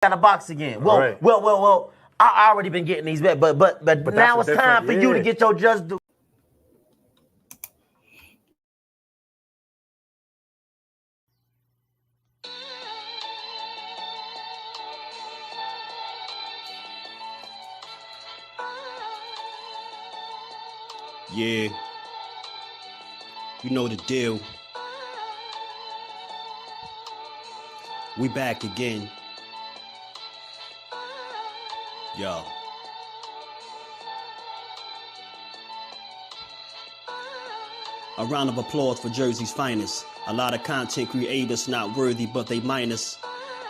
got to box again. Well. I already been getting these back, but now it's time for you to get your just due. Yeah, you know the deal. We back again. Yo. A round of applause for Jersey's finest. A lot of content creators not worthy, but they minus.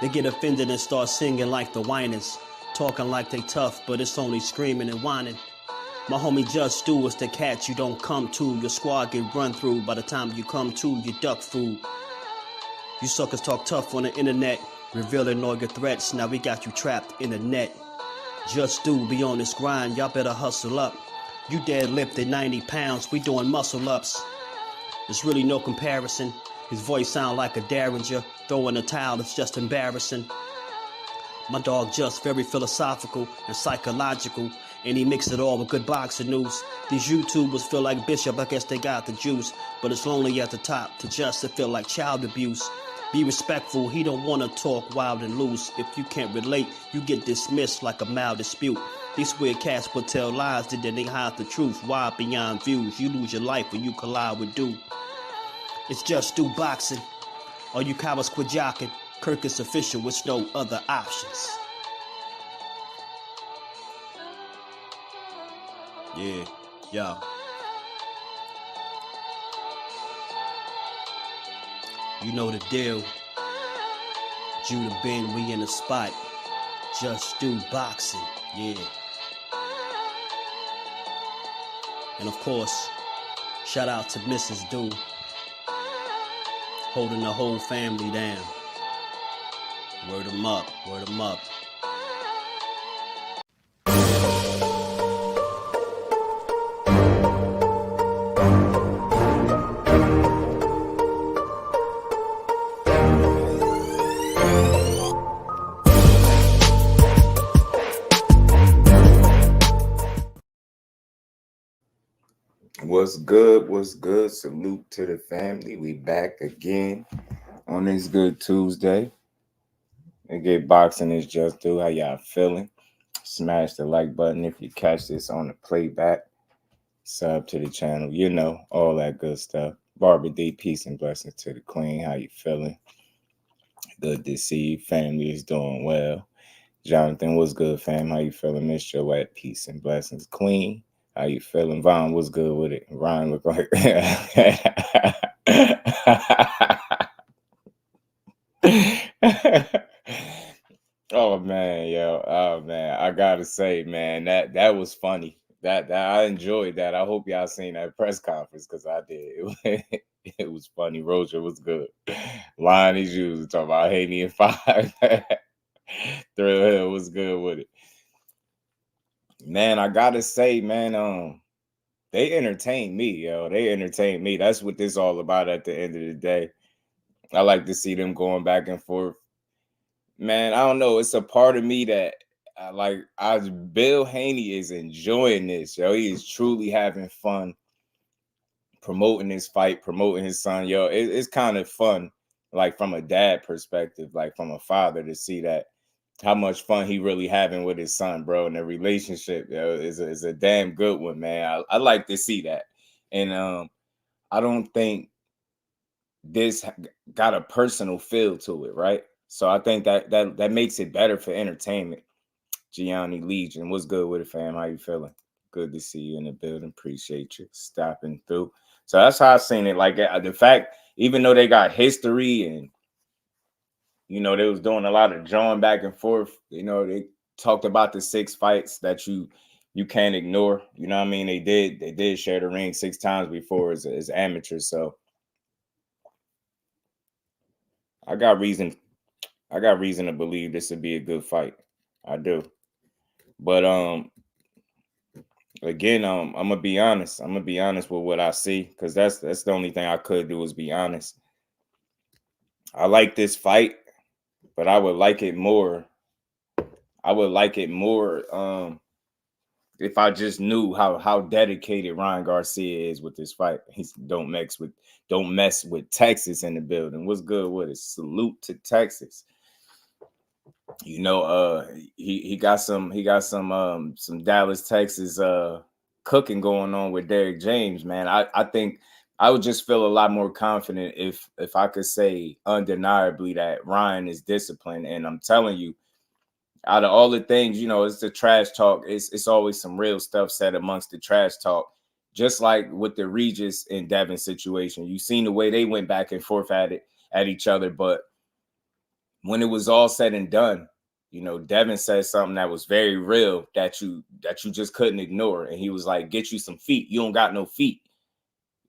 They get offended and start singing like the whiners. Talking like they tough, but it's only screaming and whining. My homie JusDueBoxing is the cat you don't come to. Your squad get run through. By the time you come to, you duck food. You suckers talk tough on the internet, revealing all your threats. Now we got you trapped in the net. JusDueBoxing be on this grind, y'all better hustle up. You deadlifted 90 pounds, we doing muscle ups. There's really no comparison. His voice sound like a derringer. Throwing a towel, it's just embarrassing. My dog Just very philosophical and psychological, and he mixed it all with good boxing news. These YouTubers feel like Bishop, I guess they got the juice, but it's lonely at the top to Just to feel like child abuse. Be respectful, he don't want to talk wild and loose. If you can't relate, you get dismissed like a mild dispute. These weird cats will tell lies, then they hide the truth. Why beyond views? You lose your life when you collide with dude. It's JusDueBoxing. All you cowards quit jocking. Kirk is official with no other options. Yeah, yo. You know the deal. Judah Ben, we in the spot. JusDueBoxing, yeah. And of course, shout out to Mrs. Do, holding the whole family down. Word 'em up, word 'em up. What's good? What's good? Salute to the family. We back again on this good Tuesday. And get boxing is just do. How y'all feeling? Smash the like button if you catch this on the playback. Sub to the channel. You know, all that good stuff. Barbara D, peace and blessings to the queen. How you feeling? Good to see you. Family is doing well. Jonathan, what's good, fam? How you feeling? Miss Joette, peace and blessings. Queen, how you feeling? Vaughn, what's good with it? Ryan look like oh man, yo. Oh man. I gotta say, man, that was funny. That I enjoyed that. I hope y'all seen that press conference because I did. It was funny. Roger was good. Line as usual, talking about Haney and 5. Thrill Hill was good with it. Man, I gotta say, man, they entertained me, yo. They entertained me. That's what this all about at the end of the day. I like to see them going back and forth. Man, I don't know. It's a part of me that Bill Haney is enjoying this, yo. He is truly having fun promoting this fight, promoting his son, yo. It's kind of fun, like from a dad perspective, like from a father, to see that how much fun he really having with his son, bro. And the relationship, yo, is a damn good one, man. I like to see that. And I don't think this got a personal feel to it, right? So I think that makes it better for entertainment. Gianni Legion, what's good with it, fam? How you feeling? Good to see you in the building. Appreciate you stopping through. So that's how I seen it. Like the fact, even though they got history and you know they was doing a lot of drawing back and forth, you know, they talked about the 6 fights that you can't ignore. You know what I mean? They did share the ring 6 times before as amateurs. So I got reason to believe this would be a good fight. I do. But again, I'm gonna be honest. I'm gonna be honest with what I see, because that's the only thing I could do is be honest. I like this fight, but I would like it more I would like it more if I just knew how dedicated Ryan Garcia is with this fight. He's don't mess with Texas in the building. What's good with it? Salute to Texas. You know, he got some Dallas, Texas cooking going on with Derrick James, man. I think I would just feel a lot more confident if I could say undeniably that Ryan is disciplined. And I'm telling you, out of all the things, you know, it's the trash talk. It's always some real stuff said amongst the trash talk. Just like with the Regis and Devin situation, you seen the way they went back and forth at each other. But when it was all said and done, you know, Devin said something that was very real that you just couldn't ignore. And he was like, "Get you some feet. You don't got no feet."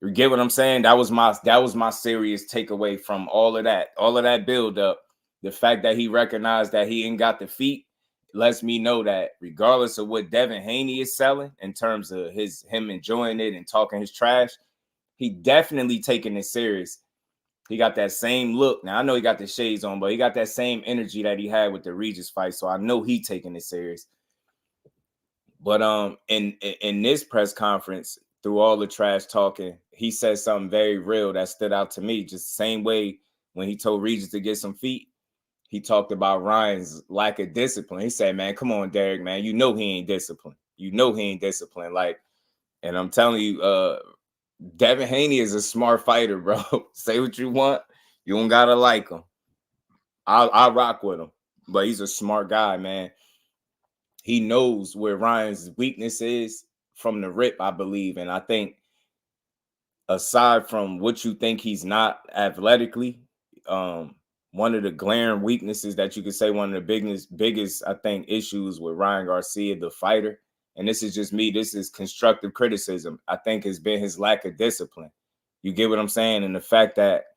You get what I'm saying? That was my serious takeaway from all of that build up. The fact that he recognized that he ain't got the feet lets me know that regardless of what Devin Haney is selling in terms of him enjoying it and talking his trash, he definitely taking it serious. He got that same look. Now I know he got the shades on, but he got that same energy that he had with the Regis fight. So I know he taking it serious. But in this press conference, through all the trash talking, he said something very real that stood out to me. Just the same way when he told Regis to get some feet, he talked about Ryan's lack of discipline. He said, "Man, come on, Derek, man. You know he ain't disciplined. You know he ain't disciplined." Like, and I'm telling you, Devin Haney is a smart fighter, bro. Say what you want. You don't gotta like him. I'll rock with him. But he's a smart guy, man. He knows where Ryan's weakness is from the rip, I believe. And I think aside from what you think he's not athletically, one of the glaring weaknesses that you could say, one of the biggest, I think, issues with Ryan Garcia, the fighter, and this is just me, this is constructive criticism, I think has been his lack of discipline. You get what I'm saying? And the fact that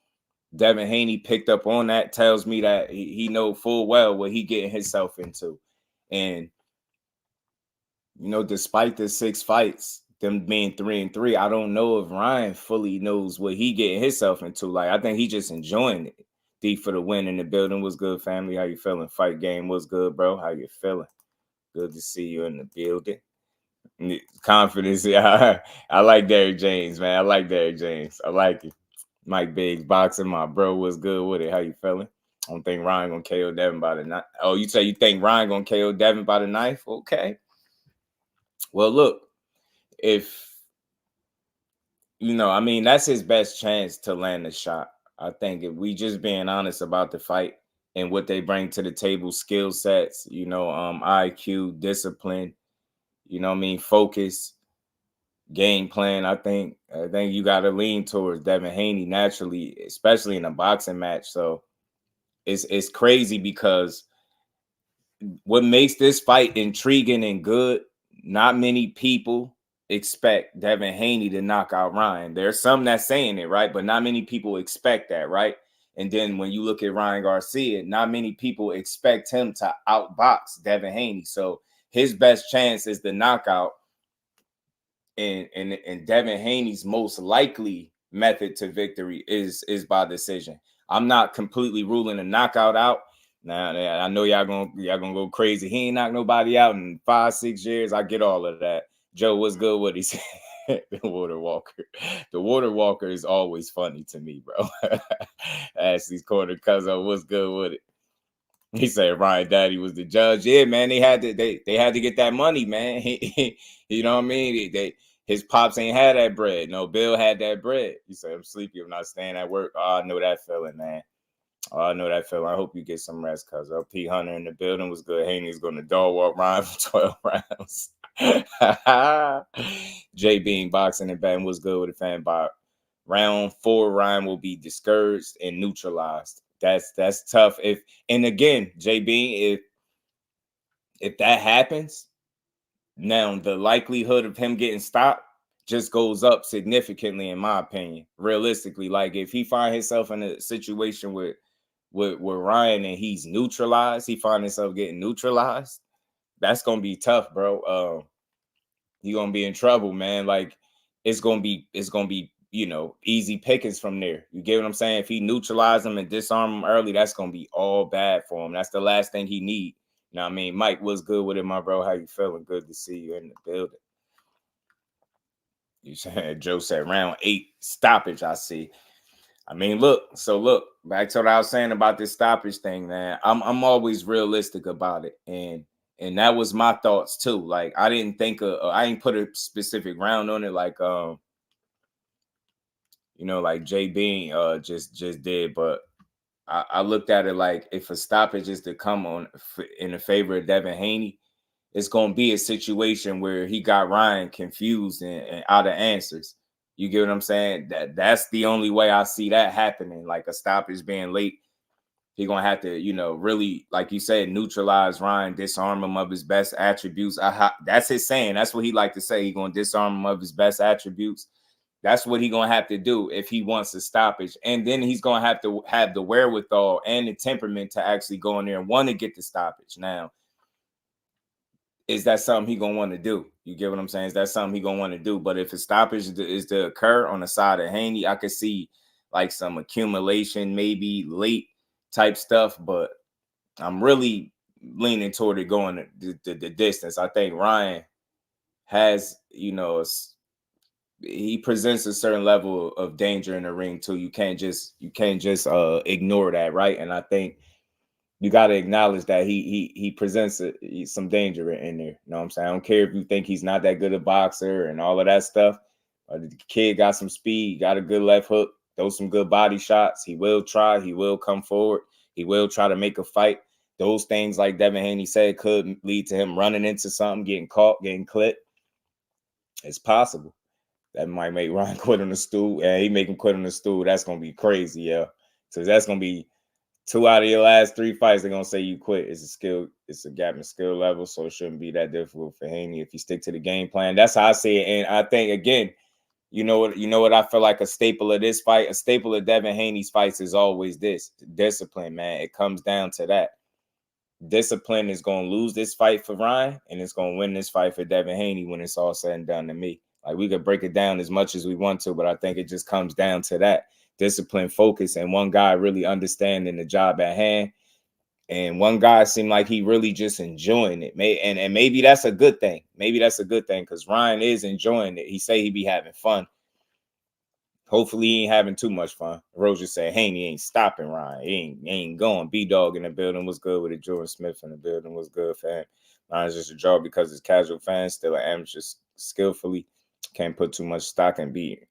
Devin Haney picked up on that tells me that he know full well what he getting himself into. And you know, despite the 6 fights, them being 3-3, I don't know if Ryan fully knows what he getting himself into. Like, I think he just enjoying it. D for the win in the building. Was good, family? How you feeling? Fight game was good, bro. How you feeling? Good to see you in the building. Confidence. Yeah, I like Derrick James, man. I like Derrick James. I like it. Mike Biggs boxing, my bro. Was good with it. How you feeling? I don't think Ryan gonna KO Devin by the knife. Oh, you say you think Ryan gonna KO Devin by the knife? Okay. Well, look, if you know, I mean, that's his best chance to land a shot. I think if we just being honest about the fight and what they bring to the table, skill sets, you know, IQ, discipline, you know what I mean, focus, game plan. I think you got to lean towards Devin Haney naturally, especially in a boxing match. So it's crazy because what makes this fight intriguing and good, not many people expect Devin Haney to knock out Ryan. There's some that's saying it, right? But not many people expect that, right? And then when you look at Ryan Garcia, not many people expect him to outbox Devin Haney. So his best chance is the knockout. And Devin Haney's most likely method to victory is by decision. I'm not completely ruling a knockout out. Now, I know y'all gonna go crazy. He ain't knocked nobody out in 5-6 years. I get all of that. Joe, what's good? What he said? The Water Walker. The Water Walker is always funny to me, bro. Ashley's corner cousin, what's good with it? He said Ryan Daddy was the judge. Yeah, man, they had to get that money, man. You know what I mean? His pops ain't had that bread. No, Bill had that bread. He said, "I'm sleepy. I'm not staying at work." Oh, I know that feeling, man. Oh, I know that feeling. I hope you get some rest, cuz P Hunter in the building was good. Haney's going to dog walk Ryan for 12 rounds. J Bean boxing and batting was good with a fan by round 4. Ryan will be discouraged and neutralized. That's tough. And again, J Bean, if that happens, now the likelihood of him getting stopped just goes up significantly, in my opinion. Realistically, like if he find himself in a situation with Ryan and he's neutralized, he find himself getting neutralized, that's gonna be tough, bro. You're gonna be in trouble, man. Like it's gonna be, you know, easy pickings from there. You get what I'm saying? If he neutralize him and disarm him early, that's gonna be all bad for him. That's the last thing he need. Now, I mean, Mike, what's good with it, my bro? How you feeling? Good to see you in the building. You said Joe said round 8 stoppage. I see. I mean, look, back to what I was saying about this stoppage thing, man. I'm always realistic about it, and that was my thoughts too. Like, I didn't think I ain't put a specific round on it, like you know, like J Bean just did, but I looked at it like if a stoppage is to come on in the favor of Devin Haney, it's gonna be a situation where he got Ryan confused and out of answers. You get what I'm saying? That's the only way I see that happening. Like a stoppage being late, he's gonna have to, you know, really, like you said, neutralize Ryan, disarm him of his best attributes. That's his saying. That's what he like to say. He's gonna disarm him of his best attributes. That's what he's gonna have to do if he wants a stoppage. And then he's gonna have to have the wherewithal and the temperament to actually go in there and want to get the stoppage. Now, is that something he gonna want to do? You get what I'm saying? Is that something he gonna want to do? But if a stoppage is to occur on the side of Haney, I could see like some accumulation, maybe late type stuff. But I'm really leaning toward it going the distance. I think Ryan has, you know, he presents a certain level of danger in the ring too. You can't just ignore that, right? And I think you got to acknowledge that he presents some danger in there. You know what I'm saying? I don't care if you think he's not that good a boxer and all of that stuff. The kid got some speed, got a good left hook, throws some good body shots. He will try. He will come forward. He will try to make a fight. Those things, like Devin Haney said, could lead to him running into something, getting caught, getting clipped. It's possible. That might make Ryan quit on the stool. And he make him quit on the stool. That's going to be crazy, yeah. So that's going to be 2 out of your last 3 fights, they're gonna say you quit. It's a gap in skill level, so it shouldn't be that difficult for Haney if you stick to the game plan. That's how I see it. And I think, again, you know what I feel like a staple of this fight, a staple of Devin Haney's fights is always this discipline, man. It comes down to that. Discipline is gonna lose this fight for Ryan, and it's gonna win this fight for Devin Haney when it's all said and done to me. Like, we could break it down as much as we want to, but I think it just comes down to that. Discipline, focus, and one guy really understanding the job at hand, and one guy seemed like he really just enjoying it. And maybe that's a good thing. Maybe that's a good thing because Ryan is enjoying it. He say he be having fun. Hopefully he ain't having too much fun. Roger said Haney ain't stopping Ryan. He ain't going. B-Dog in the building was good with it. Jordan Smith in the building was good for him. Ryan's just a draw because it's casual fans, still an amateur skillfully. Can't put too much stock in beating.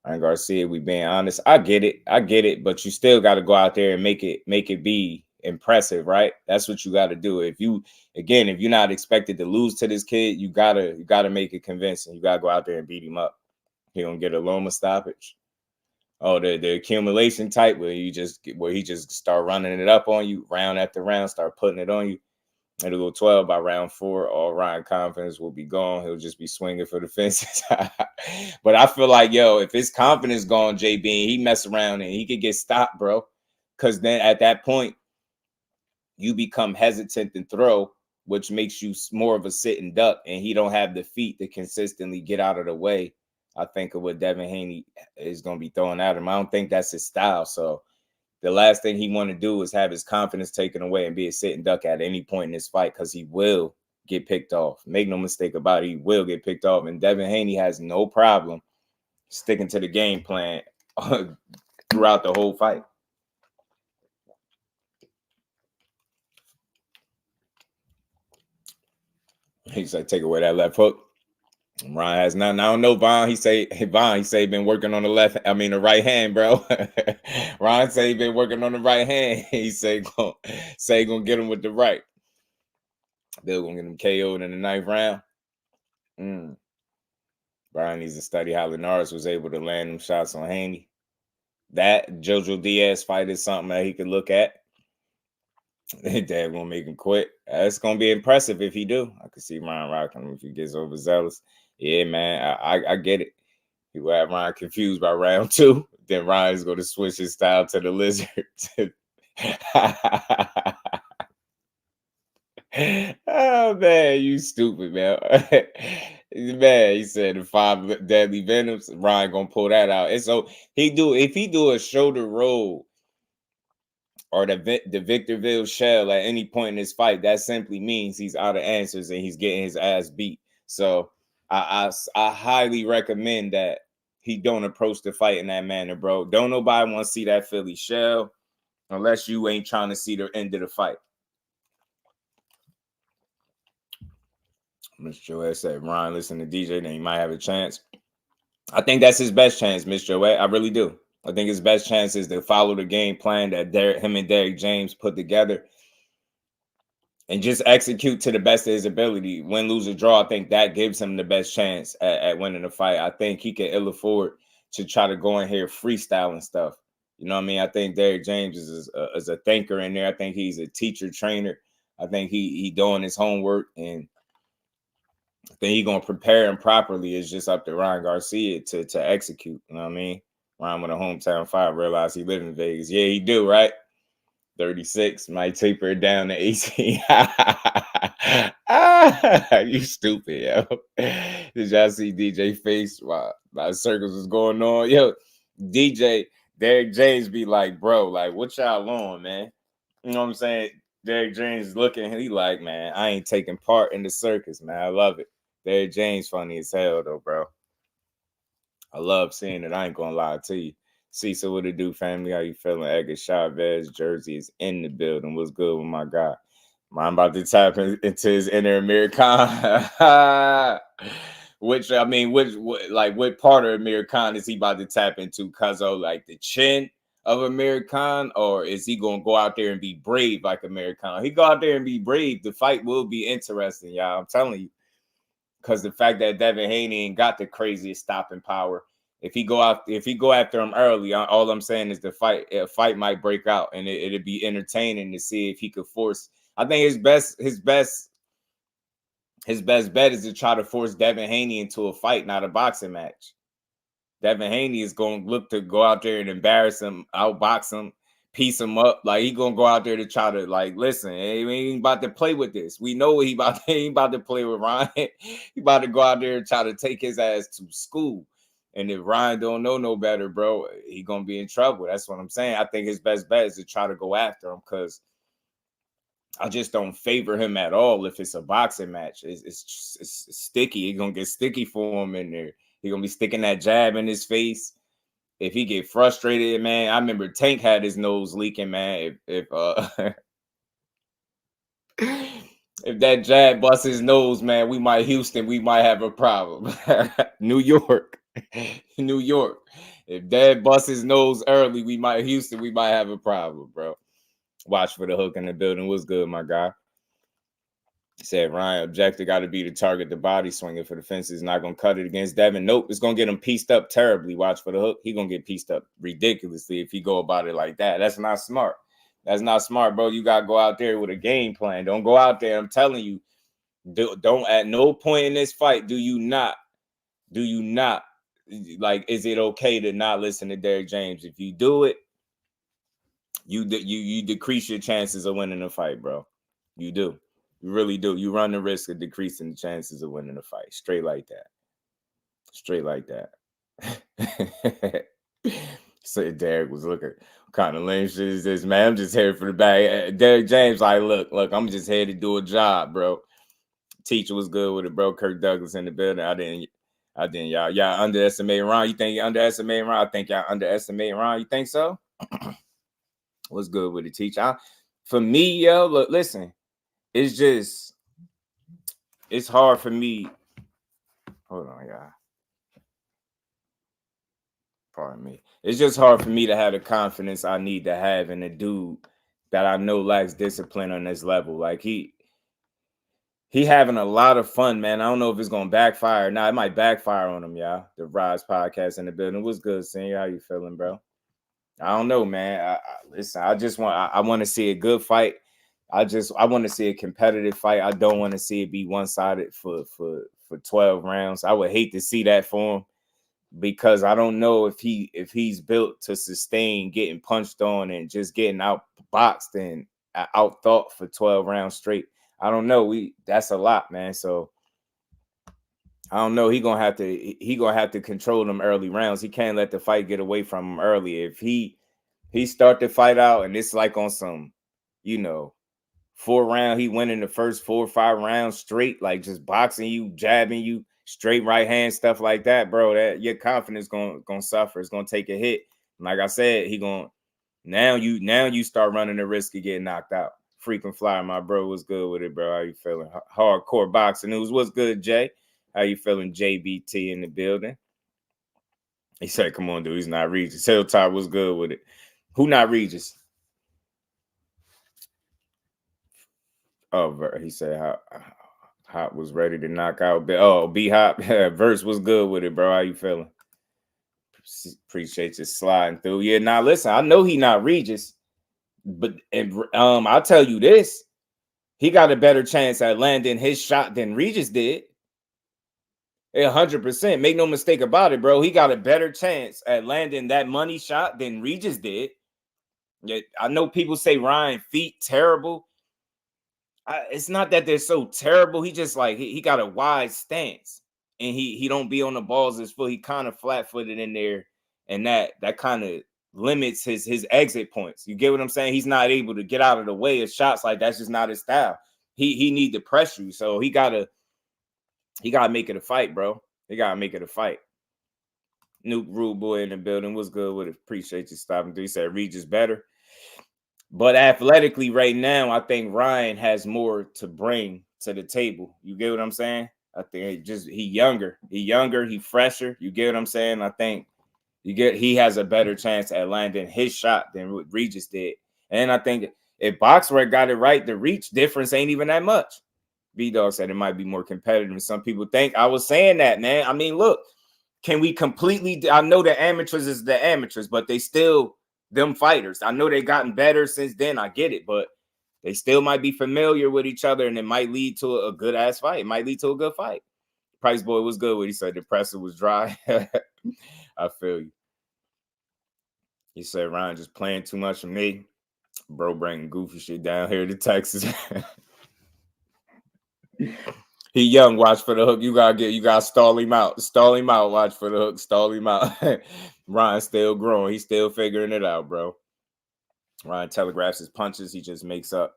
And Garcia, we being honest, I get it, but you still got to go out there and make it be impressive, right? That's what you got to do. If you're not expected to lose to this kid, you gotta make it convincing. You gotta go out there and beat him up. He gonna get a Loma stoppage. Oh, the accumulation type where he just start running it up on you round after round, start putting it on you. It'll go 12 by round 4. All Ryan confidence will be gone. He'll just be swinging for the fences. But I feel like, if his confidence gone, JB, he mess around and he could get stopped, bro. Because then at that point, you become hesitant to throw, which makes you more of a sitting duck, and he don't have the feet to consistently get out of the way. I think of what Devin Haney is going to be throwing at him. I don't think that's his style. So the last thing he want to do is have his confidence taken away and be a sitting duck at any point in this fight, because he will get picked off. Make no mistake about it, he will get picked off. And Devin Haney has no problem sticking to the game plan throughout the whole fight. He's like, take away that left hook. Ryan has nothing. I don't know, Vaughn. He say been working on the right hand, bro. Ryan say he been working on the right hand. He say gonna get him with the right. They're gonna get him KO'd in the 9th round. Brian needs to study how Linares was able to land them shots on Haney. That Jojo Diaz fight is something that he could look at. Dad gonna make him quit. It's gonna be impressive if he do. I could see Ryan rocking him if he gets overzealous. Yeah, man, I get it. He will have Ryan confused by round 2. Then Ryan's going to switch his style to the lizard. Oh, man, you stupid, man. Man, he said the 5 deadly venoms. Ryan going to pull that out. And so if he do a shoulder roll or the Victorville shell at any point in this fight, that simply means he's out of answers and he's getting his ass beat. So I highly recommend that he don't approach the fight in that manner, bro. Don't nobody want to see that Philly shell unless you ain't trying to see the end of the fight. Mr. Joette said, Ryan, listen to DJ, then he might have a chance. I think that's his best chance, Mr. Joette. I really do. I think his best chance is to follow the game plan that him and Derek James put together and just execute to the best of his ability. Win, lose, or draw, I think that gives him the best chance at winning the fight. I think he can ill afford to try to go in here freestyling stuff. You know what I mean? I think Derek James is a thinker in there. I think he's a teacher, trainer. I think he doing his homework, and I think he's going to prepare him properly. It's just up to Ryan Garcia to execute. You know what I mean? Ryan with a hometown fight, realize he live in Vegas. Yeah, he do, right? 36, might taper it down to 18. You stupid, yo. Did y'all see DJ face while circles was going on? Yo, DJ, Derek James be like, bro, like, what y'all on, man? You know what I'm saying? Derek James looking, he like, man, I ain't taking part in the circus, man. I love it. Derek James funny as hell, though, bro. I love seeing it. I ain't gonna lie to you. See, so what it do, family? How you feeling? Edgar Chavez jersey is in the building. What's good with my guy? I'm about to tap into his inner American. What part of American is he about to tap into? Cuzzo, like the chin of American, or is he gonna go out there and be brave like American? He go out there and be brave. The fight will be interesting, y'all. I'm telling you. Because the fact that Devin Haney ain't got the craziest stopping power. If he go after him early, all I'm saying is a fight might break out, and it'd be entertaining to see if he could force. I think his best bet is to try to force Devin Haney into a fight, not a boxing match. Devin Haney is going to look to go out there and embarrass him, outbox him, piece him up. Like, he going to go out there to try to, like, listen, he ain't about to play with this. We know he ain't about to play with Ryan. He about to go out there and try to take his ass to school. And if Ryan don't know no better, bro, he going to be in trouble. That's what I'm saying. I think his best bet is to try to go after him, because I just don't favor him at all if it's a boxing match. It's sticky. It's going to get sticky for him in there. He's going to be sticking that jab in his face. If he get frustrated, man, I remember Tank had his nose leaking, man. If that jab busts his nose, man, we might have a problem. New York. If Dad busts his nose early, we might have a problem, bro. Watch for the hook in the building. What's good, my guy? Said Ryan, objective got to be to target the body swinging for the fences. Not going to cut it against Devin. Nope, it's going to get him pieced up terribly. Watch for the hook. He going to get pieced up ridiculously if he go about it like that. That's not smart. That's not smart, bro. You got to go out there with a game plan. Don't go out there. I'm telling you, don't at no point in this fight do you not, like, is it okay to not listen to Derek James? If you do it, you decrease your chances of winning the fight, bro. You do. You really do. You run the risk of decreasing the chances of winning the fight. Straight like that. So Derek was looking, what kind of lame shit is this, man? I'm just here for the bag. Derek James, like, look, I'm just here to do a job, bro. Teacher was good with it, bro. Kirk Douglas in the building. I didn't. Y'all underestimating Ron. You think you underestimating Ron? I think y'all underestimating Ron. You think so? What's good with it, teacher? For me, yo, look, listen. It's hard for me. Hold on, y'all. Pardon me. It's just hard for me to have the confidence I need to have in a dude that I know lacks discipline on this level. Like, he having a lot of fun, man. I don't know if it's gonna backfire. Nah, it might backfire on him, y'all. The Rise podcast in the building. What's good, Senior? How you feeling, bro? I don't know, man. Listen, I want to see a good fight. I want to see a competitive fight. I don't want to see it be one-sided for 12 rounds. I would hate to see that for him, because I don't know if he's built to sustain getting punched on and just getting outboxed and outthought for 12 rounds straight. I don't know. That's a lot, man. So I don't know. He gonna have to control them early rounds. He can't let the fight get away from him early. he start the fight out, and it's like on some, 4-round. He went in the first 4 or 5 rounds straight, like just boxing you, jabbing you, straight right hand, stuff like that, bro. That your confidence gonna suffer. It's gonna take a hit. And like I said, now you start running the risk of getting knocked out. Frequent flyer, my bro, what's good with it, bro? How you feeling? Hardcore boxing news. What's good, Jay? How you feeling? JBT in the building. He said, "Come on, dude. He's not Regis." Hilltop was good with it. Who not Regis? Oh, he said Hop was ready to knock out. Oh, B-Hop. Verse was good with it, bro. How you feeling? Appreciate you sliding through. Yeah, now listen, I know he not Regis, but I'll tell you this. He got a better chance at landing his shot than Regis did. 100%. Make no mistake about it, bro. He got a better chance at landing that money shot than Regis did. Yeah, I know people say Ryan feet terrible. It's not that they're so terrible. He just like he got a wide stance, and he don't be on the balls as full. He kind of flat-footed in there, and that kind of limits his exit points. You get what I'm saying? He's not able to get out of the way of shots like that's just not his style. He need to pressure you, so he gotta make it a fight, bro. He gotta make it a fight. Nuke Rude Boy in the building. What's good with it? Appreciate you stopping through. He said Regis better. But athletically right now, I think Ryan has more to bring to the table. You get what I'm saying? I think he younger, he fresher. You get what I'm saying? I think he has a better chance at landing his shot than what Regis did. And I think if Boxrec got it right, the reach difference ain't even that much. B-Dog said it might be more competitive than some people think. I was saying that, man. I mean, look, can we completely? I know the amateurs is the amateurs, but they still them fighters. I know they gotten better since then. I get it, but they still might be familiar with each other, and it might lead to a good ass fight. It might lead to a good fight. Price Boy was good. What he said, the presser was dry. I feel you. He said Ryan just playing too much for me. Bro, bringing goofy shit down here to Texas. He young, watch for the hook. You gotta stall him out. Watch for the hook, stall him out. Ryan still growing. He's still figuring it out, bro. Ryan telegraphs his punches. He just makes up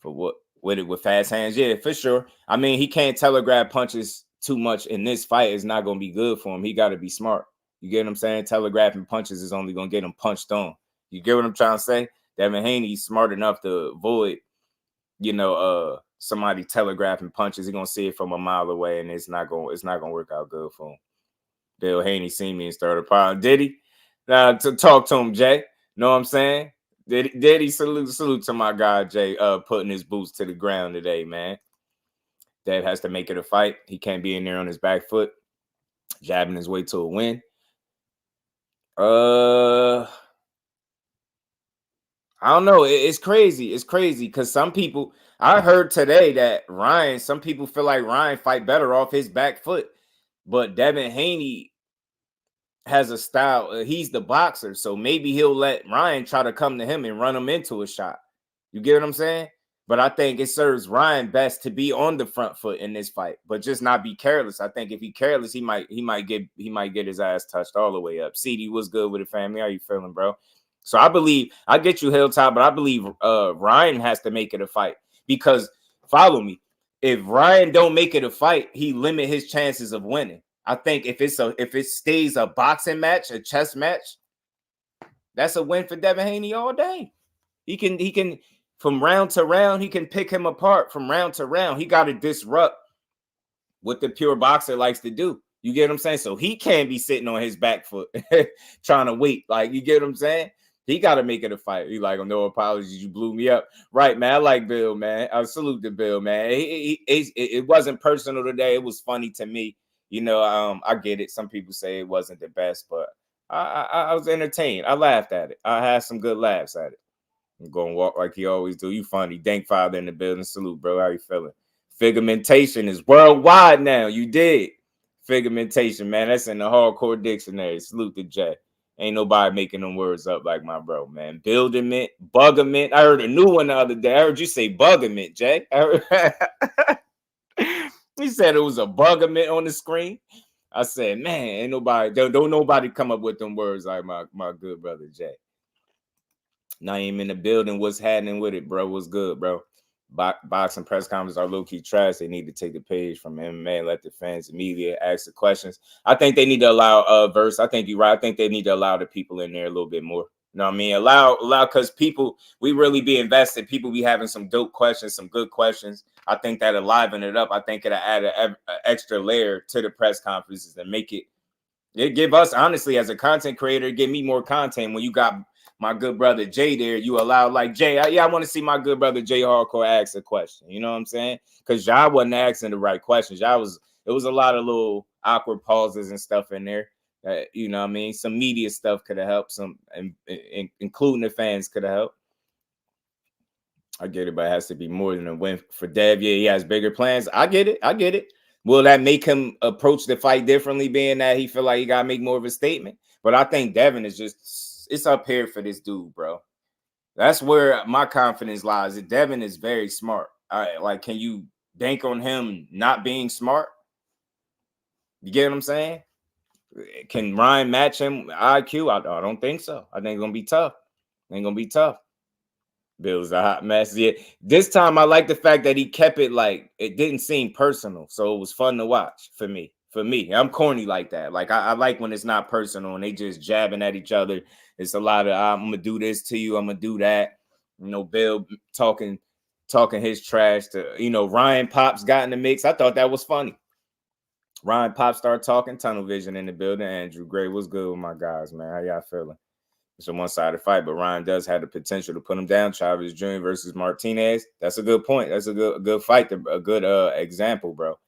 for with fast hands. Yeah, for sure. I mean, he can't telegraph punches too much in this fight. It's not gonna be good for him. He gotta be smart. You get what I'm saying? Telegraphing punches is only gonna get him punched on. You get what I'm trying to say? Devin Haney's smart enough to avoid, somebody telegraphing punches. He's gonna see it from a mile away, and it's not gonna work out good for him. Bill Haney seen me and started problem. Did he? To talk to him, Jay. Know what I'm saying? Did he? Salute to my guy Jay, putting his boots to the ground today, man. Dad has to make it a fight. He can't be in there on his back foot, jabbing his way to a win. I don't know. It's crazy. It's crazy because some people, I heard today that some people feel like Ryan fight better off his back foot. But Devin Haney has a style. He's the boxer. So maybe he'll let Ryan try to come to him and run him into a shot. You get what I'm saying? But I think it serves Ryan best to be on the front foot in this fight, but just not be careless. I think if he's careless, he might get his ass touched all the way up. CD, what's good with the family? How you feeling, bro? So I get you, Hilltop, but I believe Ryan has to make it a fight because follow me. If Ryan don't make it a fight, he limit his chances of winning. I think if it stays a boxing match, a chess match, that's a win for Devin Haney all day. He can from round to round, he can pick him apart from round to round. He got to disrupt what the pure boxer likes to do. You get what I'm saying? So he can't be sitting on his back foot trying to wait. Like, you get what I'm saying? He got to make it a fight. He like, oh, no apologies. You blew me up. Right, man. I like Bill, man. I salute the Bill, man. It wasn't personal today. It was funny to me. I get it. Some people say it wasn't the best, but I was entertained. I laughed at it. I had some good laughs at it. I'm going to walk like he always do. You funny. Dank Father in the building. Salute, bro. How you feeling? Figumentation is worldwide now. You did. Figumentation, man. That's in the hardcore dictionary. Salute to Jay. Ain't nobody making them words up like my bro, man. Buildament, bugament. I heard a new one the other day. I heard you say bugament, Jay. He said it was a bugament on the screen. I said, man, ain't nobody, don't nobody come up with them words like my good brother Jay. Naeem in the building. What's happening with it, bro? What's good, bro? Boxing press conferences are low-key trash. They need to take the page from MMA and let the fans and media ask the questions. I think they need to allow verse. I think you're right. I think they need to allow the people in there a little bit more. You know what I mean? Allow, because people, we really be invested. People be having some dope questions, some good questions. I think that liven it up. I think it'll add an extra layer to the press conferences and make it give us, honestly, as a content creator, give me more content. When you got my good brother Jay there, you allow like Jay, I want to see my good brother Jay Hardcore ask a question. You know what I'm saying? Because y'all wasn't asking the right questions. It was a lot of little awkward pauses and stuff in there. You know what I mean? Some media stuff could have helped. Including the fans could have helped. I get it, but it has to be more than a win for Dev. Yeah, he has bigger plans. I get it. Will that make him approach the fight differently, being that he feel like he got to make more of a statement? But I think Devin is it's up here for this dude, bro. That's where my confidence lies. Devin is very smart. All right, like, can you bank on him not being smart? You get what I'm saying? Can Ryan match him IQ? I don't think so. I think it's going to be tough. Bill's a hot mess. Yeah, this time I like the fact that he kept it like it didn't seem personal, so it was fun to watch for me. I'm corny like that. Like I like when it's not personal and they just jabbing at each other. It's a lot of I'm gonna do this to you, I'm gonna do that. You know, Bill talking his trash to Ryan Pops got in the mix. I thought that was funny. Ryan Pops started talking tunnel vision in the building. Andrew Gray, what's good with my guys, man? How y'all feeling? It's a one-sided fight, but Ryan does have the potential to put him down. Chavez Jr. versus Martinez. That's a good point. That's a good fight. A good example, bro.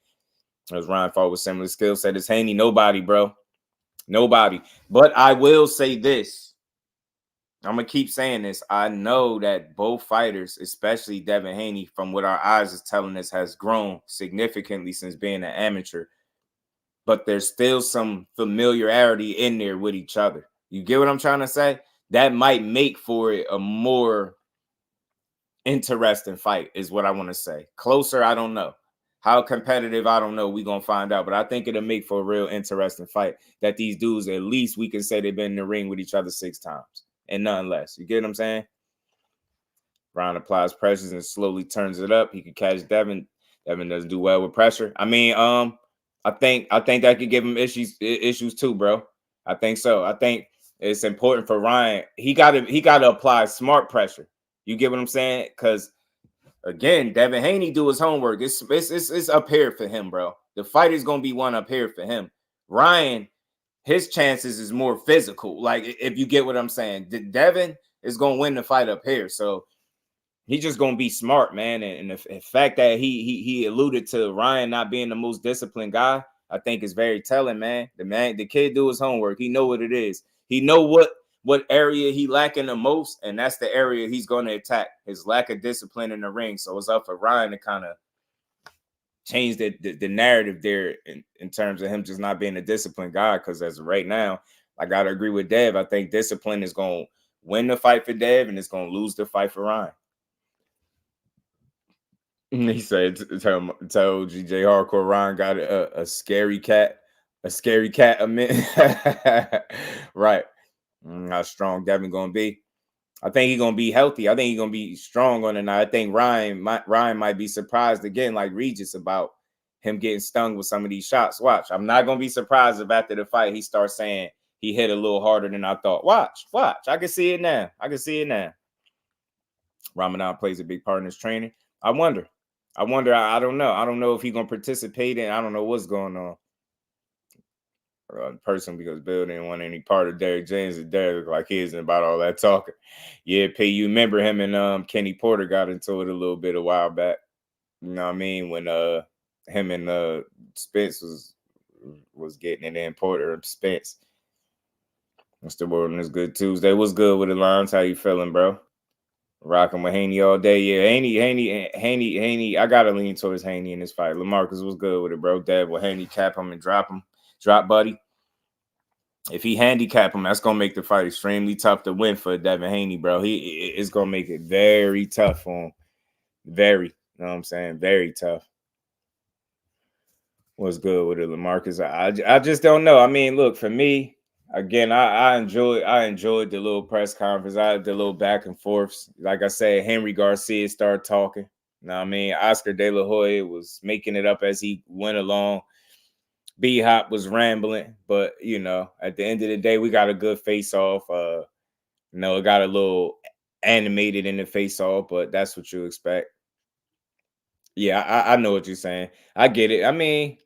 As Ryan fought with similar skill set as Haney. Nobody, bro. Nobody. But I will say this. I'm going to keep saying this. I know that both fighters, especially Devin Haney, from what our eyes is telling us, has grown significantly since being an amateur. But there's still some familiarity in there with each other. You get what I'm trying to say? That might make for it a more interesting fight is what I want to say. Closer, I don't know. How competitive, I don't know. We're going to find out. But I think it'll make for a real interesting fight that these dudes, at least we can say they've been in the ring with each other 6 times and nothing less. You get what I'm saying? Ryan applies pressures and slowly turns it up. He can catch Devin. Devin doesn't do well with pressure. I mean, I think that could give him issues too, bro. I think so. I think it's important for Ryan. He got to apply smart pressure. You get what I'm saying? Because again, Devin Haney do his homework. It's up here for him, bro. The fight is gonna be one up here for him. Ryan, his chances is more physical. Like, if you get what I'm saying, Devin is gonna win the fight up here. So he's just gonna be smart, man. And the fact that he alluded to Ryan not being the most disciplined guy, I think is very telling, man. The kid do his homework. He know what it is. He know what area he lacking the most, and that's the area he's going to attack. His lack of discipline in the ring. So it's up for Ryan to kind of change the narrative there in terms of him just not being a disciplined guy. Because as of right now, I gotta agree with Dev. I think discipline is going to win the fight for Dev, and it's going to lose the fight for Ryan. He said, tell GJ Hardcore Ryan got a scary cat. A minute. Right. How strong Devin gonna be? I think he's gonna be healthy. I think he's gonna be strong on the night. I think Ryan might be surprised again, like Regis, about him getting stung with some of these shots. Watch. I'm not gonna be surprised if after the fight he starts saying he hit a little harder than I thought. Watch. I can see it now. Ramadan plays a big part in his training. I wonder. I don't know. I don't know if he's gonna participate in. I don't know what's going on. Person, because Bill didn't want any part of Derrick James, and Derrick looked like he isn't about all that talking. Yeah, P, you remember him and Kenny Porter got into it a little bit a while back. You know what I mean? When him and Spence was getting it in, Porter and Spence. Mr. Warden is good Tuesday. What's good with the lines? How you feeling, bro? Rocking with Haney all day. Yeah, Haney. I gotta lean towards Haney in this fight. LaMarcus was good with it, bro. Dad will handicap him and drop buddy. If he handicap him, that's gonna make the fight extremely tough to win for Devin Haney, bro. It's gonna make it very tough for him. Very, you know what I'm saying? Very tough. What's good with it, LaMarcus? I just don't know. I mean, look, for me, Again, I enjoyed the little press conference. I had the little back and forths. Like I said, Henry Garcia started talking. You know what I mean? Oscar De La Hoya was making it up as he went along. B-Hop was rambling, but you know, at the end of the day, we got a good face-off. You know, it got a little animated in the face-off, but that's what you expect. Yeah, I know what you're saying. I get it. I mean,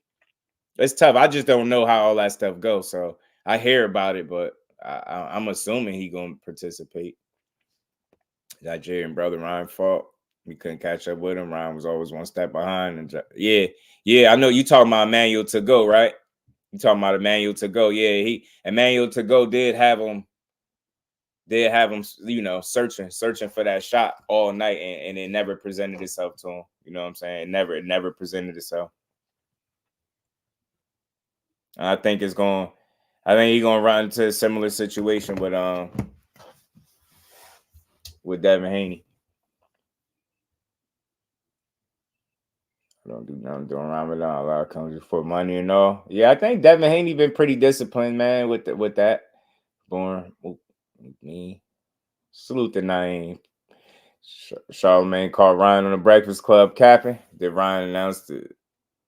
it's tough. I just don't know how all that stuff goes. So I hear about it, but I'm assuming he gonna participate. That Nigerian brother Ryan fought. We couldn't catch up with him. Ryan was always one step behind. And yeah, I know you talking about Emmanuel to go, right? You talking about Emmanuel to go? Yeah, Emmanuel to go did have him, you know, searching for that shot all night, and it never presented itself to him. You know what I'm saying? It never presented itself. I think he's gonna run into a similar situation with Devin Haney. I don't do nothing during Ramadan. A lot comes for money and all. Yeah, I think Devin Haney been pretty disciplined, man, with that. Born me. Salute the name. Charlamagne called Ryan on the Breakfast Club capping. Did Ryan announce the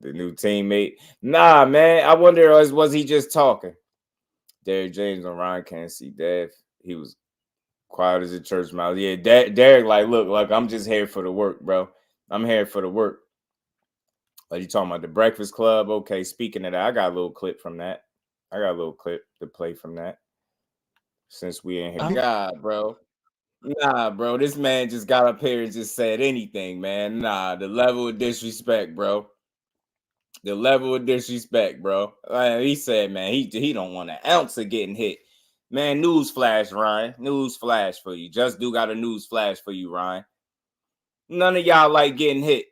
new teammate? Nah, man. I wonder, was he just talking? Derek James on Ryan can't see Dev. He was quiet as a church mouse. Yeah, Derek, like, look, I'm just here for the work, bro. I'm here for the work. Are you talking about the Breakfast Club? Okay, speaking of that, I got a little clip from that. I got a little clip to play from that. Since we in here. God, bro. Nah, bro. This man just got up here and just said anything, man. Nah, the level of disrespect, bro. The level of disrespect, bro. He said, man, he don't want an ounce of getting hit. Man, news flash, Ryan. News flash for you. Just do got a news flash for you, Ryan. None of y'all like getting hit.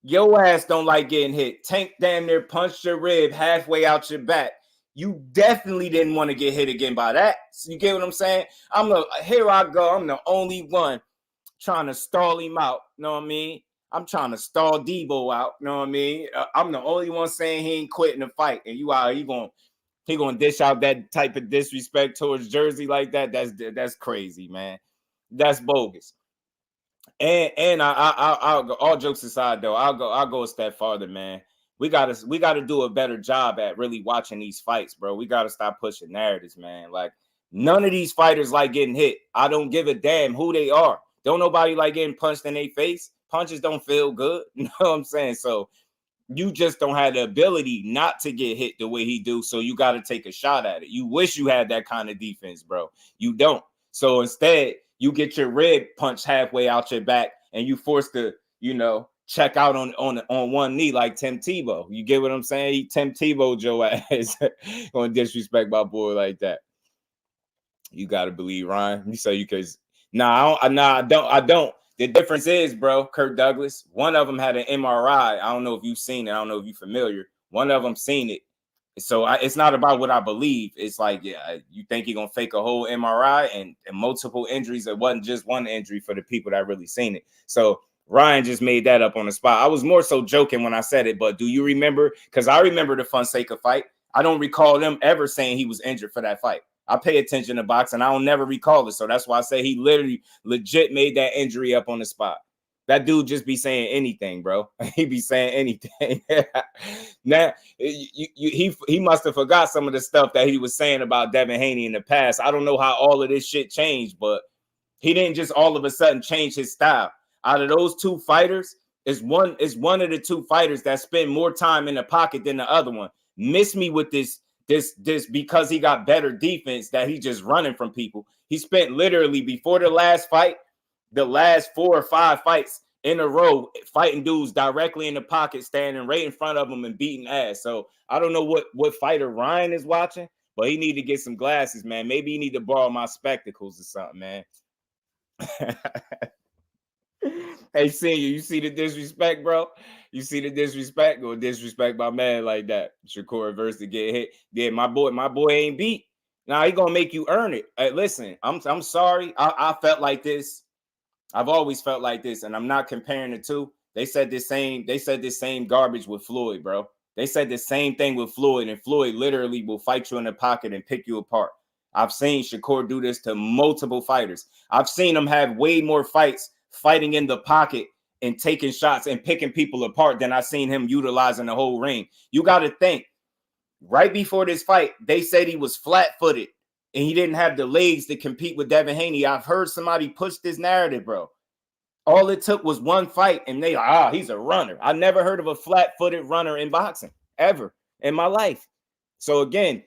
Your ass don't like getting hit. Tank damn near punched your rib halfway out your back. You definitely didn't want to get hit again by that. So you get what I'm saying? Here I go. I'm the only one trying to stall him out. You know what I mean? I'm trying to stall Debo out. You know what I mean? I'm the only one saying he ain't quitting the fight. And he gonna dish out that type of disrespect towards Jersey like that. That's crazy, man. That's bogus. And I'll go, all jokes aside though, I'll go a step farther, man. We gotta do a better job at really watching these fights, bro. We gotta stop pushing narratives, man. Like, none of these fighters like getting hit. I don't give a damn who they are. Don't nobody like getting punched in their face. Punches don't feel good. You know what I'm saying? So you just don't have the ability not to get hit the way he do. So you got to take a shot at it. You wish you had that kind of defense, bro. You don't. So instead, you get your rib punched halfway out your back, and you forced to, you know, check out on one knee like Tim Tebow. You get what I'm saying? He Tim Tebow Joe ass on disrespect my boy like that. You got to believe Ryan. You say you could. I don't. The difference is, bro, Kirk Douglas, one of them had an MRI. I don't know if you've seen it. I don't know if you're familiar. One of them seen it. So it's not about what I believe. It's like, yeah, you think you're going to fake a whole MRI and multiple injuries. It wasn't just one injury for the people that really seen it. So Ryan just made that up on the spot. I was more so joking when I said it, but do you remember? Because I remember the Fonseca fight. I don't recall them ever saying he was injured for that fight. I pay attention to boxing. I don't never recall it. So that's why I say he literally legit made that injury up on the spot. That dude just be saying anything, bro. He be saying anything. Now, he must have forgot some of the stuff that he was saying about Devin Haney in the past. I don't know how all of this shit changed, but he didn't just all of a sudden change his style. Out of those two fighters, is one of the two fighters that spend more time in the pocket than the other one. Miss me with this because he got better defense that he just running from people. He spent literally before the last fight, the last 4 or 5 fights in a row fighting dudes directly in the pocket, standing right in front of him and beating ass. So I don't know what fighter Ryan is watching, but he need to get some glasses, man. Maybe he need to borrow my spectacles or something, man. Hey, senior, you see the disrespect, bro? You see the disrespect? Go disrespect my man like that. Shakur verse to get hit. Yeah, my boy ain't beat. Now he gonna make you earn it. Hey, listen, I'm sorry. I felt like this. I've always felt like this, and I'm not comparing the two. They said this same garbage with Floyd, bro. They said the same thing with Floyd, and Floyd literally will fight you in the pocket and pick you apart. I've seen Shakur do this to multiple fighters. I've seen him have way more fights fighting in the pocket and taking shots and picking people apart than I've seen him utilizing the whole ring. You got to think, right before this fight, they said he was flat-footed and he didn't have the legs to compete with Devin Haney. I've heard somebody push this narrative, bro. All it took was one fight and they like, he's a runner. I never heard of a flat-footed runner in boxing ever in my life. So again,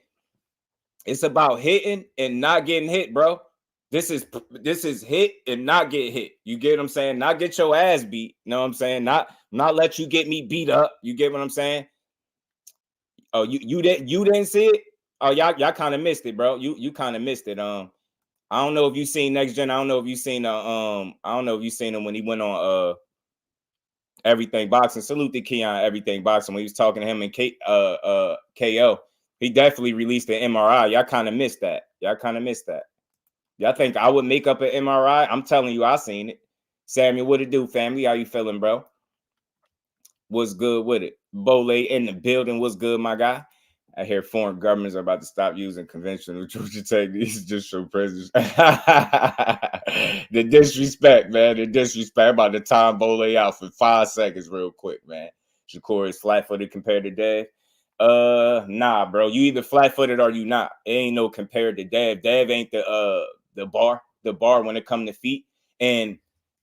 it's about hitting and not getting hit, bro. This is hit and not get hit. You get what I'm saying? Not get your ass beat. You know what I'm saying? Not let you get me beat up. You get what I'm saying? Oh, you didn't see it? Oh, y'all kind of missed it, bro. You kind of missed it. I don't know if you seen Next Gen. I don't know if you seen I don't know if you seen him when he went on Everything Boxing. Salute to Keon Everything Boxing when he was talking to him and KO. He definitely released an MRI. Y'all kind of missed that. Y'all kind of missed that. Y'all think I would make up an MRI? I'm telling you, I seen it. Samuel, what it do, family? How you feeling, bro? What's good with it? Bole in the building. What's good, my guy? I hear foreign governments are about to stop using conventional Georgia techniques just show presence. The disrespect, man. The disrespect. I'm about to time Bole out for 5 seconds real quick, man. Shakur is flat-footed compared to Dev. Nah, bro. You either flat-footed or you not. It ain't no compared to Dev. Dev ain't the bar when it come to feet. And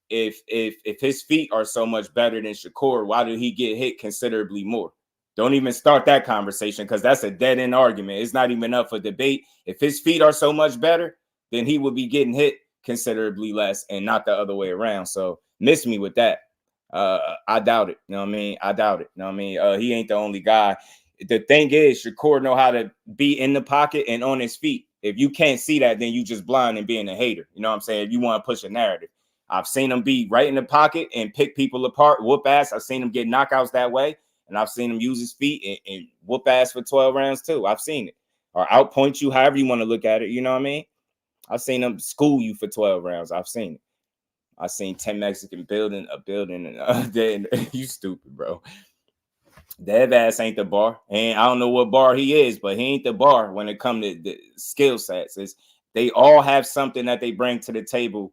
if his feet are so much better than Shakur, why did he get hit considerably more? Don't even start that conversation because that's a dead-end argument. It's not even up for debate. If his feet are so much better, then he would be getting hit considerably less and not the other way around. So miss me with that. I doubt it. You know what I mean? I doubt it. You know what I mean? He ain't the only guy. The thing is, Shakur know how to be in the pocket and on his feet. If you can't see that, then you just blind and being a hater. You know what I'm saying? If you want to push a narrative. I've seen him be right in the pocket and pick people apart, whoop ass. I've seen him get knockouts that way. And I've seen him use his feet and whoop ass for 12 rounds too. I've seen it. Or outpoint you, however you want to look at it. You know what I mean? I've seen him school you for 12 rounds. I've seen it. I've seen 10 Mexican building and you stupid, bro. Dev ass ain't the bar. And I don't know what bar he is, but he ain't the bar when it comes to the skill sets. They all have something that they bring to the table.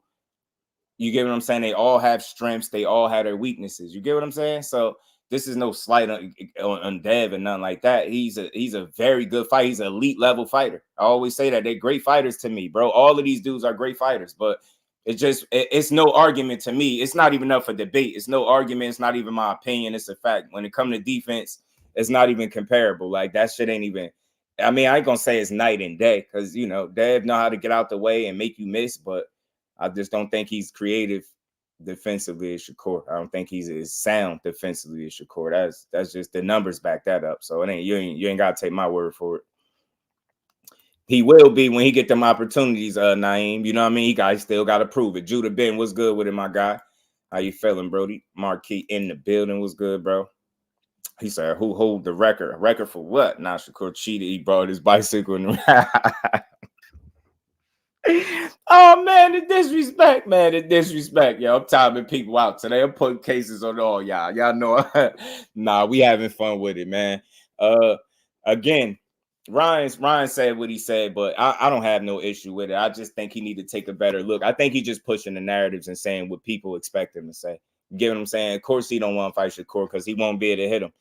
You get what I'm saying? They all have strengths. They all have their weaknesses. You get what I'm saying? So this is no slight on Dev and nothing like that. He's a very good fighter. He's an elite level fighter. I always say that. They're great fighters to me, bro. All of these dudes are great fighters, but it's no argument to me. It's not even up for debate. It's no argument. It's not even my opinion. It's a fact. When it comes to defense, it's not even comparable. Like that shit ain't even. I mean, I ain't gonna say it's night and day because you know Dev know how to get out the way and make you miss, but I just don't think he's creative defensively as Shakur. I don't think he's as sound defensively as Shakur. That's just the numbers back that up. So it ain't you ain't gotta take my word for it. He will be when he get them opportunities, Naeem. You know what I mean? He still got to prove it. Judah Ben, what's good with it, my guy? How you feeling, Brody? Marquis in the building, was good, bro. He said, who hold the record? Record for what? Nah, Shakur cheated. He brought his bicycle in. Oh, man, the disrespect, man. The disrespect. Yo, I'm timing people out today. I'm putting cases on all y'all. Y'all know. Nah, we having fun with it, man. Again, Ryan said what he said, but I don't have no issue with it. I just think he need to take a better look. I think he's just pushing the narratives and saying what people expect him to say. You get what I'm saying? Of course, he don't want to fight Shakur because he won't be able to hit him.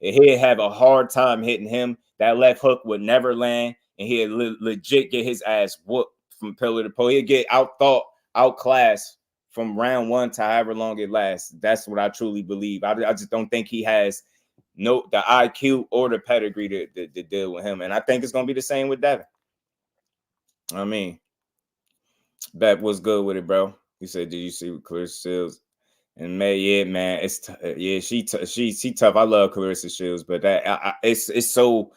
He'd have a hard time hitting him. That left hook would never land, and he'd legit get his ass whooped from pillar to post. He'll get outclassed from round one to however long it lasts. That's what I truly believe. I just don't think he has the IQ or the pedigree to deal with him. And I think it's going to be the same with Devin. I mean, Bet was good with it, bro. He said, did you see what Clarissa Shields? And May, yeah, man, she tough. I love Clarissa Shields, but it's so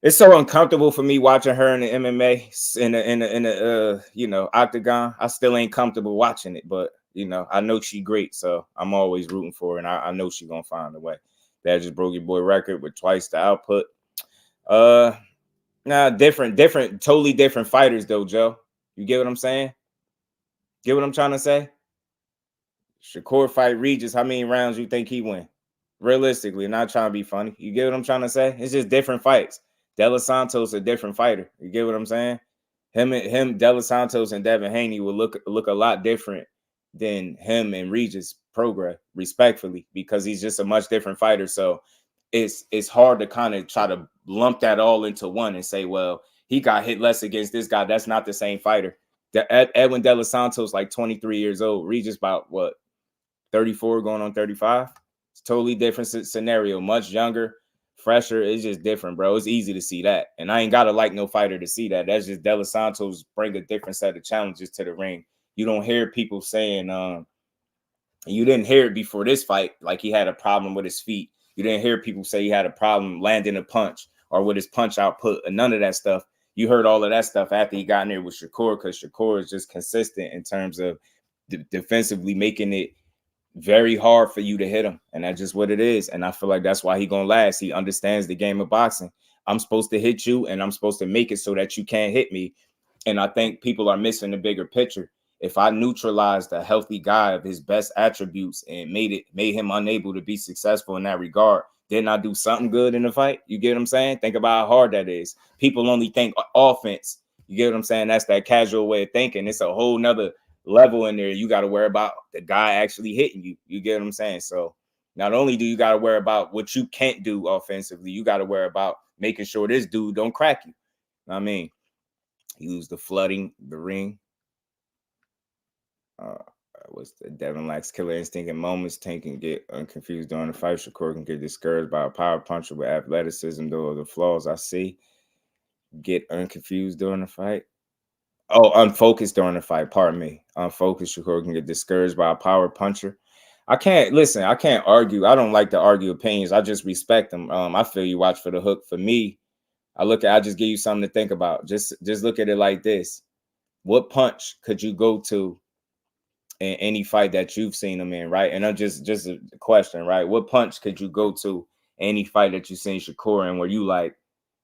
uncomfortable for me watching her in the MMA in the octagon. I still ain't comfortable watching it, but I know she great, so I'm always rooting for her, and I know she gonna find a way. That just broke your boy record with twice the output. Different, totally different fighters though, Joe. You get what I'm saying? Get what I'm trying to say? Shakur fight Regis. How many rounds you think he win? Realistically, not trying to be funny. You get what I'm trying to say? It's just different fights. De Los Santos a different fighter. You get what I'm saying? Him, De Los Santos and Devin Haney will look a lot different than him and Regis Progress, respectfully, because he's just a much different fighter. So it's hard to kind of try to lump that all into one and say, well, he got hit less against this guy. That's not the same fighter. Edwin De Los Santos, like 23 years old. Regis about what, 34 going on 35? It's totally different scenario. Much younger, fresher. It's just different, bro. It's easy to see that. And I ain't got to like no fighter to see that. That's just De Los Santos bring a different set of challenges to the ring. You don't hear people saying, you didn't hear it before this fight, like he had a problem with his feet. You didn't hear people say he had a problem landing a punch or with his punch output, and none of that stuff. You heard all of that stuff after he got in there with Shakur, because Shakur is just consistent in terms of defensively making it very hard for you to hit him. And that's just what it is. And I feel like that's why he gonna last. He understands the game of boxing. I'm supposed to hit you, and I'm supposed to make it so that you can't hit me. And I think people are missing the bigger picture. If I neutralized a healthy guy of his best attributes and made him unable to be successful in that regard, didn't I do something good in the fight? You get what I'm saying? Think about how hard that is. People only think offense. You get what I'm saying? That's that casual way of thinking. It's a whole nother level in there. You got to worry about the guy actually hitting you. You get what I'm saying? So not only do you got to worry about what you can't do offensively, you got to worry about making sure this dude don't crack you. I mean, use the flooding the ring. What's the Devin lacks killer instinct in moments. Tank can get unconfused during the fight. Shakur can get discouraged by a power puncher with athleticism, though the flaws I see. Get unconfused during the fight. Oh, unfocused during the fight. Pardon me. Unfocused. Shakur can get discouraged by a power puncher. I can't argue. I don't like to argue opinions. I just respect them. I feel you watch for the hook. For me, I just give you something to think about. Just look at it like this. What punch could you go to in any fight that you've seen him in, right? And I'm just a question, right? What punch could you go to any fight that you've seen Shakur in where you like,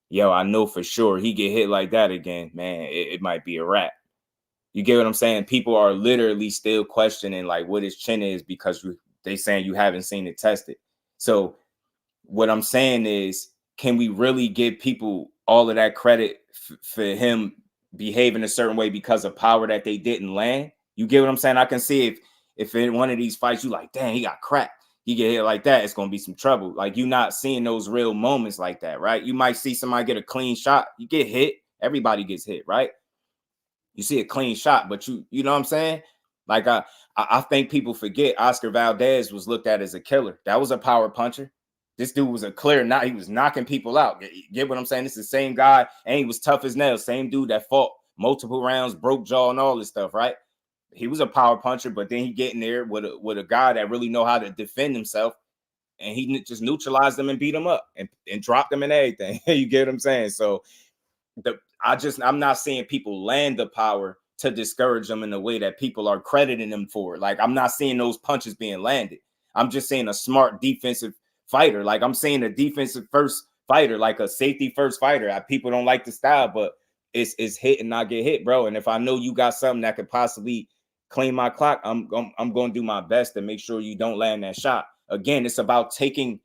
yo, I know for sure he get hit like that again, man, it might be a wrap. You get what I'm saying? People are literally still questioning like what his chin is because they saying you haven't seen it tested. So what I'm saying is, can we really give people all of that credit for him behaving a certain way because of power that they didn't land? You get what I'm saying? I can see if in one of these fights you like, dang, he got cracked. He get hit like that, it's going to be some trouble. Like, you're not seeing those real moments like that, right? You might see somebody get a clean shot. You get hit. Everybody gets hit, right? You see a clean shot, but you know what I'm saying? Like, I think people forget Oscar Valdez was looked at as a killer. That was a power puncher. This dude was a clear knot. He was knocking people out. Get what I'm saying? This is the same guy, and he was tough as nails. Same dude that fought multiple rounds, broke jaw, and all this stuff, right? He was a power puncher, but then he get in there with a guy that really know how to defend himself, and he just neutralized them and beat him up and dropped them and everything. You get what I'm saying? So I'm not seeing people land the power to discourage them in the way that people are crediting them for. Like, I'm not seeing those punches being landed. I'm just saying a smart defensive fighter. Like, I'm saying a defensive first fighter, like a safety first fighter. People don't like the style, but it's hit and not get hit, bro. And if I know you got something that could possibly clean my clock, I'm going to do my best to make sure you don't land that shot. Again, it's about taking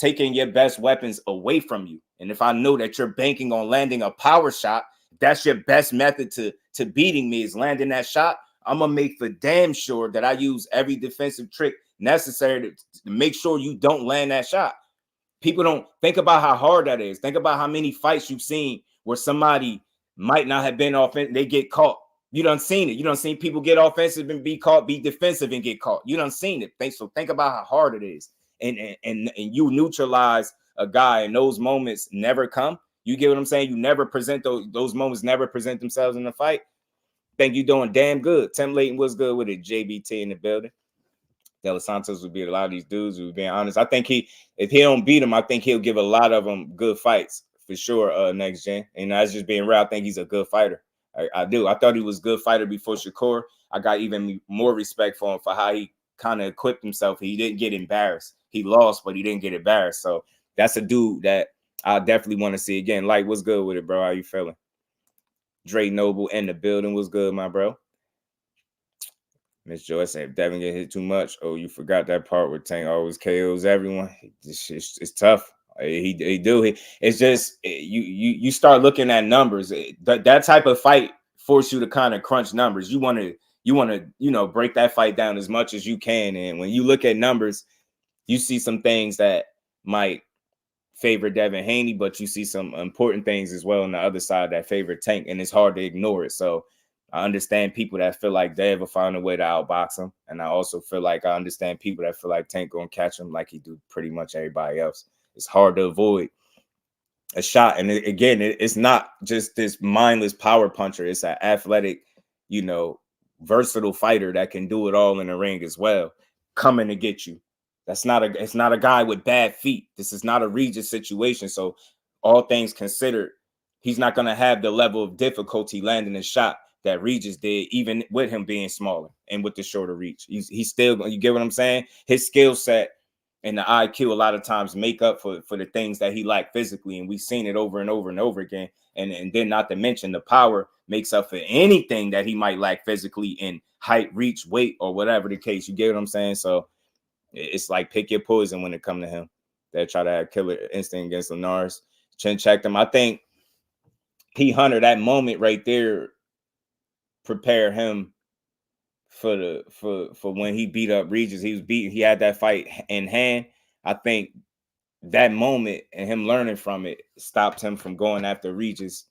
your best weapons away from you. And if I know that you're banking on landing a power shot, that's your best method to beating me is landing that shot. I'm going to make for damn sure that I use every defensive trick necessary to make sure you don't land that shot. People don't think about how hard that is. Think about how many fights you've seen where somebody might not have been offensive, they get caught. You done seen it. You done seen people get offensive and be caught, be defensive and get caught. You done seen it. Think about how hard it is. And you neutralize a guy, and those moments never come. You get what I'm saying? You never present those moments, never present themselves in the fight. Think you're doing damn good. Tim Layton was good with it. JBT in the building. De Los Santos would beat a lot of these dudes, who, being honest. I think if he don't beat him, I think he'll give a lot of them good fights for sure. Next gen. And that's just being real. I think he's a good fighter. I do. I thought he was a good fighter before Shakur. I got even more respect for him for how he kind of equipped himself. He didn't get embarrassed. He lost, but he didn't get embarrassed. So that's a dude that I definitely want to see again. Like, what's good with it, bro? How you feeling? Dre Noble in the building. What's good, my bro? Miss Joy said, if Devin get hit too much, oh, you forgot that part where Tank always KOs everyone. It's tough. He do. It's just you start looking at numbers. That type of fight force you to kind of crunch numbers. You want to break that fight down as much as you can. And when you look at numbers, you see some things that might favor Devin Haney, but you see some important things as well on the other side that favor Tank, and it's hard to ignore it. So I understand people that feel like Dev will find a way to outbox him, and I also feel like I understand people that feel like Tank gonna catch him like he do pretty much everybody else. It's hard to avoid a shot, and it's not just this mindless power puncher. It's an athletic, versatile fighter that can do it all in the ring as well, coming to get you. It's not a guy with bad feet. This is not a Regis situation. So all things considered, he's not going to have the level of difficulty landing a shot that Regis did, even with him being smaller and with the shorter reach. He's still, you get what I'm saying? His skill set and the IQ a lot of times make up for the things that he lacked physically. And we've seen it over and over and over again. And then not to mention the power makes up for anything that he might lack physically in height, reach, weight, or whatever the case. You get what I'm saying? So it's like pick your poison when it comes to him. They try to have killer instinct against Linares. Chin checked him. I think P. Hunter, that moment right there, prepare him for when he beat up Regis. He had that fight in hand. I think that moment and him learning from it stopped him from going after Regis.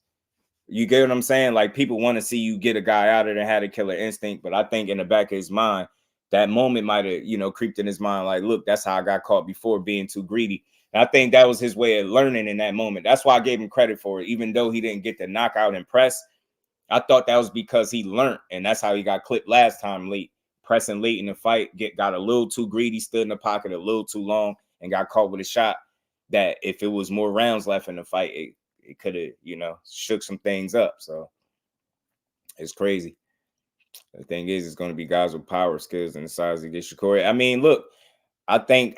You get what I'm saying? Like, people want to see you get a guy out of there that had a killer instinct, but I think in the back of his mind, that moment might have, creeped in his mind. Like, look, that's how I got caught before, being too greedy. And I think that was his way of learning in that moment. That's why I gave him credit for it. Even though he didn't get the knockout and press, I thought that was because he learned. And that's how he got clipped last time, late. Pressing late in the fight, got a little too greedy, stood in the pocket a little too long, and got caught with a shot that if it was more rounds left in the fight, it could have, shook some things up. So it's crazy. The thing is, it's going to be guys with power, skills, and the size to get Shakur. I mean, look, I think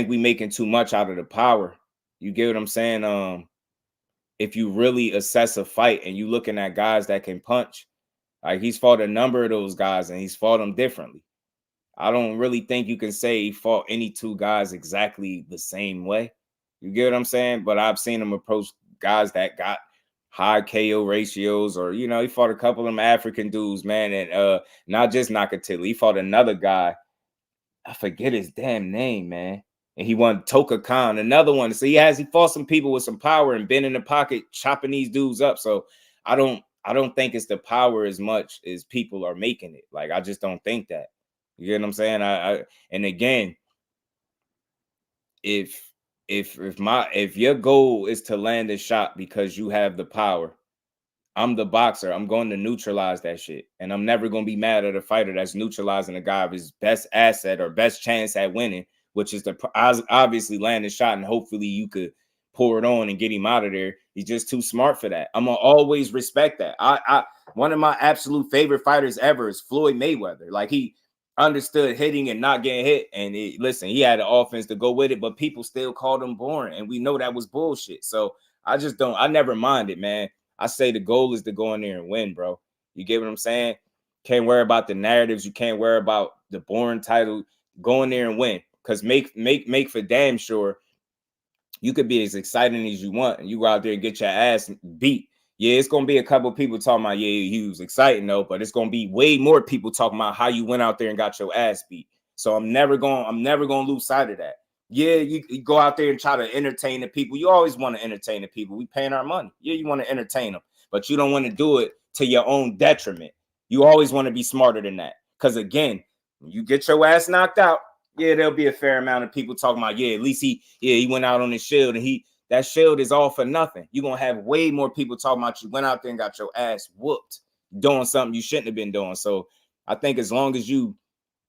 we making too much out of the power. You get what I'm saying? If you really assess a fight and you looking at guys that can punch, like, he's fought a number of those guys and he's fought them differently. I don't really think you can say he fought any two guys exactly the same way. You get what I'm saying? But I've seen him approach guys that got high KO ratios, or, he fought a couple of them African dudes, man. And not just Nakatili. He fought another guy. I forget his damn name, man. And he won Toka Khan, another one. So he fought some people with some power and been in the pocket chopping these dudes up. So I don't think it's the power as much as people are making it. Like, I just don't think that. You get what I'm saying? And again, if your goal is to land a shot because you have the power, I'm the boxer. I'm going to neutralize that shit. And I'm never going to be mad at a fighter that's neutralizing a guy of his best asset or best chance at winning, which is to obviously land a shot, and hopefully you could pour it on and get him out of there. He's just too smart for that. I'm going to always respect that. One of my absolute favorite fighters ever is Floyd Mayweather. Like, he understood hitting and not getting hit. And listen, he had an offense to go with it, but people still called him boring. And we know that was bullshit. So I never mind it, man. I say the goal is to go in there and win, bro. You get what I'm saying? Can't worry about the narratives. You can't worry about the boring title. Go in there and win. Because make for damn sure you could be as exciting as you want, and you go out there and get your ass beat. Yeah, it's going to be a couple of people talking about, yeah, he was exciting, though, but it's going to be way more people talking about how you went out there and got your ass beat. So I'm never going to lose sight of that. Yeah, you go out there and try to entertain the people. You always want to entertain the people. We paying our money. Yeah, you want to entertain them, but you don't want to do it to your own detriment. You always want to be smarter than that. Because, again, when you get your ass knocked out, yeah, there'll be a fair amount of people talking about, yeah, at least he went out on his shield, and that shield is all for nothing. You're going to have way more people talking about you went out there and got your ass whooped doing something you shouldn't have been doing. So I think as long as you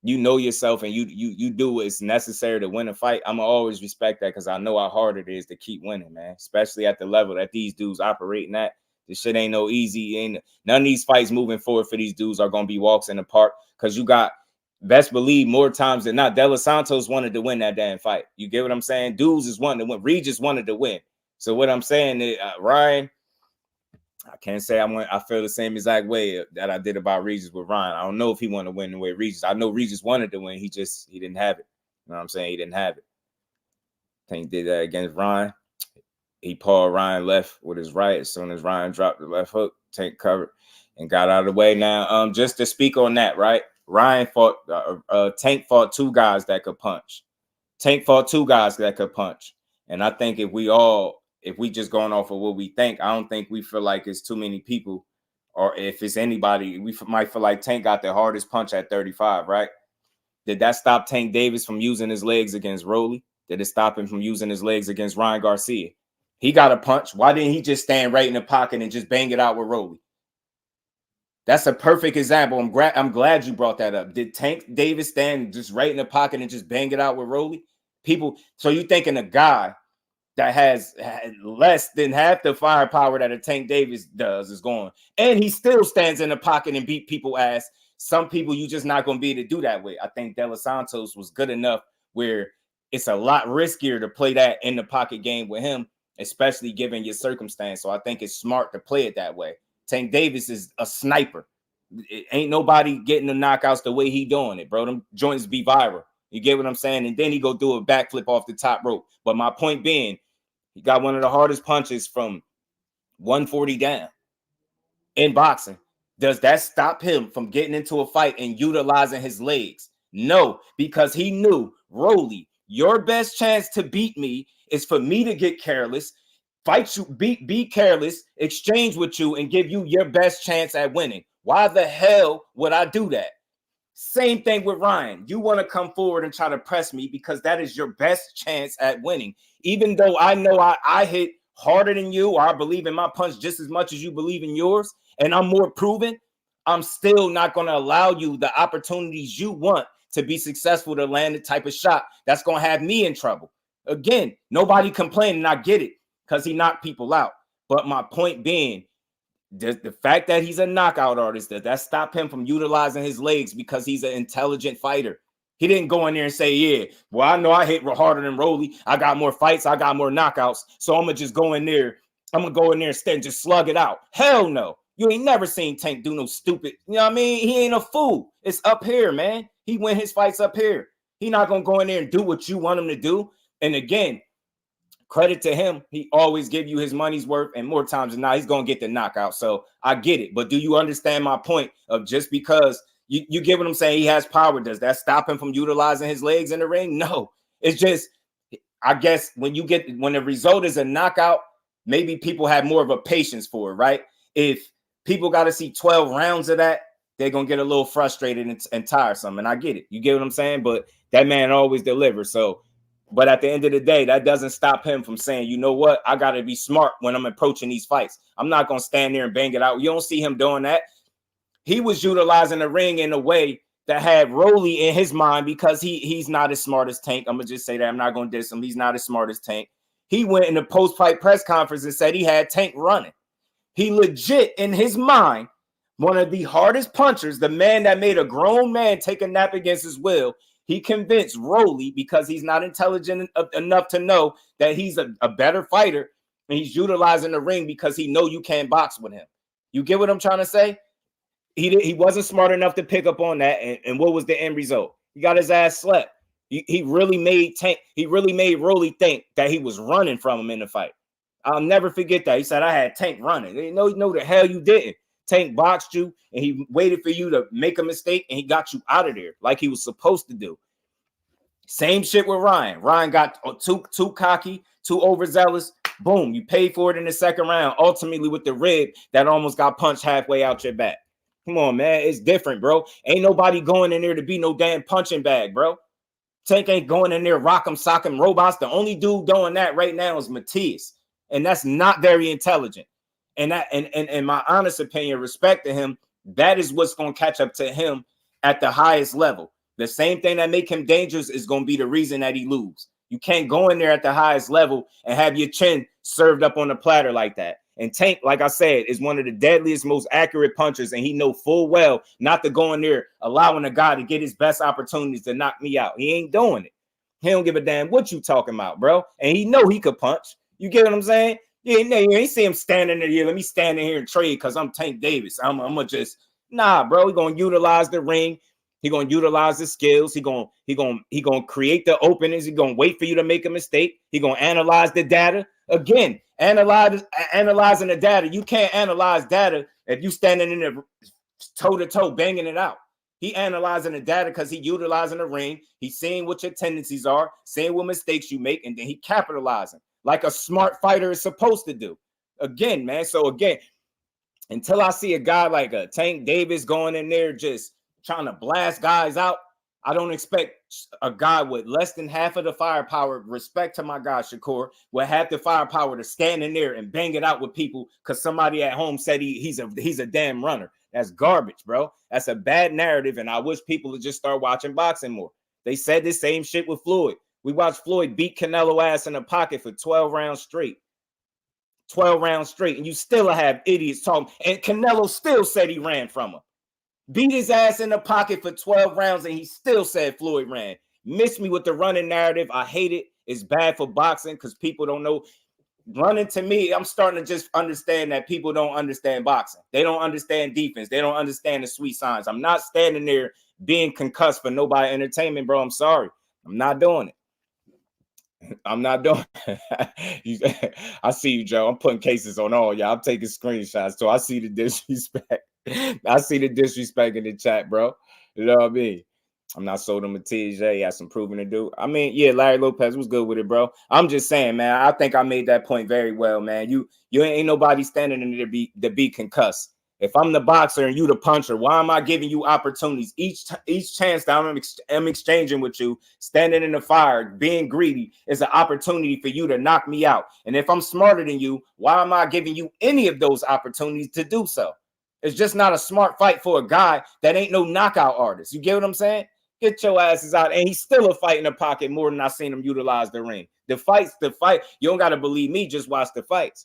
know yourself and you do what's necessary to win a fight, I'm going to always respect that, because I know how hard it is to keep winning, man, especially at the level that these dudes operating at. This shit ain't no easy. None of these fights moving forward for these dudes are going to be walks in the park, because you got, best believe, more times than not, De Los Santos wanted to win that damn fight. You get what I'm saying? Dudes is wanting to win. Regis wanted to win. So what I'm saying is, Ryan, I can't say I feel the same exact way that I did about Regis with Ryan. I don't know if he wanted to win the way Regis. I know Regis wanted to win. He didn't have it. You know what I'm saying? He didn't have it. Tank did that against Ryan. He pulled Ryan left with his right. As soon as Ryan dropped the left hook, Tank covered and got out of the way. Now, just to speak on that, right? Ryan fought, Tank fought 2 guys that could punch. Tank fought 2 guys that could punch. And I think if we just going off of what we think, I don't think we feel like it's too many people, or if it's anybody, we might feel like Tank got the hardest punch at 35, right? Did that stop Tank Davis from using his legs against Rolly? Did it stop him from using his legs against Ryan Garcia? He got a punch. Why didn't he just stand right in the pocket and just bang it out with Rolly? That's a perfect example. I'm glad you brought that up. Did Tank Davis stand just right in the pocket and just bang it out with Rolly? People, so you thinking a guy that has less than half the firepower that a Tank Davis does is going, and he still stands in the pocket and beat people ass. Some people you just not going to be able to do that with. I think De Los Santos was good enough where it's a lot riskier to play that in the pocket game with him, especially given your circumstance. So I think it's smart to play it that way. Tank Davis is a sniper. It ain't nobody getting the knockouts the way he doing it, bro. Them joints be viral. You get what I'm saying? And then he go do a backflip off the top rope. But my point being, he got one of the hardest punches from 140 down in boxing. Does that stop him from getting into a fight and utilizing his legs? No, because he knew, Rolly, your best chance to beat me is for me to get careless, fight you, be careless, exchange with you, and give you your best chance at winning. Why the hell would I do that? Same thing with Ryan. You want to come forward and try to press me because that is your best chance at winning. Even though I know I hit harder than you, or I believe in my punch just as much as you believe in yours, and I'm more proven, I'm still not going to allow you the opportunities you want to be successful to land the type of shot that's going to have me in trouble. Again, nobody complaining. I get it because he knocked people out. But my point being, the fact that he's a knockout artist, that stopped him from utilizing his legs because he's an intelligent fighter. He didn't go in there and say, yeah, well, I know I hit harder than Rolly. I got more fights. I got more knockouts. So I'm going to just go in there. I'm going to go in there and just slug it out. Hell no. You ain't never seen Tank do no stupid. You know what I mean? He ain't a fool. It's up here, man. He win his fights up here. He not going to go in there and do what you want him to do. And again, credit to him. He always give you his money's worth, and more times than not, he's going to get the knockout. So I get it. But do you understand my point of just because you get what I'm saying? He has power. Does that stop him from utilizing his legs in the ring? No. It's just, I guess when the result is a knockout, maybe people have more of a patience for it, right? If people got to see 12 rounds of that, they're going to get a little frustrated and tiresome. And I get it. You get what I'm saying? But that man always delivers. So, but at the end of the day, that doesn't stop him from saying, you know what? I got to be smart when I'm approaching these fights. I'm not going to stand there and bang it out. You don't see him doing that. He was utilizing the ring in a way that had Rolly in his mind because he's not as smart as Tank. I'm going to just say that. I'm not going to diss him. He's not as smart as Tank. He went in the post-fight press conference and said he had Tank running. He legit, in his mind, one of the hardest punchers, the man that made a grown man take a nap against his will, he convinced Rolly, because he's not intelligent enough to know that he's a better fighter, and he's utilizing the ring because he know you can't box with him. You get what I'm trying to say? He wasn't smart enough to pick up on that, and what was the end result? He got his ass slapped. He really made Rolly think that he was running from him in the fight. I'll never forget that. He said, I had Tank running. They know the hell you didn't. Tank boxed you, and he waited for you to make a mistake, and he got you out of there like he was supposed to do. Same shit with Ryan. Ryan got too cocky, too overzealous. Boom, you paid for it in the second round, ultimately with the rib that almost got punched halfway out your back. Come on, man. It's different, bro. Ain't nobody going in there to be no damn punching bag, bro. Tank ain't going in there rock'em sock'em robots. The only dude doing that right now is Matias, and that's not very intelligent. And that, and my honest opinion, respect to him, that is what's going to catch up to him at the highest level. The same thing that make him dangerous is going to be the reason that he lose. You can't go in there at the highest level and have your chin served up on a platter like that. And Tank, like I said, is one of the deadliest, most accurate punchers, and he know full well not to go in there allowing a guy to get his best opportunities to knock me out. He ain't doing it. He don't give a damn what you talking about, bro. And he know he could punch. You get what I'm saying? You ain't see him standing there. Yeah, let me stand in here and trade because I'm Tank Davis. I'm gonna just, nah, bro. We're gonna utilize the ring. He gonna utilize his skills. He gonna create the openings. He gonna wait for you to make a mistake. He gonna analyze the data. Again, analyzing the data. You can't analyze data if you standing in there toe to toe banging it out. He analyzing the data because he utilizing the ring. He's seeing what your tendencies are, seeing what mistakes you make, and then he capitalizing like a smart fighter is supposed to do. Again, man. So again, until I see a guy like a Tank Davis going in there just trying to blast guys out, I don't expect a guy with less than half of the firepower, respect to my guy Shakur, with half the firepower to stand in there and bang it out with people because somebody at home said he's a damn runner. That's garbage, bro. That's a bad narrative, and I wish people would just start watching boxing more. They said the same shit with Floyd. We watched Floyd beat Canelo ass in the pocket for 12 rounds straight. 12 rounds straight, and you still have idiots talking. And Canelo still said he ran from him. Beat his ass in the pocket for 12 rounds, and he still said Floyd ran. Miss me with the running narrative. I hate it. It's bad for boxing because people don't know. Running to me, I'm starting to just understand that people don't understand boxing. They don't understand defense. They don't understand the sweet signs. I'm not standing there being concussed for nobody entertainment, bro. I'm sorry. I'm not doing it. I'm not doing it. I see you, Joe. I'm putting cases on all y'all. I'm taking screenshots. So I see the disrespect. I see the disrespect in the chat, bro. You know what I mean? I'm not sold on TJ. He has some proving to do. I mean, yeah, Larry Lopez was good with it, bro. I'm just saying, man. I think I made that point very well, man. You ain't nobody standing in there to be concussed. If I'm the boxer and you the puncher, why am I giving you opportunities? Each chance that I'm exchanging with you, standing in the fire, being greedy, is an opportunity for you to knock me out. And if I'm smarter than you, why am I giving you any of those opportunities to do so? It's just not a smart fight for a guy that ain't no knockout artist. You get what I'm saying? Get your asses out. And he's still a fight in the pocket more than I've seen him utilize the ring. The fight. You don't got to believe me. Just watch the fights.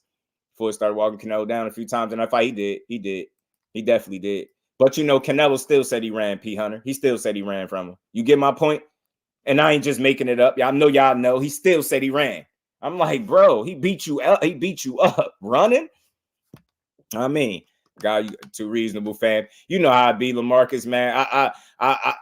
Before he started walking Canelo down a few times in that fight, he did. He definitely did. But, you know, Canelo still said he ran, P. Hunter. He still said he ran from him. You get my point? And I ain't just making it up. Y'all know. He still said he ran. I'm like, bro, he beat you up. He beat you up running. I mean, God, too reasonable, fam. You know how I be, LaMarcus, man. I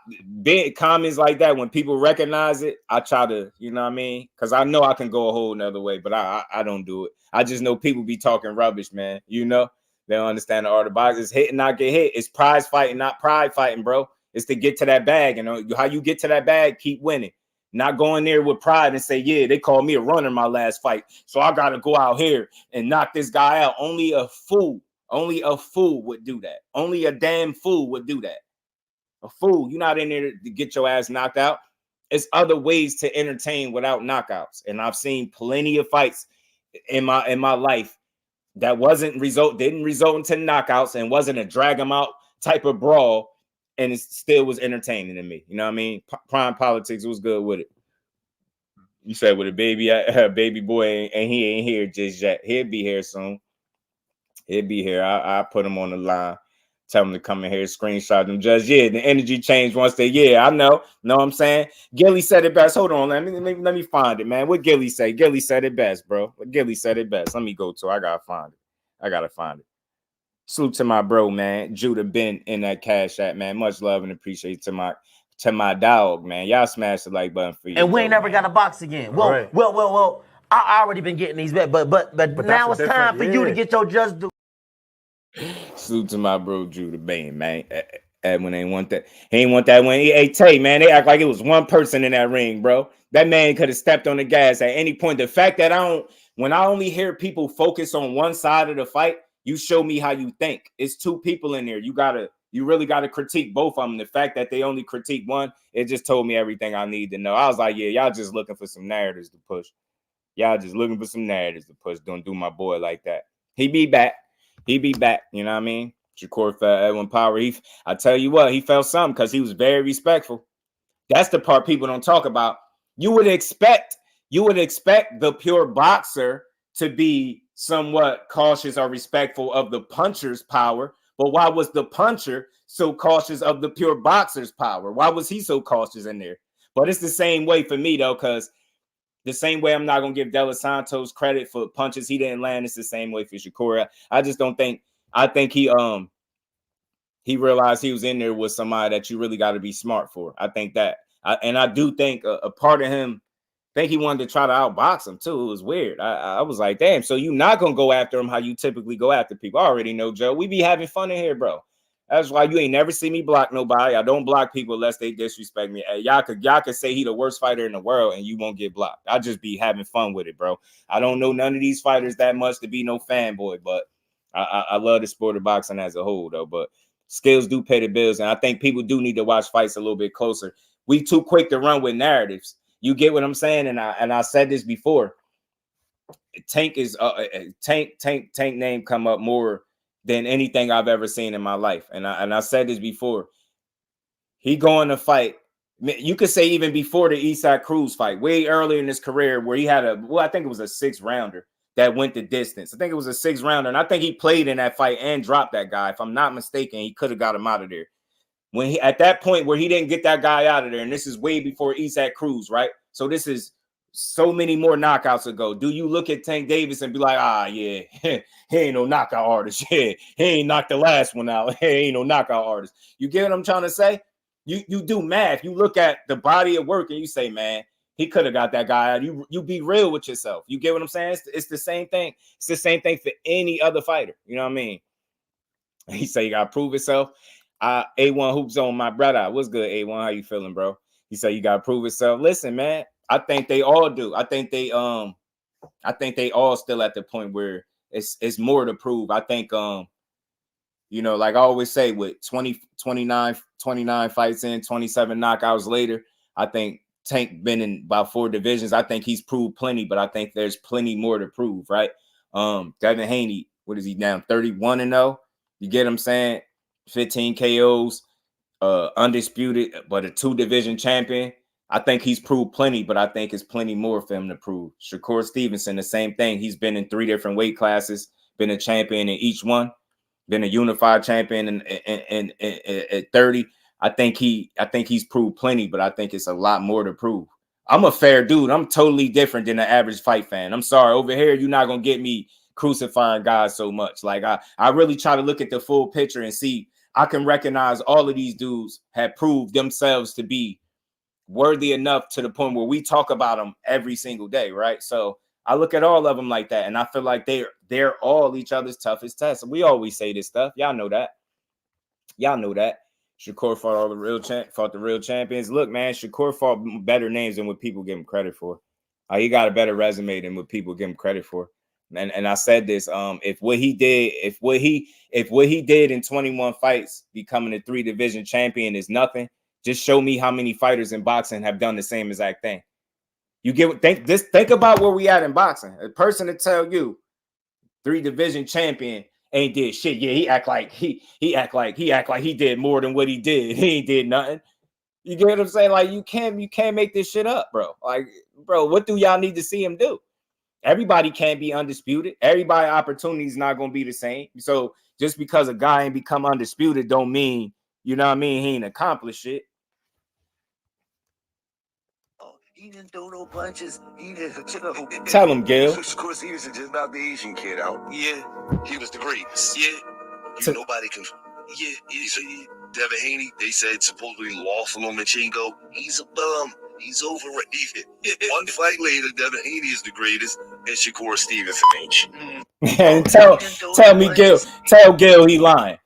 big comments like that, when people recognize it, I try to, you know what I mean? Because I know I can go a whole nother way, but I don't do it. I just know people be talking rubbish, man. You know? They don't understand the art of boxing. It's hit and not get hit. It's prize fighting, not pride fighting, bro. It's to get to that bag. You know how you get to that bag, keep winning. Not going there with pride and say, yeah, they called me a runner in my last fight, so I got to go out here and knock this guy out. Only a fool would do that. Only a damn fool would do that. A fool. You're not in there to get your ass knocked out. It's other ways to entertain without knockouts. And I've seen plenty of fights in my life that didn't result into knockouts and wasn't a drag them out type of brawl, and it still was entertaining to me. You know what I mean? Prime Politics was good with it. You said with a baby boy, and he ain't here just yet. He'll be here soon. He'll be here. I put him on the line. Tell him to come in here, screenshot them. Just the energy changed once they. I know. Know what I'm saying? Gilly said it best. Hold on, let me find it, man. What Gilly say? Gilly said it best, bro. What Gilly said it best. Let me go to. I gotta find it. Salute to my bro, man. Judah Ben in that Cash App, man. Much love and appreciate to my dog, man. Y'all smash the like button for you. And we ain't never got a box again. Well, right. well. I already been getting these bets, but now it's time for you to get your just do. Salute to my bro Judah Ben, man. Edwin ain't want that. He ain't want that when he Tay, man. They act like it was one person in that ring, bro. That man could have stepped on the gas at any point. The fact that when I only hear people focus on one side of the fight, you show me how you think. It's two people in there. You really gotta critique both of them. The fact that they only critique one, it just told me everything I need to know. I was like, yeah, y'all just looking for some narratives to push. Don't do my boy like that. He be back. You know what I mean? Shakur felt Edwin Power. I tell you what, he felt something because he was very respectful. That's the part people don't talk about. You would expect the pure boxer to be somewhat cautious or respectful of the puncher's power. But why was the puncher so cautious of the pure boxer's power? Why was he so cautious in there? But it's the same way for me, though, because the same way I'm not going to give De Los Santos credit for punches he didn't land, it's the same way for Shakur. I just don't think – I think he he realized he was in there with somebody that you really got to be smart for. I think that, and I do think a part of him, think he wanted to try to outbox him too. It was weird. I was like, damn, so you not gonna go after him how you typically go after people. I already know, Joe. We be having fun in here, bro. That's why you ain't never see me block nobody. I don't block people unless they disrespect me. Y'all could say he the worst fighter in the world and you won't get blocked. I just be having fun with it, bro. I don't know none of these fighters that much to be no fanboy, but I love the sport of boxing as a whole, though. But skills do pay the bills, and I think people do need to watch fights a little bit closer. We too quick to run with narratives. You get what I'm saying? And I said this before. Tank is Tank name come up more than anything I've ever seen in my life. And I said this before. He going to fight. You could say even before the Eastside Cruz fight, way earlier in his career, where he had I think it was a 6-rounder that went the distance. I think it was a 6-rounder, and I think he played in that fight and dropped that guy. If I'm not mistaken, he could have got him out of there. When he at that point where he didn't get that guy out of there, and this is way before Eastside Cruz, right? So this is so many more knockouts ago. Do you look at Tank Davis and be like, yeah, he ain't no knockout artist. Yeah, he ain't knocked the last one out. He ain't no knockout artist. You get what I'm trying to say? You do math. You look at the body of work and you say, man, he could have got that guy out. You be real with yourself. You get what I'm saying? It's the same thing. It's the same thing for any other fighter. You know what I mean? He say you gotta prove itself. A1 Hoop Zone, my brother. What's good, A1? How you feeling, bro? He said you gotta prove itself. Listen, man, I think they all do. I think they all still at the point where it's more to prove. I think you know, like I always say, with 29 fights in, 27 knockouts later, I think Tank been in about 4 divisions. I think he's proved plenty, but I think there's plenty more to prove, right? Devin Haney, what is he now? 31-0. You get what I'm saying? 15 KOs, undisputed, but a 2-division champion. I think he's proved plenty, but I think it's plenty more for him to prove. Shakur Stevenson, the same thing. He's been in 3 different weight classes, been a champion in each one, been a unified champion at 30. I think he's proved plenty, but I think it's a lot more to prove. I'm a fair dude. I'm totally different than the average fight fan. I'm sorry. Over here, you're not gonna get me crucifying guys so much. Like I really try to look at the full picture and see. I can recognize all of these dudes have proved themselves to be worthy enough to the point where we talk about them every single day, right? So I look at all of them like that, and I feel like they're all each other's toughest tests. We always say this stuff. Y'all know that. Y'all know that. Shakur fought the real champions. Look, man, Shakur fought better names than what people give him credit for. He got a better resume than what people give him credit for. And I said this, if what he did in 21 fights, becoming a 3-division champion is nothing, just show me how many fighters in boxing have done the same exact thing. You think about where we at in boxing. A person to tell you 3-division champion ain't did shit. Yeah, he act like he did more than what he did. He ain't did nothing. You get what I'm saying? Like you can't make this shit up, bro. Like, bro, what do y'all need to see him do? Everybody can't be undisputed. Everybody opportunity is not going to be the same. So just because a guy ain't become undisputed don't mean, you know what I mean, he ain't accomplished it. He didn't throw no punches. He didn't. Tell him, Gil. Of course, he was just not the Asian kid out. Yeah, he was the greatest. Yeah, nobody can. Yeah, Devin Haney. They said supposedly lost Lomachenko. He's a bum. He's overrated. One fight later, Devin Haney is the greatest, and Shakur Stevenson ain't. And tell me, Gil. Tell Gil he lying.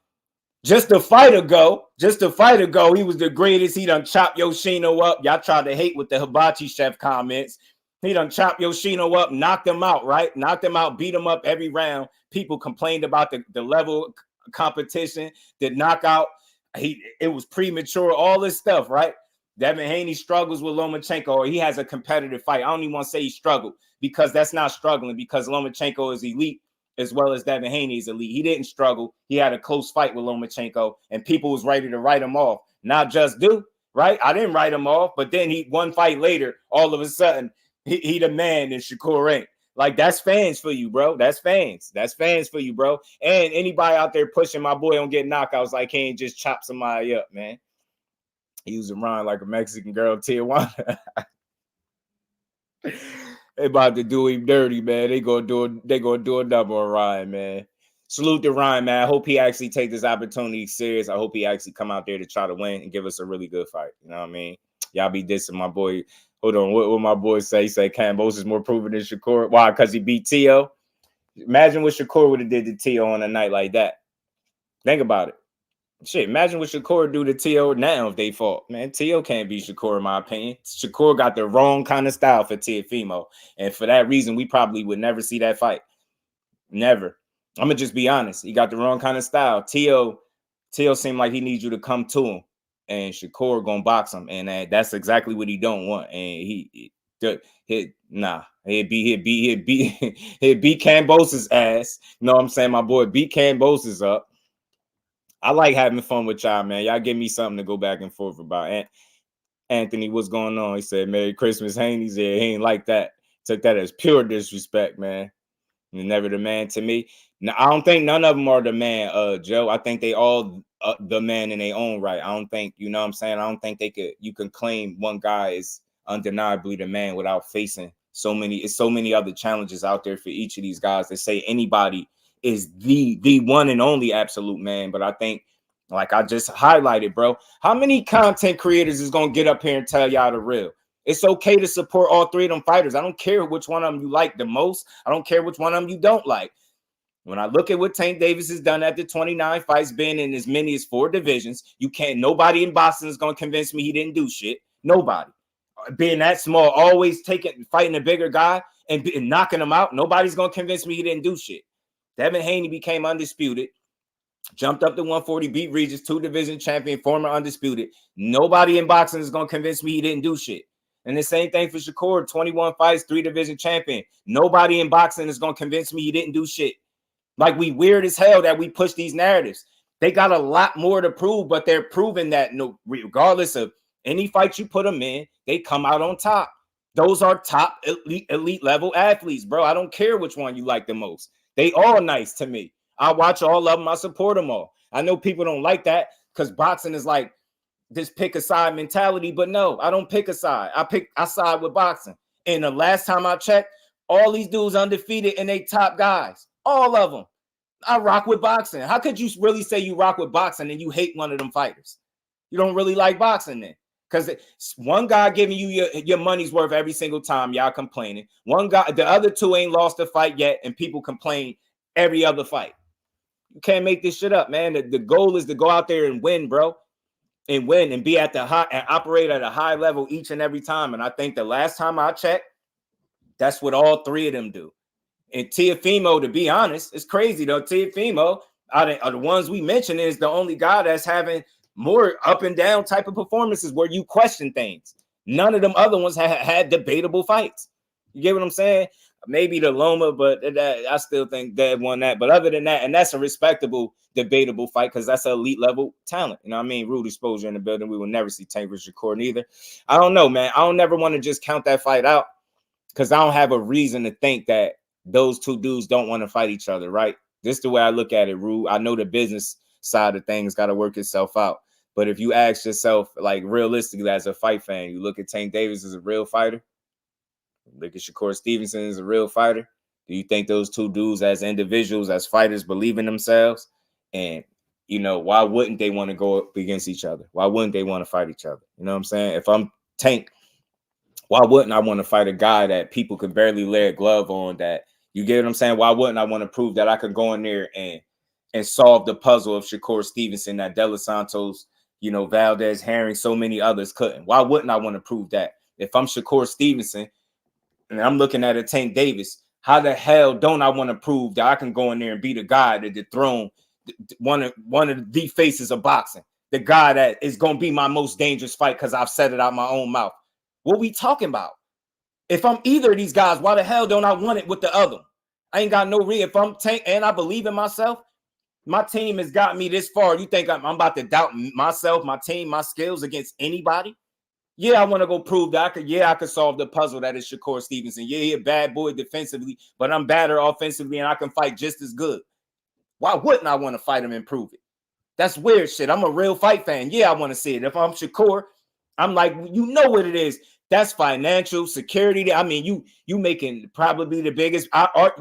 Just a fight ago, he was the greatest. He done chopped Yoshino up. Y'all tried to hate with the hibachi chef comments. He done chopped Yoshino up, knocked him out, right? Knocked him out, beat him up every round. People complained about the level of competition, the knockout. It was premature, all this stuff, right? Devin Haney struggles with Lomachenko, or he has a competitive fight. I don't even want to say he struggled, because that's not struggling, because Lomachenko is elite as well as Devin Haney is elite. He didn't struggle. He had a close fight with Lomachenko, and people was ready to write him off. Not just do, right? I didn't write him off, but then one fight later, all of a sudden, he the man and Shakur ain't. Like, that's fans for you, bro. That's fans. That's fans for you, bro. And anybody out there pushing my boy on getting knockouts like he ain't just chop somebody up, man. He was around like a Mexican girl, Tijuana. They about to do him dirty, man. They gonna do a double Ryan, man. salute to Ryan, man. I hope he actually take this opportunity serious. I hope he actually come out there to try to win and give us a really good fight. You know what I mean? Y'all be dissing my boy. Hold on, what my boy say? He said Campos is more proven than Shakur. Why? Because he beat T.O.? Imagine what Shakur would have did to T.O. on a night like that. Think about it. Shit, imagine what Shakur do to T.O. now if they fought. Man, T.O. can't beat Shakur, in my opinion. Shakur got the wrong kind of style for Teofimo. And for that reason, we probably would never see that fight. Never. I'm going to just be honest. He got the wrong kind of style. T.O. seemed like he needs you to come to him. And Shakur going to box him. And that's exactly what he don't want. And he'd beat Cambose's ass. You know what I'm saying? My boy beat Cambose's up. I like having fun with y'all, man. Y'all give me something to go back and forth about. Anthony, what's going on? He said, Merry Christmas, Haney. Yeah, he ain't like that. Took that as pure disrespect, man. You're never the man to me. Now, I don't think none of them are the man, Joe. I think they all the man in their own right. I don't think, you know what I'm saying? I don't think you can claim one guy is undeniably the man without facing so many other challenges out there for each of these guys to say anybody is the one and only absolute man. But I think, like I just highlighted, bro, how many content creators is going to get up here and tell y'all the real? It's okay to support all three of them fighters. I don't care which one of them you like the most. I don't care which one of them you don't like. When I look at what Tank Davis has done after 29 fights, been in as many as 4 divisions, nobody in Boston is going to convince me he didn't do shit. Nobody. Being that small, always fighting a bigger guy and knocking him out, nobody's going to convince me he didn't do shit. Devin Haney became undisputed, jumped up to 140, beat Regis, 2-division champion, former undisputed. Nobody in boxing is going to convince me he didn't do shit. And the same thing for Shakur, 21 fights, 3-division champion. Nobody in boxing is going to convince me he didn't do shit. Like, we weird as hell that we push these narratives. They got a lot more to prove, but they're proving that regardless of any fight you put them in, they come out on top. Those are top elite level athletes, bro. I don't care which one you like the most. They all nice to me. I watch all of them. I support them all. I know people don't like that because boxing is like this pick a side mentality, but no, I don't pick a side. I side with boxing. And the last time I checked, all these dudes undefeated and they top guys. All of them. I rock with boxing. How could you really say you rock with boxing and you hate one of them fighters? You don't really like boxing then. Because one guy giving you your money's worth every single time, y'all complaining. One guy, the other two ain't lost a fight yet, and people complain every other fight. You can't make this shit up, man. The goal is to go out there and win, bro. And win and be at the high and operate at a high level each and every time. And I think the last time I checked, that's what all 3 of them do. And Teofimo, to be honest, it's crazy though. Teofimo, out of the ones we mentioned, is the only guy that's having more up and down type of performances where you question things. None of them other ones had debatable fights. You get what I'm saying? Maybe the Loma, but I still think Dev won that. But other than that, and that's a respectable, debatable fight because that's an elite level talent. You know what I mean? Rude exposure in the building. We will never see Tank versus Shakur neither. I don't know, man. I don't never want to just count that fight out because I don't have a reason to think that those two dudes don't want to fight each other, right? This is the way I look at it, Rude. I know the business side of things got to work itself out. But if you ask yourself, like realistically as a fight fan, you look at Tank Davis as a real fighter. Look at Shakur Stevenson as a real fighter. Do you think those two dudes as individuals, as fighters, believe in themselves? And, you know, why wouldn't they want to go up against each other? Why wouldn't they want to fight each other? You know what I'm saying? If I'm Tank, why wouldn't I want to fight a guy that people could barely lay a glove on? That, you get what I'm saying? Why wouldn't I want to prove that I could go in there and solve the puzzle of Shakur Stevenson that De Los Santos, you know, Valdez, Herring, so many others couldn't? Why wouldn't I want to prove that? If I'm Shakur Stevenson and I'm looking at a Tank Davis, how the hell don't I want to prove that I can go in there and be the guy that dethrone one of the faces of boxing, the guy that is going to be my most dangerous fight because I've said it out my own mouth? What we talking about? If I'm either of these guys, why the hell don't I want it with the other? I ain't got no reason. If I'm Tank and I believe in myself, my team has got me this far. You think I'm about to doubt myself, my team, my skills against anybody? Yeah, I want to go prove that I could solve the puzzle that is Shakur Stevenson. Yeah, he a bad boy defensively, but I'm better offensively and I can fight just as good. Why wouldn't I want to fight him and prove it? That's weird shit. I'm a real fight fan. Yeah, I want to see it. If I'm Shakur, I'm like, you know what it is. That's financial security. I mean, you making probably the biggest,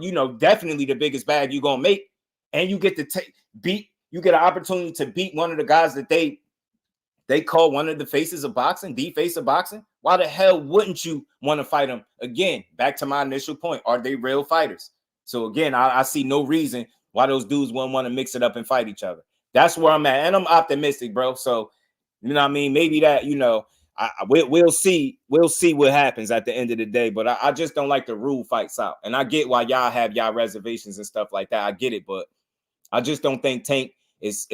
you know, definitely the biggest bag you gonna make. and you get to you get an opportunity to beat one of the guys that they call one of the faces of boxing, the face of boxing, why the hell wouldn't you want to fight them? Again, back to my initial point, are they real fighters? So again, I see no reason why those dudes wouldn't want to mix it up and fight each other. That's where I'm at, and I'm optimistic, bro. So, you know what I mean? Maybe that, you know, we'll see what happens at the end of the day, but I just don't like the rule fights out. And I get why y'all have y'all reservations and stuff like that. I get it, but I just don't think Tank is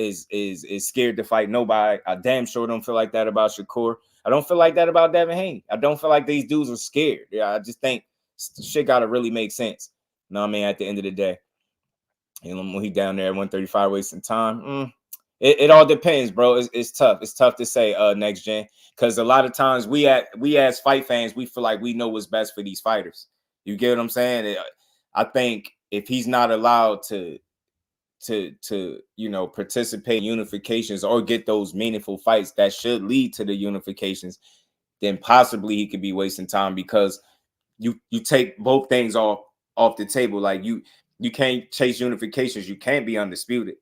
scared to fight nobody. I damn sure don't feel like that about Shakur. I don't feel like that about Devin Haney. I don't feel like these dudes are scared. Yeah, I just think shit gotta really make sense. You know what I mean? At the end of the day, you know, when he down there at 135 wasting time, it all depends, bro. It's tough. It's tough to say next gen, because a lot of times we as fight fans, we feel like we know what's best for these fighters. You get what I'm saying? I think if he's not allowed to you know, participate in unifications or get those meaningful fights that should lead to the unifications, then possibly he could be wasting time, because you take both things off the table. Like you can't chase unifications, you can't be undisputed.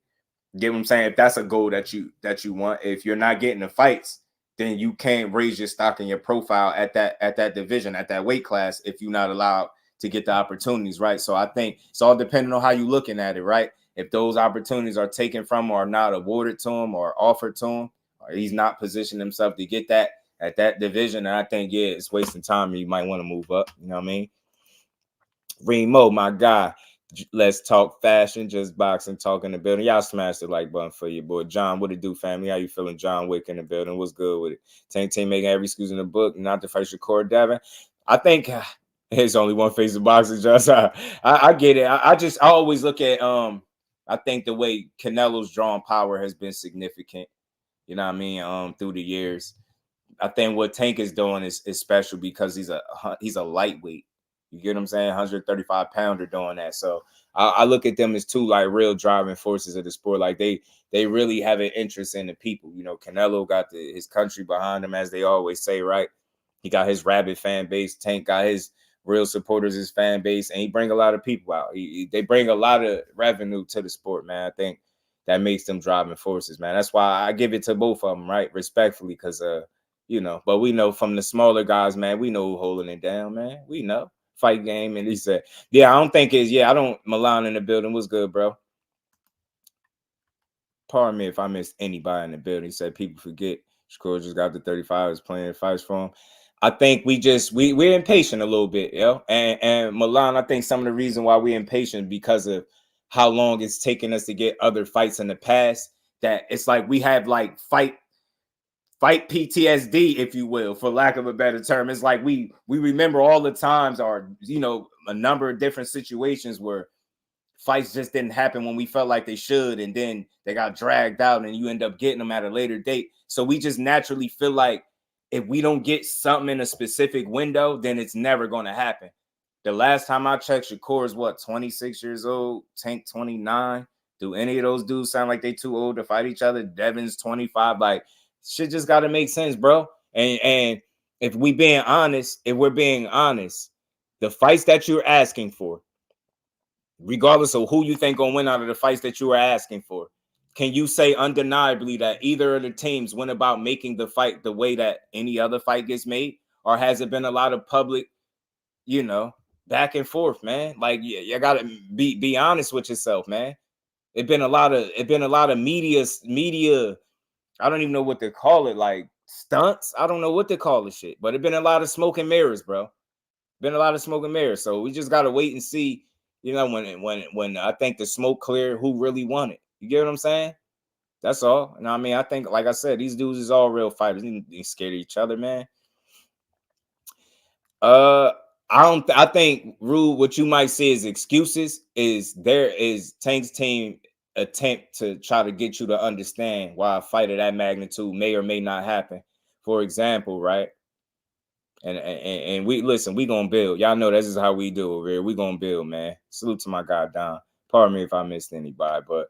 You get what I'm saying? If that's a goal that you want, if you're not getting the fights, then you can't raise your stock and your profile at that division, at that weight class, if you're not allowed to get the opportunities, right? So I think it's all depending on how you're looking at it, right? If those opportunities are taken from him or not awarded to him or offered to him, or he's not positioned himself to get that at that division, and I think, yeah, it's wasting time. You might want to move up. You know what I mean? Remo, my guy. Let's talk fashion, just boxing, talk in the building. Y'all smash the like button for your boy John. What it do, family? How you feeling? John Wick in the building. What's good with it? Tank Team making every excuse in the book, not to fight Shakur Devin. I think there's only one face of boxing. Just I get it. I always look at I think the way Canelo's drawing power has been significant. You know what I mean? Through the years, I think what Tank is doing is special because he's a lightweight. You get what I'm saying? 135-pounder doing that. So I look at them as two like real driving forces of the sport. Like they really have an interest in the people. You know, Canelo got his country behind him, as they always say, right? He got his rabid fan base. Tank got his real supporters, his fan base, and he bring a lot of people out. They bring a lot of revenue to the sport, man. I think that makes them driving forces, man. That's why I give it to both of them, right? Respectfully, because you know, but we know from the smaller guys, man, we know who's holding it down, man. We know. Fight game. And he said, yeah, I don't think it's, yeah, I don't, Milan in the building. What's good, bro? Pardon me if I missed anybody in the building. He said people forget Shakur just got the 35, is playing fights for him. I think we're impatient a little bit, yo. And Milan, I think some of the reason why we're impatient because of how long it's taken us to get other fights in the past, that it's like we have like fight PTSD, if you will, for lack of a better term. It's like we remember all the times, or, you know, a number of different situations where fights just didn't happen when we felt like they should, and then they got dragged out and you end up getting them at a later date. So we just naturally feel like if we don't get something in a specific window, then it's never going to happen. The last time I checked, Shakur is what, 26 years old, Tank 29. Do any of those dudes sound like they too old to fight each other? Devin's 25. Like, shit just got to make sense, bro. And if we're being honest, the fights that you're asking for, regardless of who you think gonna win out of the fights that you are asking for, can you say undeniably that either of the teams went about making the fight the way that any other fight gets made? Or has it been a lot of public, you know, back and forth, man? Like, you gotta be honest with yourself, man. It's been a lot of media. I don't even know what to call it, like stunts. I don't know what to call this shit, but it's been a lot of smoke and mirrors, bro. Been a lot of smoke and mirrors. So we just gotta wait and see, you know, when I think the smoke clear, who really won it. You get what I'm saying? That's all. And I mean, I think, like I said, these dudes is all real fighters. They ain't scared of each other, man. I think, Rue, what you might say is excuses is Tank's team attempt to try to get you to understand why a fight of that magnitude may or may not happen. For example, right? And we listen, we gonna build. Y'all know this is how we do it here. We gonna build, man. Salute to my guy Don. Pardon me if I missed anybody, but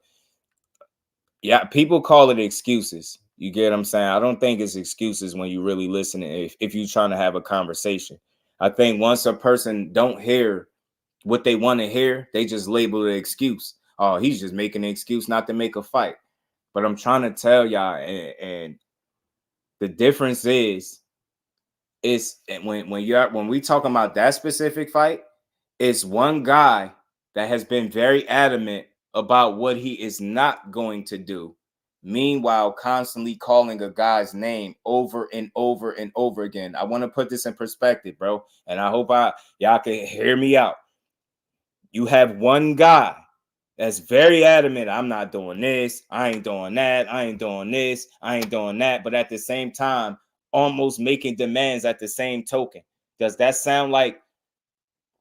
yeah, people call it excuses. You get what I'm saying? I don't think it's excuses when you really listen. If you're trying to have a conversation, I think once a person don't hear what they want to hear, they just label it an excuse. oh, he's just making an excuse not to make a fight. But I'm trying to tell y'all, and the difference is when we talking about that specific fight, it's one guy that has been very adamant about what he is not going to do. Meanwhile, constantly calling a guy's name over and over and over again. I want to put this in perspective, bro. And I hope y'all can hear me out. You have one guy that's very adamant. I'm not doing this. I ain't doing that. I ain't doing this. I ain't doing that. But at the same time, almost making demands at the same token. Does that sound like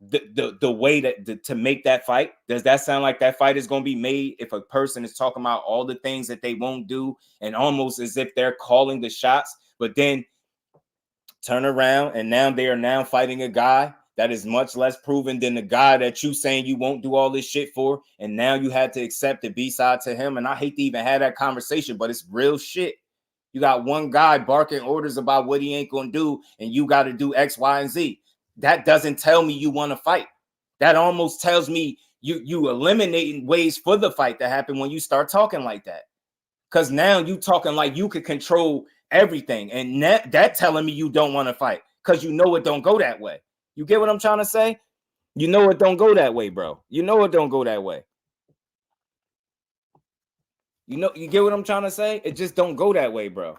the way that to make that fight? Does that sound like that fight is going to be made if a person is talking about all the things that they won't do and almost as if they're calling the shots, but then turn around and now they are now fighting a guy that is much less proven than the guy that you saying you won't do all this shit for, and now you had to accept the B-side to him? And I hate to even have that conversation, but it's real shit. You got one guy barking orders about what he ain't gonna do, and you got to do X, Y, and Z. That doesn't tell me you want to fight. That almost tells me you eliminating ways for the fight to happen when you start talking like that. Because now you talking like you could control everything, and that telling me you don't want to fight because you know it don't go that way. You get what I'm trying to say? You know it don't go that way, bro. You know it don't go that way. You get what I'm trying to say? It just don't go that way, bro.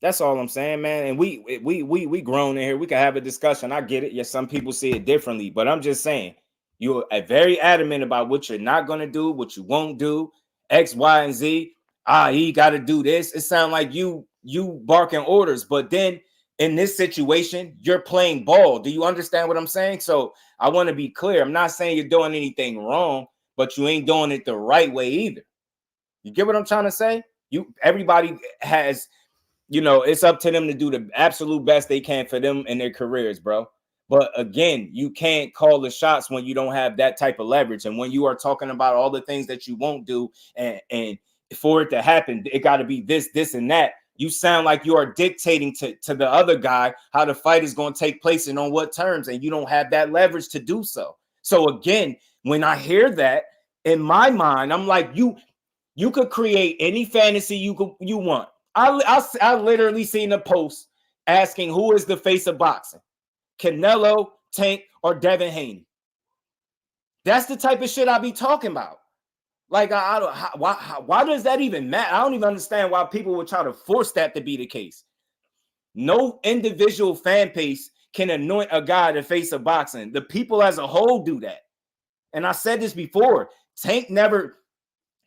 That's all I'm saying, man. And we grown in here. We can have a discussion. I get it. Yes, some people see it differently, but I'm just saying you're very adamant about what you're not going to do, what you won't do, X, Y, and Z. He got to do this. It sounds like you barking orders, but then in this situation, you're playing ball. Do you understand what I'm saying? So I want to be clear. I'm not saying you're doing anything wrong, but you ain't doing it the right way either. You get what I'm trying to say? Everybody has, it's up to them to do the absolute best they can for them in their careers, bro. But again, you can't call the shots when you don't have that type of leverage. And when you are talking about all the things that you won't do, and for it to happen, it got to be this, and that. You sound like you are dictating to the other guy how the fight is going to take place and on what terms, and you don't have that leverage to do so. So again, when I hear that, in my mind, I'm like, you could create any fantasy you want. I literally seen a post asking who is the face of boxing, Canelo, Tank, or Devin Haney. That's the type of shit I be talking about. Like, why does that even matter? I don't even understand why people would try to force that to be the case. No individual fan base can anoint a guy to face of boxing. The people as a whole do that. And I said this before. Tank never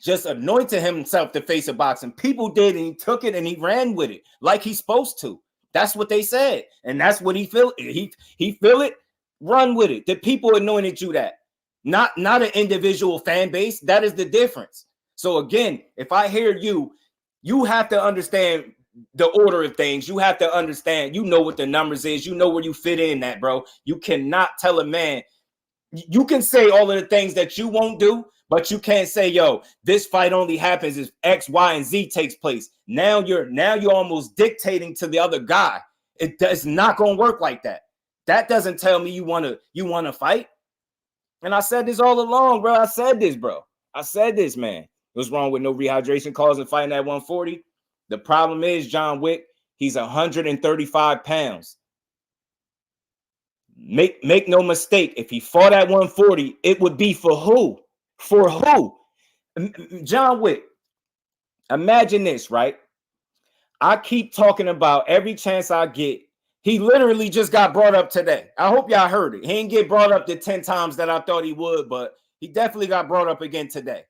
just anointed himself to face of boxing. People did, and he took it and he ran with it like he's supposed to. That's what they said. And that's what he feel. He feel it, run with it. The people anointed you that. Not an individual fan base. That is the difference. So again, if I hear you have to understand the order of things. You have to understand, what the numbers is. You know where you fit in that, bro. You cannot tell a man. You can say all of the things that you won't do, but you can't say, yo, this fight only happens if X, Y, and Z takes place. Now you're almost dictating to the other guy. It's not gonna work like that. That doesn't tell me you wanna fight. And I said this all along, bro. I said this, man. What's wrong with no rehydration calls and fighting at 140? The problem is, John Wick, he's 135 pounds. Make no mistake, if he fought at 140, it would be for who? For who? John Wick, imagine this, right? I keep talking about every chance I get. He literally just got brought up today. I hope y'all heard it. He didn't get brought up the 10 times that I thought he would, but he definitely got brought up again today.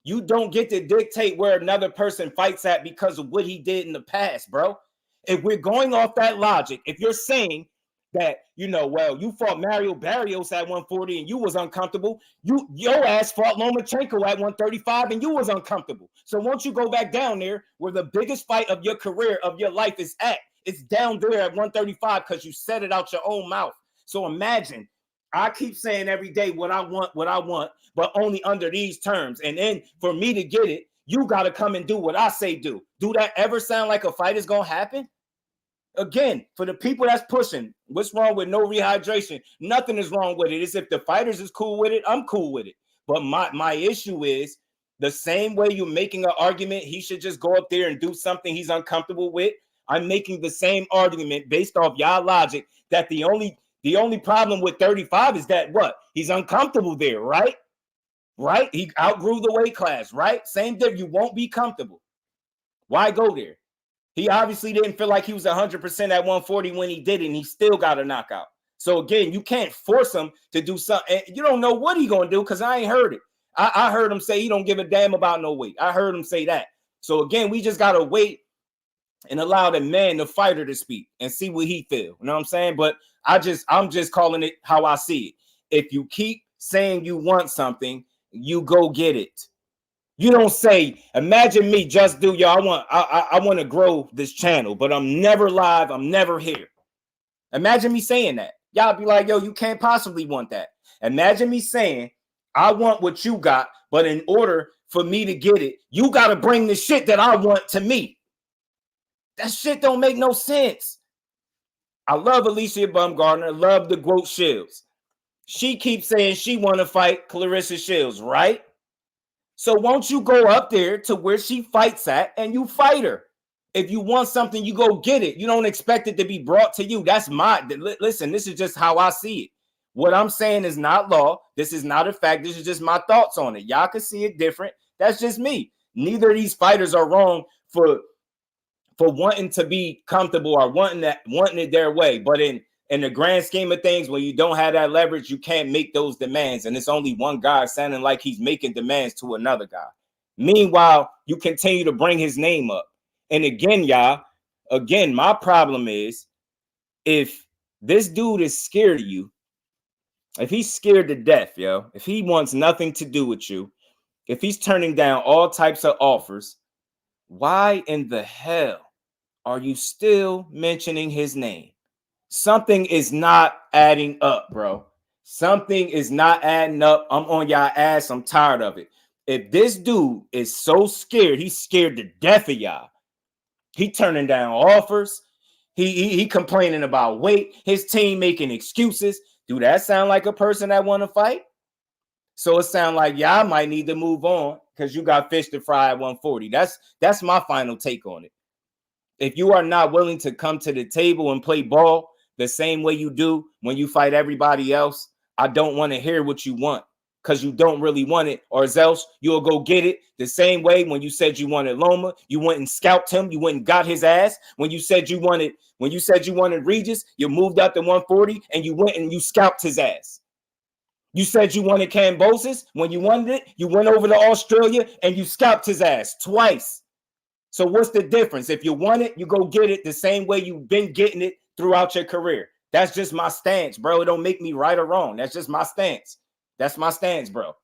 You don't get to dictate where another person fights at because of what he did in the past, bro. If we're going off that logic, if you're saying that, you fought Mario Barrios at 140 and you was uncomfortable, your ass fought Lomachenko at 135 and you was uncomfortable. So once you go back down there where the biggest fight of your career, of your life is at, it's down there at 135 because you said it out your own mouth. So imagine, I keep saying every day what I want, but only under these terms. And then for me to get it, you got to come and do what I say do. Do that ever sound like a fight is going to happen? Again, for the people that's pushing, what's wrong with no rehydration? Nothing is wrong with it. It's if the fighters is cool with it, I'm cool with it. But my issue is the same way you're making an argument, he should just go up there and do something he's uncomfortable with. I'm making the same argument based off y'all logic that the only problem with 35 is that what? He's uncomfortable there, right? Right? He outgrew the weight class, right? Same thing. You won't be comfortable. Why go there? He obviously didn't feel like he was 100% at 140 when he did it, and he still got a knockout. So again, you can't force him to do something. You don't know what he's gonna do because I ain't heard it. I heard him say he don't give a damn about no weight. I heard him say that. So again, we just gotta wait and allow the man, the fighter, to speak and see what he feel. You know what I'm saying? But I'm just calling it how I see it. If you keep saying you want something, you go get it. You don't say, imagine me, just do y'all. I want to grow this channel, but I'm never live. I'm never here. Imagine me saying that. Y'all be like, yo, you can't possibly want that. Imagine me saying, I want what you got, but in order for me to get it, you got to bring the shit that I want to me. That shit don't make no sense. I love Alicia Baumgardner. Love the Groat Shields. She keeps saying she want to fight Clarissa Shields, right? So won't you go up there to where she fights at and you fight her? If you want something, you go get it. You don't expect it to be brought to you. That's listen, this is just how I see it. What I'm saying is not law. This is not a fact. This is just my thoughts on it. Y'all can see it different. That's just me. Neither of these fighters are wrong for wanting to be comfortable or wanting it their way. But in the grand scheme of things, when you don't have that leverage, you can't make those demands. And it's only one guy sounding like he's making demands to another guy. Meanwhile, you continue to bring his name up. And again, y'all, my problem is if this dude is scared of you, if he's scared to death, yo, if he wants nothing to do with you, if he's turning down all types of offers, why in the hell are you still mentioning his name? Something is not adding up, bro. Something is not adding up. I'm on y'all ass. I'm tired of it. If this dude is so scared, he's scared to death of y'all. He turning down offers. He complaining about weight. His team making excuses. Do that sound like a person that want to fight? So it sounds like y'all might need to move on because you got fish to fry at 140. That's my final take on it. If you are not willing to come to the table and play ball the same way you do when you fight everybody else, I don't want to hear what you want because you don't really want it, or else you'll go get it the same way when you said you wanted Loma, you went and scalped him, you went and got his ass. When you said you wanted Regis, you moved up to 140 and you went and you scalped his ass. You said you wanted Cambosis. When you wanted it, you went over to Australia and you scalped his ass twice. So what's the difference? If you want it, you go get it the same way you've been getting it throughout your career. That's just my stance, bro. It don't make me right or wrong. That's just my stance. That's my stance, bro.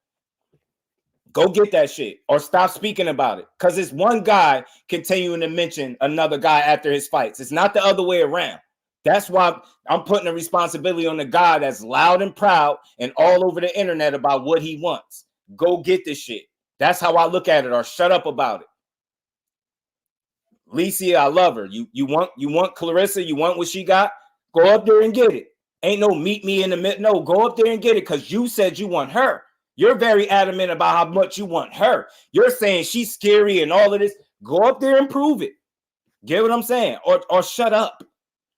Go get that shit or stop speaking about it because it's one guy continuing to mention another guy after his fights. It's not the other way around. That's why I'm putting the responsibility on the guy that's loud and proud and all over the internet about what he wants. Go get this shit. That's how I look at it, or shut up about it. Licia, I love her. You want Clarissa, you want what she got? Go up there and get it. Ain't no meet me in the middle. No, go up there and get it because you said you want her. You're very adamant about how much you want her. You're saying she's scary and all of this. Go up there and prove it. Get what I'm saying? Or shut up.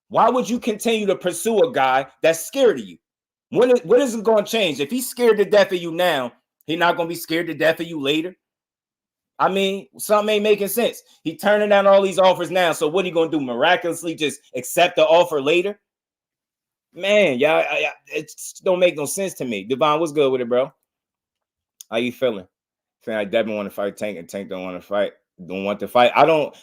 Why would you continue to pursue a guy that's scared of you? When is it going to change? If he's scared to death of you now, he's not going to be scared to death of you later. I mean, something ain't making sense. He turning down all these offers now. So what are you going to do? Miraculously just accept the offer later? Man, y'all, it don't make no sense to me. Devon, what's good with it, bro? How you feeling? Feeling like Devin want to fight Tank and Tank don't want to fight. Don't want to fight.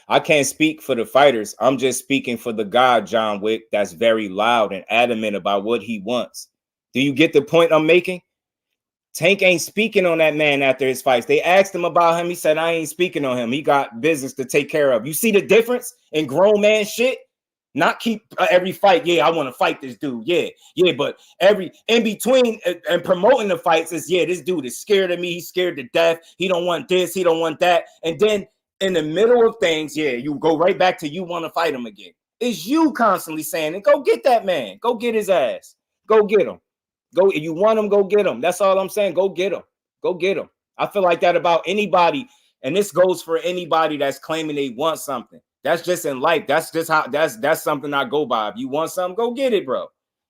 I can't speak for the fighters. I'm just speaking for the guy, John Wick, that's very loud and adamant about what he wants. Do you get the point I'm making? Tank ain't speaking on that man after his fights. They asked him about him. He said, I ain't speaking on him. He got business to take care of. You see the difference in grown man shit? Not keep every fight. Yeah, I want to fight this dude. Yeah. But every in between and promoting the fights is, yeah, this dude is scared of me. He's scared to death. He don't want this. He don't want that. And then in the middle of things, yeah, you go right back to you want to fight him again. It's you constantly saying it. Go get that man. Go get his ass. Go get him. Go. If you want him, go get him. That's all I'm saying. Go get him. Go get him. I feel like that about anybody. And this goes for anybody that's claiming they want something. That's just in life. That's just how that's something I go by. If you want something, go get it, bro. You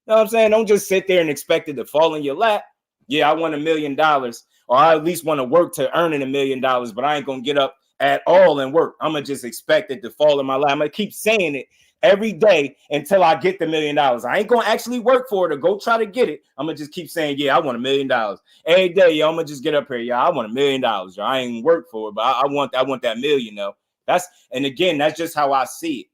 know what I'm saying? Don't just sit there and expect it to fall in your lap. Yeah, I want $1 million, or I at least want to work to earning $1 million, but I ain't gonna get up at all and work. I'm gonna just expect it to fall in my lap. I'm gonna keep saying it every day until I get the $1 million. I ain't gonna actually work for it or go try to get it. I'm gonna just keep saying, yeah, I want $1 million every day. Yo, I'm gonna just get up here. Yeah, I want $1 million. Yo, I ain't work for it, but I want that million. Though. And again, that's just how I see it.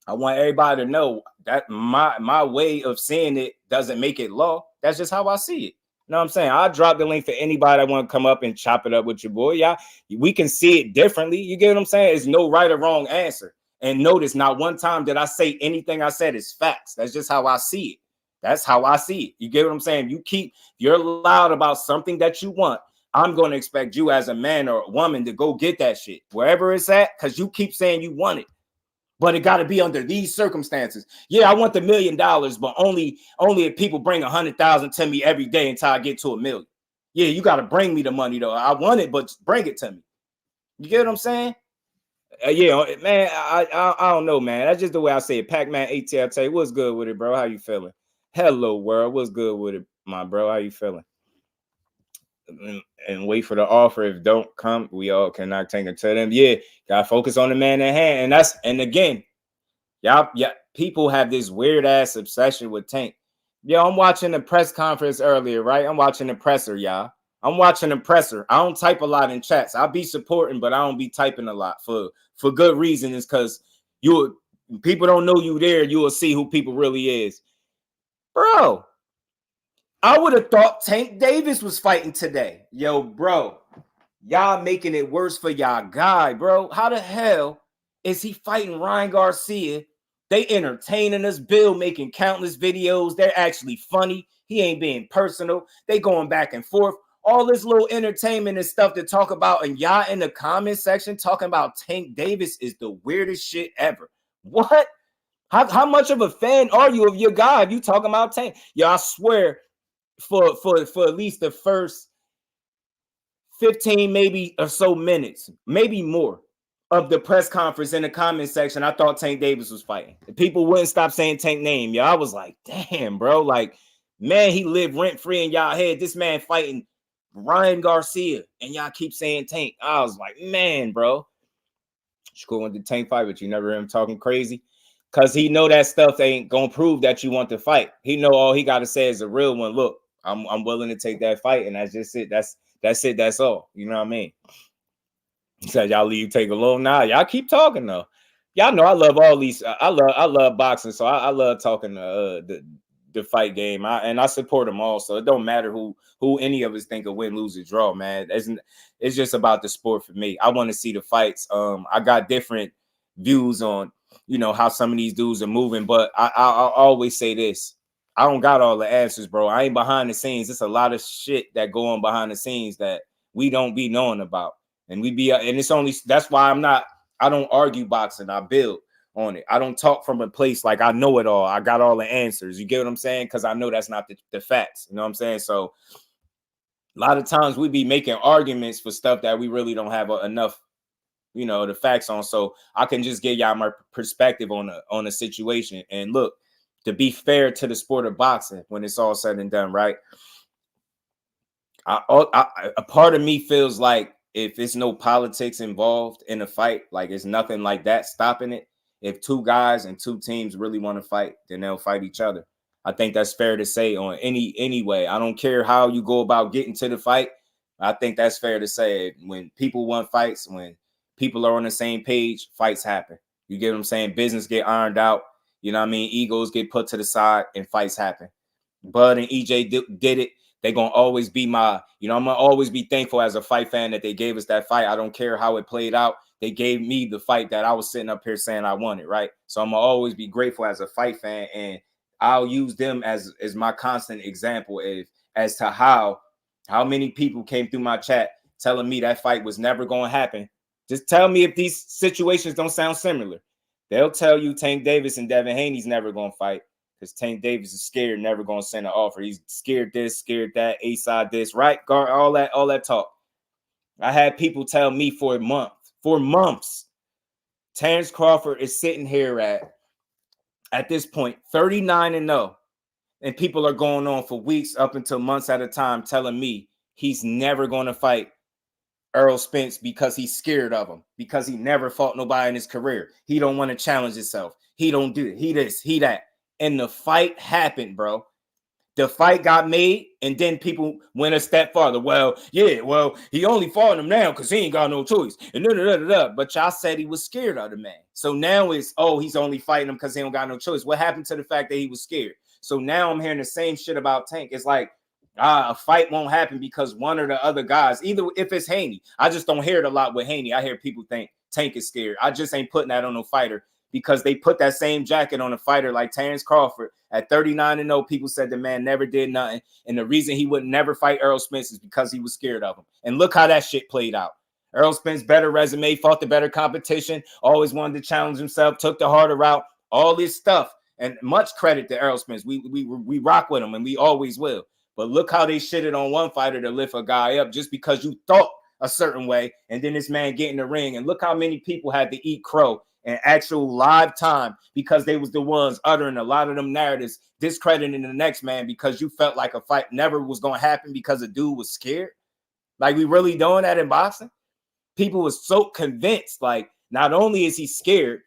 I want everybody to know that my way of seeing it doesn't make it law. That's just how I see it. You know what I'm saying? I'll drop the link for anybody that want to come up and chop it up with your boy. Yeah, we can see it differently. You get what I'm saying? It's no right or wrong answer. And notice, not one time did I say anything I said is facts. That's just how I see it. That's how I see it. You get what I'm saying? You're loud about something that you want. I'm going to expect you as a man or a woman to go get that shit wherever it's at, because you keep saying you want it. But it got to be under these circumstances. Yeah, I want the $1 million, but only if people bring 100,000 to me every day until I get to $1 million. Yeah, you got to bring me the money though. I want it, but bring it to me. You get what I'm saying? Yeah, man. I don't know, man. That's just the way I say it. Pac-Man ATL, what's good with it, bro? How you feeling? Hello, world. What's good with it, my bro? How you feeling? And wait for the offer. If don't come, we all cannot take it to them. Yeah, gotta focus on the man at hand. And again, y'all, people have this weird ass obsession with Tank. Yo, I'm watching the press conference earlier, right? I'm watching the presser, y'all. I'm watching the presser. I don't type a lot in chats. I'll be supporting, but I don't be typing a lot for good reason. Is because people don't know you there. You will see who people really is, bro. I would have thought Tank Davis was fighting today. Yo, bro, y'all making it worse for y'all guy, bro. How the hell is he fighting Ryan Garcia? They entertaining us. Bill making countless videos. They're actually funny. He ain't being personal. They going back and forth. All this little entertainment and stuff to talk about. And y'all in the comment section talking about Tank Davis is the weirdest shit ever. What? How much of a fan are you of your guy if you talking about Tank? Yo, I swear, for at least the first 15 maybe or so minutes, maybe more, of the press conference in the comment section, I thought Tank Davis was fighting. The people wouldn't stop saying Tank name. Yo, I was like, damn, bro. Like, man, he lived rent-free in y'all head. This man fighting Ryan Garcia, and y'all keep saying Tank. I was like, man, bro. It's cool with the Tank fight, but you never hear him talking crazy. Because he know that stuff ain't going to prove that you want to fight. He know all he got to say is a real one. Look, I'm willing to take that fight, and that's just it. That's it. That's all. You know what I mean? He said, y'all leave, take a little. Nah, y'all keep talking, though. Y'all know I love all these. I love boxing, so I love talking the fight game. I support them all, so it don't matter who any of us think will win, lose, or draw, man. It's just about the sport for me. I want to see the fights. I got different views on, you know, how some of these dudes are moving, but I'll always say this. I don't got all the answers, bro. I ain't behind the scenes. It's a lot of shit that go on behind the scenes that we don't be knowing about. And that's why I don't argue boxing. I build on it. I don't talk from a place like I know it all. I got all the answers. You get what I'm saying? Because I know that's not the facts. You know what I'm saying? So a lot of times we be making arguments for stuff that we really don't have enough, you know, the facts on. So I can just give y'all my perspective on a situation. And look, to be fair to the sport of boxing, when it's all said and done, right? A part of me feels like if it's no politics involved in a fight, like it's nothing like that stopping it. If two guys and two teams really want to fight, then they'll fight each other. I think that's fair to say on any way. I don't care how you go about getting to the fight. I think that's fair to say. When people want fights, when people are on the same page, fights happen. You get what I'm saying? Business get ironed out. You know what I mean? Egos get put to the side and fights happen. Bud and EJ did it. They're going to always be I'm going to always be thankful as a fight fan that they gave us that fight. I don't care how it played out. They gave me the fight that I was sitting up here saying I wanted, right? So I'm going to always be grateful as a fight fan, and I'll use them as my constant example as to how many people came through my chat telling me that fight was never going to happen. Just tell me if these situations don't sound similar. They'll tell you Tank Davis and Devin Haney's never gonna fight because Tank Davis is scared, never gonna send an offer. He's scared this, scared that, A-side this, right? All that talk. I had people tell me for months, Terrence Crawford is sitting here at this point 39-0, and people are going on for weeks up until months at a time telling me he's never going to fight Errol Spence because he's scared of him, because he never fought nobody in his career. He don't want to challenge himself. He don't do it. He this, he that. And the fight happened, bro. The fight got made, and then people went a step farther. Well, yeah, well, he only fought him now because he ain't got no choice. And But y'all said he was scared of the man. So now it's, oh, he's only fighting him because he don't got no choice. What happened to the fact that he was scared? So now I'm hearing the same shit about Tank. It's like, a fight won't happen because one or the other guys, either if it's Haney. I just don't hear it a lot with Haney. I hear people think Tank is scared. I just ain't putting that on no fighter because they put that same jacket on a fighter like Terrence Crawford at 39-0. People said the man never did nothing. And the reason he would never fight Errol Spence is because he was scared of him. And look how that shit played out. Errol Spence, better resume, fought the better competition, always wanted to challenge himself, took the harder route, all this stuff. And much credit to Errol Spence. We rock with him, and we always will. But look how they shitted on one fighter to lift a guy up just because you thought a certain way, and then this man get in the ring. And look how many people had to eat crow in actual live time because they was the ones uttering a lot of them narratives, discrediting the next man because you felt like a fight never was going to happen because a dude was scared. Like, we really doing that in boxing? People was so convinced, like, not only is he scared,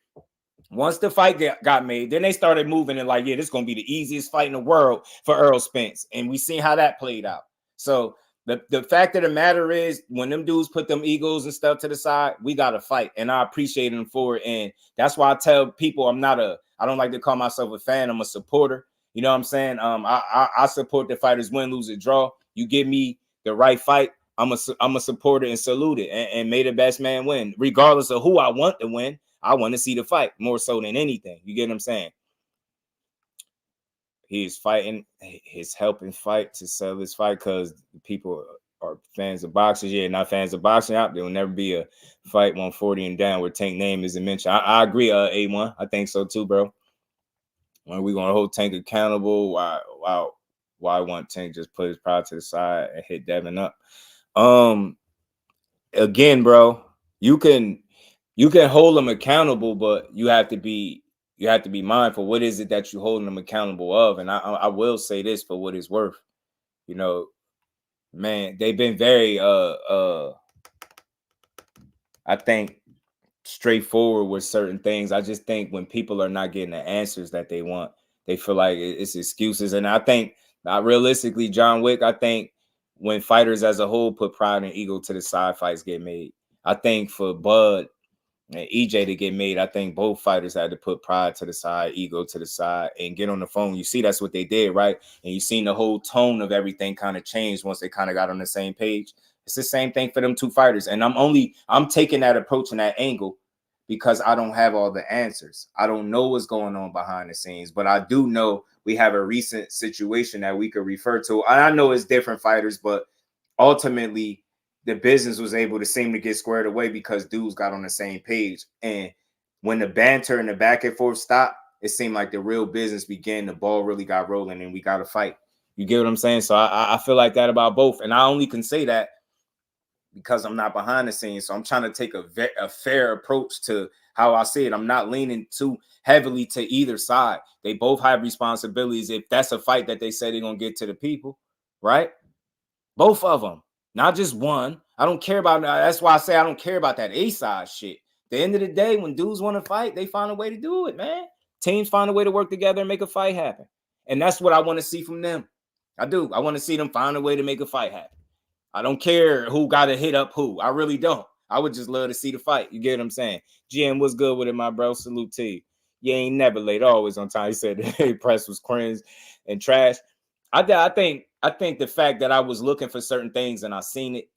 once the fight got made, then they started moving and like, yeah, this is going to be the easiest fight in the world for Errol Spence. And we seen how that played out. So the fact of the matter is, when them dudes put them egos and stuff to the side, we got to fight. And I appreciate them for it. And that's why I tell people I don't like to call myself a fan. I'm a supporter. You know what I'm saying? I support the fighters win, lose, or draw. You give me the right fight, I'm a supporter and salute it. And may the best man win. Regardless of who I want to win, I want to see the fight more so than anything. You get what I'm saying? He's fighting. He's helping fight to sell this fight because people are fans of boxers. Yeah, not fans of boxing. There will never be a fight 140 and down where Tank name isn't mentioned. I agree, A1. I think so too, bro. When we going to hold Tank accountable, why won't Tank just put his pride to the side and hit Devin up? Again, bro, you can hold them accountable, but you have to be mindful. What is it that you're holding them accountable of? And I will say this for what it's worth. You know, man, they've been very I think straightforward with certain things. I just think when people are not getting the answers that they want, they feel like it's excuses. And I think, realistically, John Wick, I think when fighters as a whole put pride and ego to the side, fights get made. I think for Bud and EJ to get made, I think both fighters had to put pride to the side, ego to the side, and get on the phone. You see, that's what they did, right? And you seen the whole tone of everything kind of changed once they kind of got on the same page. It's the same thing for them two fighters. And I'm taking that approach and that angle because I don't have all the answers. I don't know what's going on behind the scenes, but I do know we have a recent situation that we could refer to. And I know it's different fighters, but ultimately the business was able to seem to get squared away because dudes got on the same page. And when the banter and the back and forth stopped, it seemed like the real business began. The ball really got rolling and we got to fight. You get what I'm saying? So I feel like that about both. And I only can say that because I'm not behind the scenes. So I'm trying to take a fair approach to how I see it. I'm not leaning too heavily to either side. They both have responsibilities. If that's a fight that they say they're going to get to the people, right? Both of them, not just one. I don't care about that. That's why I say I don't care about that A-side shit. At the end of the day, when dudes want to fight, they find a way to do it, man. Teams find a way to work together and make a fight happen. And that's what I want to see from them. I do. I want to see them find a way to make a fight happen. I don't care who got to hit up who. I really don't. I would just love to see the fight. You get what I'm saying? GM, what's good with it, my bro? Salute to you. You ain't never late, always on time. He said the press was cringe and trash. I think the fact that I was looking for certain things and I seen it,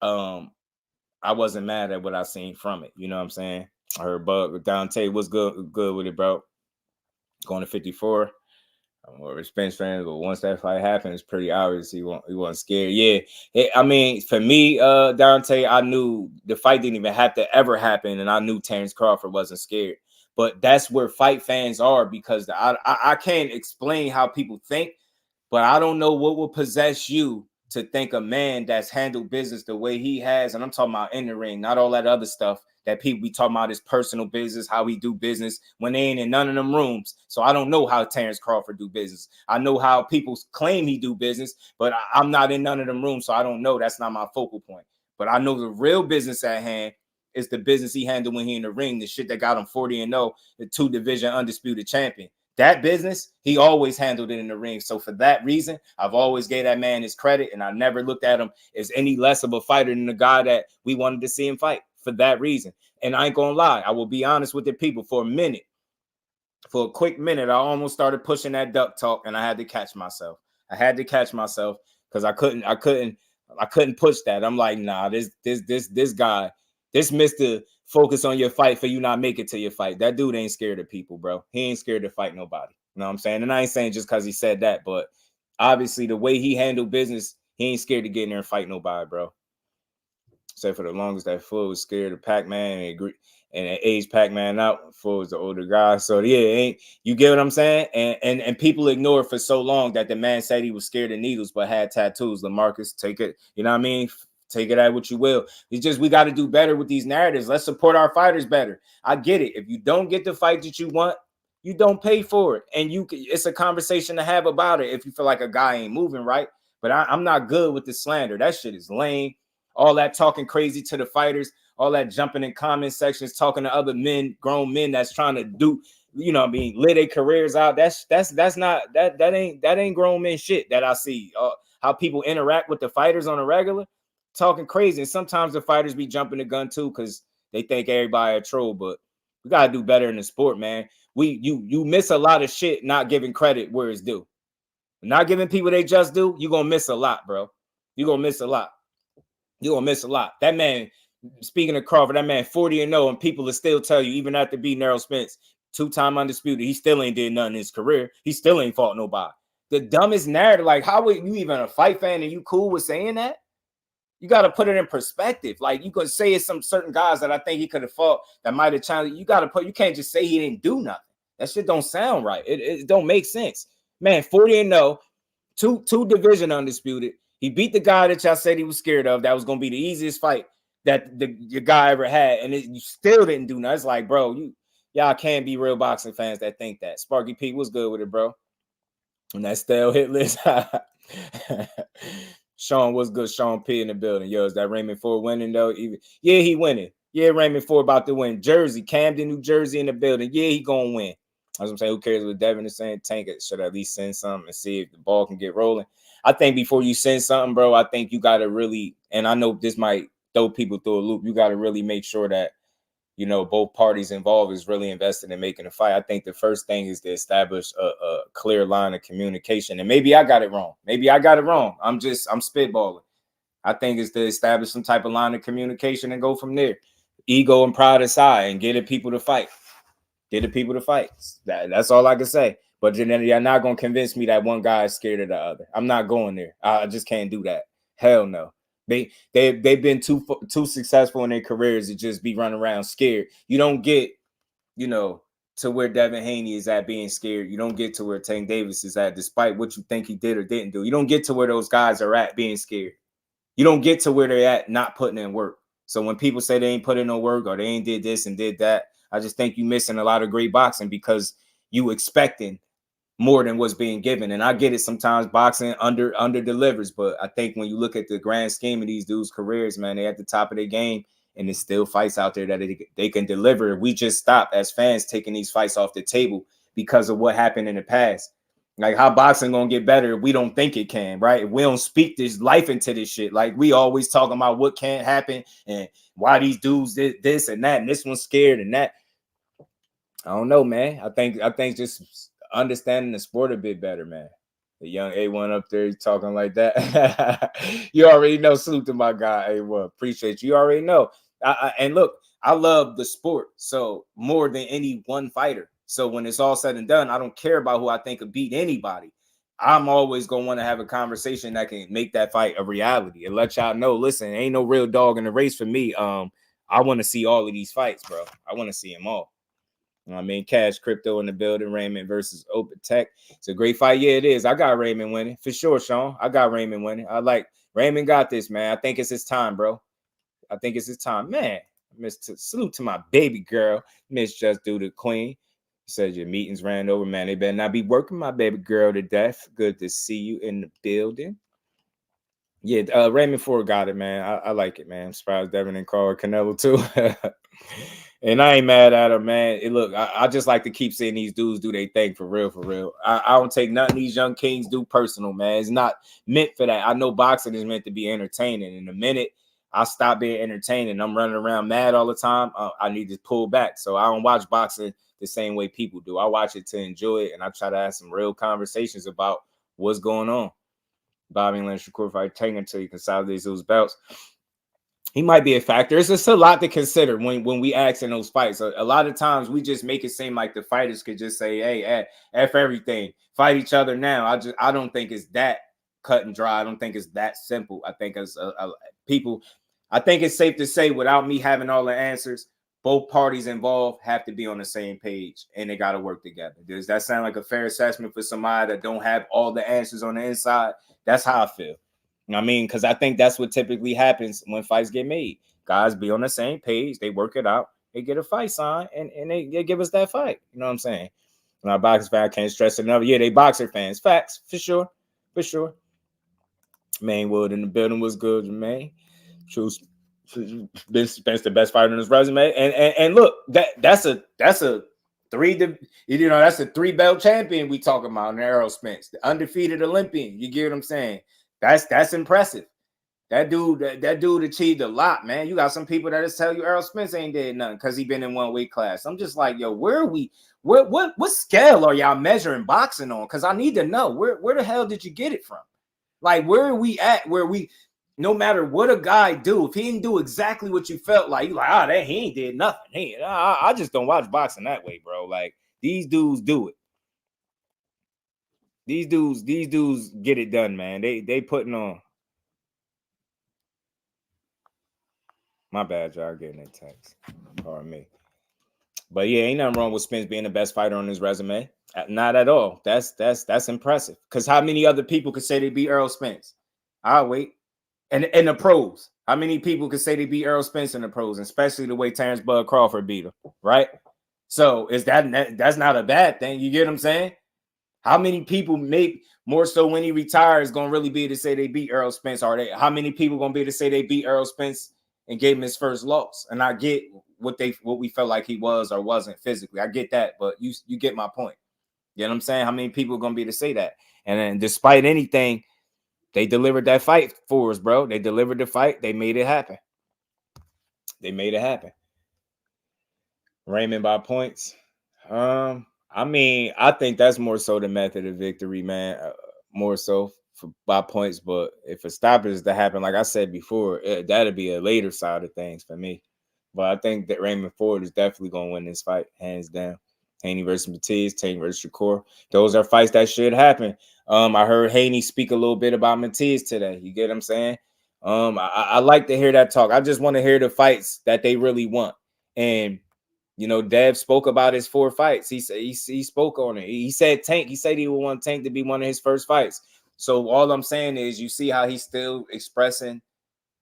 I wasn't mad at what I seen from it. You know what I'm saying? I heard Bug Dante, what's good with it, bro? Going to 54. I'm a Spence fan, but once that fight happened, it's pretty obvious he wasn't scared. Yeah, I mean, for me, Dante, I knew the fight didn't even have to ever happen, and I knew Terrence Crawford wasn't scared. But that's where fight fans are, because I can't explain how people think, but I don't know what will possess you to think a man that's handled business the way he has, and I'm talking about in the ring, not all that other stuff that people be talking about his personal business, how he do business when they ain't in none of them rooms. So I don't know how Terrence Crawford do business. I know how people claim he do business, but I'm not in none of them rooms, so I don't know. That's not my focal point. But I know the real business at hand is the business he handled when he in the ring, the shit that got him 40-0, the 2-division undisputed champion. That business, he always handled it in the ring. So for that reason, I've always gave that man his credit, and I never looked at him as any less of a fighter than the guy that we wanted to see him fight for that reason. And I ain't gonna lie, I will be honest with the people. For a quick minute, I almost started pushing that duck talk, and I had to catch myself. Because I couldn't push that. I'm like, nah, this guy, this Mr. Focus on your fight for you not make it to your fight. That dude ain't scared of people, bro. He ain't scared to fight nobody. You know what I'm saying? And I ain't saying just because he said that, but obviously the way he handled business, he ain't scared to get in there and fight nobody, bro. Except for the longest, that fool was scared of Pac-Man and aged Pac-Man out. Fool was the older guy. So yeah, you get what I'm saying? And people ignore for so long that the man said he was scared of needles but had tattoos. LaMarcus, take it, you know what I mean? Take it at what you will. It's just we got to do better with these narratives. Let's support our fighters better. I get it. If you don't get the fight that you want, you don't pay for it. And it's a conversation to have about it if you feel like a guy ain't moving right. But I'm not good with the slander. That shit is lame. All that talking crazy to the fighters, all that jumping in comment sections, talking to other men, grown men that's trying to do, you know what I mean, live their careers out. That ain't grown men shit that I see. How people interact with the fighters on a regular. Talking crazy, and sometimes the fighters be jumping the gun too because they think everybody a troll. But we gotta do better in the sport, man. You miss a lot of shit not giving credit where it's due. Not giving people they just do, you're gonna miss a lot, bro. You're gonna miss a lot. That man, speaking of Crawford, that man 40-0, and people will still tell you, even after beating Errol Spence, 2-time undisputed, he still ain't did nothing in his career. He still ain't fought nobody. The dumbest narrative, like, how would you even a fight fan and you cool with saying that? You got to put it in perspective. Like, you could say it's some certain guys that I think he could have fought that might have challenged. You can't just say he didn't do nothing. That shit don't sound right. It don't make sense. Man, 40-0, two division undisputed. He beat the guy that y'all said he was scared of. That was going to be the easiest fight that your guy ever had. And you still didn't do nothing. It's like, bro, y'all can't be real boxing fans that think that. Sparky P was good with it, bro. And that stale hit list. Sean was good. Sean P in the building. Yo, is that Raymond Ford winning though? Yeah, he winning. Yeah, Raymond Ford about to win. Jersey, Camden, New Jersey in the building. Yeah, he gonna win. As I'm saying, who cares what Devin is saying? Tank it. Should I at least send something and see if the ball can get rolling? I think before you send something, bro, I think you gotta really, and I know this might throw people through a loop. You gotta really make sure that, you know, both parties involved is really invested in making a fight. I think the first thing is to establish a clear line of communication. And maybe I got it wrong. I'm spitballing. I think it's to establish some type of line of communication and go from there. Ego and pride aside, and get the people to fight. That's all I can say. But then you're not going to convince me that one guy is scared of the other. I'm not going there. I just can't do that. Hell no. They've been too successful in their careers to just be running around scared. You don't get, you know, to where Devin Haney is at being scared. You don't get to where Tank Davis is at, despite what you think he did or didn't do. You don't get to where those guys are at being scared. You don't get to where they're at not putting in work. So when people say they ain't put in no work or they ain't did this and did that, I just think you missing a lot of great boxing because you expecting more than what's being given. And I get it, sometimes boxing under delivers, but I think when you look at the grand scheme of these dudes' careers, man, they at the top of their game, and there's still fights out there that they can deliver. We just stopped as fans taking these fights off the table because of what happened in the past. Like, how boxing gonna get better if we don't think it can, right? If we don't speak this life into this shit. Like, we always talking about what can't happen and why these dudes did this and that, and this one's scared and that. I don't know, man. I think just understanding the sport a bit better, man. The young A1 up there, he's talking like that. You already know. Salute to my guy, A1. Appreciate you. You already know. And look, I love the sport so more than any one fighter. So when it's all said and done, I don't care about who I think could beat anybody. I'm always going to want to have a conversation that can make that fight a reality and let y'all know, listen, ain't no real dog in the race for me. I want to see all of these fights, bro. I want to see them all. You know what I mean? Cash Crypto in the building. Raymond versus Open Tech. It's a great fight. Yeah, it is. I got Raymond winning for sure, Sean. I got Raymond winning. I like Raymond got this, man. I think it's his time, bro. I think it's his time, man. Salute to my baby girl, Miss Just Do the Queen. You said your meetings ran over, man. They better not be working my baby girl to death. Good to see you in the building. Yeah, Raymond Ford got it, man. I like it, man. I'm surprised Devin and Carl Canelo too. And I ain't mad at him, man. Look, I just like to keep seeing these dudes do their thing for real, for real. I don't take nothing these young kings do personal, man. It's not meant for that. I know boxing is meant to be entertaining. In a minute, I stop being entertaining. I'm running around mad all the time. I need to pull back. So I don't watch boxing the same way people do. I watch it to enjoy it, and I try to have some real conversations about what's going on. Bobby Lynch Shakur fight taking until he consolidates those belts. He might be a factor. It's just a lot to consider when we ask in those fights. A lot of times we just make it seem like the fighters could just say, hey, F everything, fight each other now. I don't think it's that cut and dry. I don't think it's that simple. I think as people, I think it's safe to say without me having all the answers, both parties involved have to be on the same page and they got to work together. Does that sound like a fair assessment for somebody that don't have all the answers on the inside? That's how I feel. I mean, because I think that's what typically happens when fights get made. Guys be on the same page. They work it out. They get a fight signed, and they give us that fight. You know what I'm saying? And our boxing fan can't stress enough. Yeah, they boxer fans. Facts, for sure. For sure. Mainwood in the building was good, man. True. Spence the best fighter in his resume. And look, that's a three belt champion we talking about in Errol Spence, the undefeated Olympian. You get what I'm saying? That's impressive. That dude achieved a lot, man. You got some people that just tell you Errol Spence ain't did nothing because he been in one weight class. I'm just like, yo, where are we? What scale are y'all measuring boxing on? Because I need to know where the hell did you get it from? Like, where are we at? Where we, no matter what a guy do, if he didn't do exactly what you felt like, you like, he ain't did nothing. I just don't watch boxing that way, bro. Like, these dudes do it. These dudes get it done, man. They putting on. My bad, y'all getting that text. Pardon me. But yeah, ain't nothing wrong with Spence being the best fighter on his resume. Not at all. That's impressive. Because how many other people could say they beat Errol Spence? I'll wait. And in the pros, how many people could say they beat Errol Spence in the pros, especially the way Terrence Bud Crawford beat him, right? So that's not a bad thing. You get what I'm saying? How many people make more so when he retires going to really be able to say they beat Errol Spence? How many people going to be able to say they beat Errol Spence and gave him his first loss? And I get what we felt like he was or wasn't physically. I get that, but you get my point. You know what I'm saying? How many people are going to be able to say that? And then despite anything, they delivered that fight for us, bro. They delivered the fight. They made it happen. Raymond by points. I mean, I think that's more so the method of victory, man. More so by points. But if a stoppage is to happen, like I said before, that'll be a later side of things for me. But I think that Raymond Ford is definitely going to win this fight, hands down. Haney versus Matiz, Haney versus Shakur. Those are fights that should happen. I heard Haney speak a little bit about Matiz today. You get what I'm saying? I like to hear that talk. I just want to hear the fights that they really want. And Dev spoke about his 4 fights. He said he spoke on it. He said Tank. He said he would want Tank to be one of his first fights. So all I'm saying is, you see how he's still expressing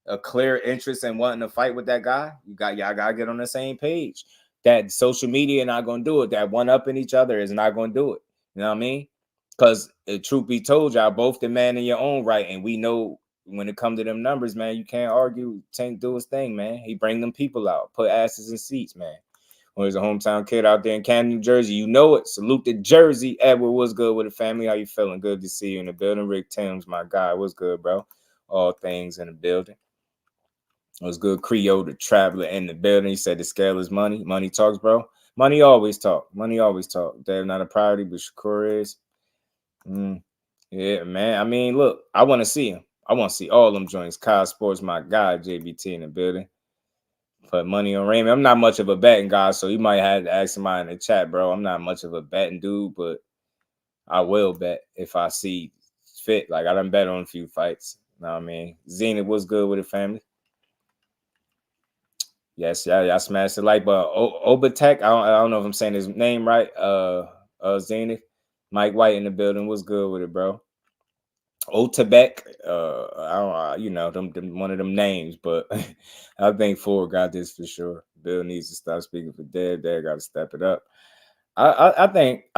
a clear interest in wanting to fight with that guy. Y'all gotta get on the same page. That social media not gonna do it. That one up in each other is not gonna do it. You know what I mean? Because truth be told, y'all both the man in your own right, and we know when it comes to them numbers, man, you can't argue. Tank do his thing, man. He bring them people out, put asses in seats, man. Well, there's a hometown kid out there in Canton, New Jersey. You know it. Salute to Jersey. Edward, what's good with the family? How you feeling? Good to see you in the building. Rick Timms, my guy. What's good, bro? All things in the building. What's good? Creole, the traveler in the building. He said the scale is money. Money talks, bro. Money always talk. Money always talk. They're not a priority, but Shakur is. Yeah, man. I mean, look, I want to see him. I want to see all them joints. Kyle Sports, my guy, JBT in the building. Put money on Raymond. I'm not much of a betting guy, so you might have to ask somebody in the chat, bro. I'm not much of a betting dude, but I will bet if I see fit. Like, I done bet on a few fights. You know what I mean? Zenith, what's good with the family? Yes, yeah, y'all smashed the like button. Obatek, I don't know if I'm saying his name right. Zenith, Mike White in the building. What's good with it, bro? Otabek, I don't, you know, them one of them names, but I think Ford got this for sure. Bill needs to stop speaking for Dad. Dad got to step it up. I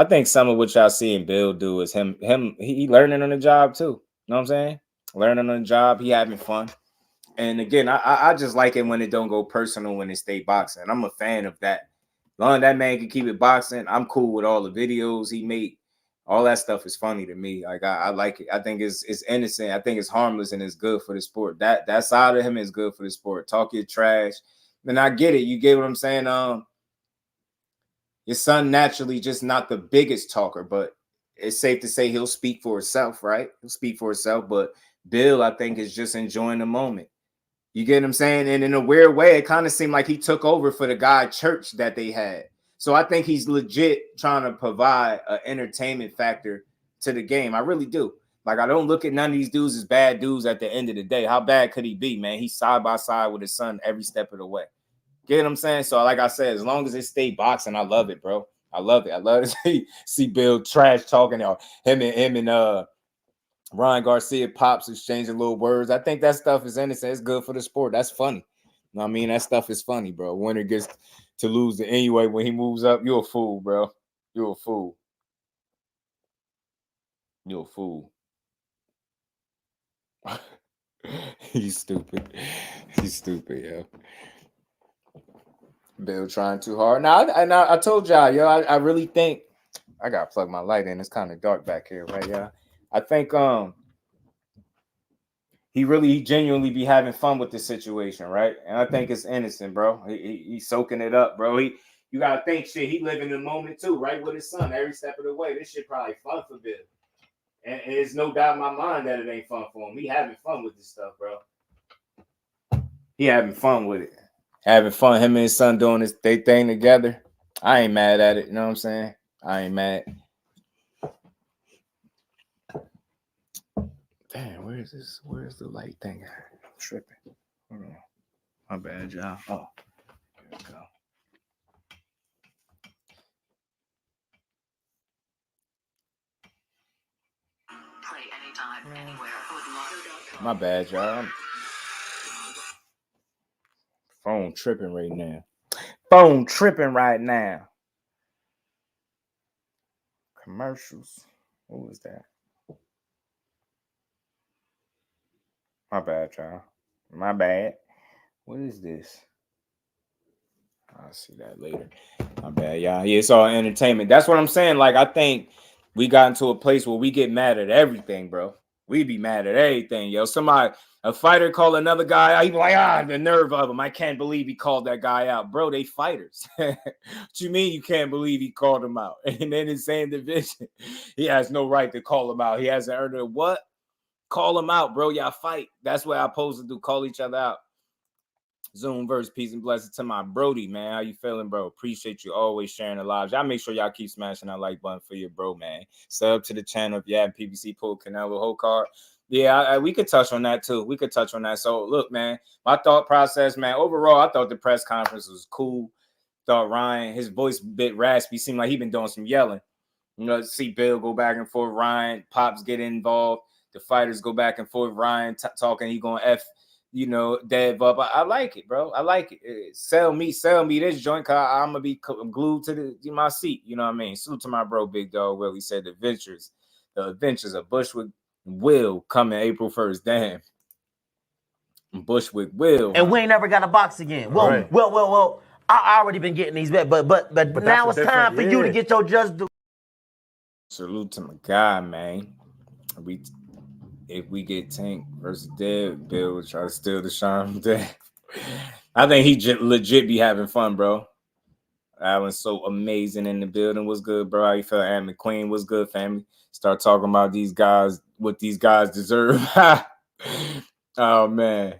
think some of what y'all seeing Bill do is he learning on the job too. You know what I'm saying? Learning on the job, he having fun. And again, I just like it when it don't go personal when it stay boxing. I'm a fan of that. As long as that man can keep it boxing, I'm cool with all the videos he make. All that stuff is funny to me. Like I like it. I think it's innocent. I think it's harmless and it's good for the sport. That side of him is good for the sport. Talk your trash. And I get it. You get what I'm saying? Your son naturally just not the biggest talker, but it's safe to say he'll speak for himself, right? He'll speak for himself. But Bill, I think, is just enjoying the moment. You get what I'm saying? And in a weird way, it kind of seemed like he took over for the guy church that they had. So I think he's legit trying to provide an entertainment factor to the game. I really do. Like, I don't look at none of these dudes as bad dudes at the end of the day. How bad could he be, man? He's side by side with his son every step of the way. Get what I'm saying? So like I said, as long as it stay boxing, I love it, bro. I love it. I love to see Bill trash talking him and Ryan Garcia pops exchanging little words. I think that stuff is innocent. It's good for the sport. That's funny. You know what I mean? That stuff is funny, bro. Winner gets to lose it anyway. When he moves up, you're a fool, bro. You're a fool. You're a fool. He's stupid. He's stupid, yo. Bill trying too hard. Now, I told y'all, yo, I really think I gotta plug my light in. It's kind of dark back here, right, y'all? I think he genuinely be having fun with the situation, right? And I think it's innocent, bro. He's soaking it up, bro. You gotta think shit. He living the moment too, right? With his son every step of the way. This shit probably fun for Bill. And there's no doubt in my mind that it ain't fun for him. He having fun with this stuff, bro. He having fun with it. Having fun. Him and his son doing this thing together. I ain't mad at it. You know what I'm saying? I ain't mad. Damn, where is this? Where's the light thing? I'm tripping. Hold on. My bad, y'all. Oh, here we go. Play anytime, anywhere. My bad, y'all. Phone tripping right now. Phone tripping right now. Commercials. What was that? My bad, y'all. My bad. What is this? I'll see that later. My bad, y'all. Yeah, it's all entertainment. That's what I'm saying. Like, I think we got into a place where we get mad at everything, bro. We be mad at everything, yo. A fighter call another guy out, he be like, the nerve of him. I can't believe he called that guy out. Bro, they fighters. What you mean you can't believe he called him out? And then in the same division, he has no right to call him out. He hasn't earned it. What? Call him out, bro. Y'all fight. That's what I'm supposed to do. Call each other out. Zoom verse, peace and blessings to my Brody, man. How you feeling, bro? Appreciate you always sharing the lives. Y'all make sure y'all keep smashing that like button for your bro, man. Sub to the channel if you have PBC pull Canelo whole card. Yeah, we could touch on that too. We could touch on that. So look, man, my thought process, man. Overall, I thought the press conference was cool. Thought Ryan, his voice a bit raspy. Seemed like he been doing some yelling. You know, see Bill go back and forth. Ryan, Pops get involved. The fighters go back and forth. Ryan talking. He gonna F. You know, Dev up. I like it, bro. I like it. Sell me this joint. Cause I'm gonna be glued to my seat. You know what I mean? Salute to my bro, Big Dog. Will he said the adventures of Bushwick Will coming April 1st. Damn, Bushwick Will. And we ain't never got a box again. Well, right. well. I already been getting these bets, but now it's time for you to get your just do. Salute to my guy, man. If we get Tank versus Dev, Bill will try to steal the shine from Dev. I think he legit be having fun, bro. Alan's so amazing in the building. What's good, bro? How you feeling? Ann McQueen, what's good, family? Start talking about these guys, what these guys deserve. Oh, man.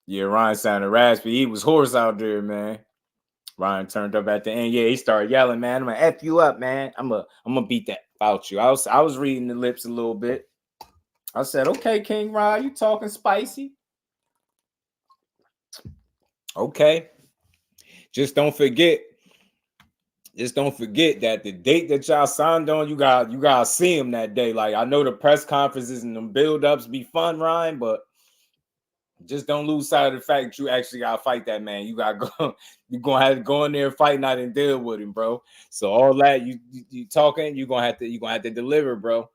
Yeah, Ryan sounded raspy. He was hoarse out there, man. Ryan turned up at the end. Yeah, he started yelling, man. I'm gonna F you up, man. I'm gonna beat that about you. I was reading the lips a little bit. I said, okay, King Ryan, you talking spicy. Okay. Just don't forget that the date that y'all signed on, you gotta see him that day. Like, I know the press conferences and the build-ups be fun, Ryan, but just don't lose sight of the fact that you actually gotta fight that man. You gotta go, you're gonna have to go in there and fight, not and deal with him, bro. So all that you talking, you're gonna have to deliver, bro.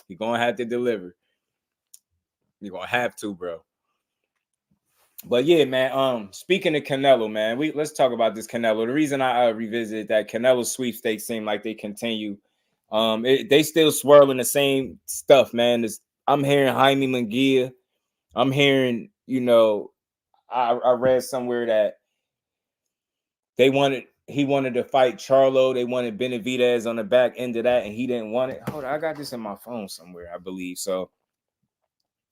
You're gonna have to deliver. You're gonna have to, bro. But yeah, man. Speaking of Canelo, man, let's talk about this Canelo. The reason I revisited that Canelo sweepstakes seem like they continue. They still swirling the same stuff, man. I'm hearing Jaime Munguia. I'm hearing, I read somewhere that he wanted to fight Charlo. They wanted Benavidez on the back end of that, and he didn't want it. Hold on, I got this in my phone somewhere, I believe. So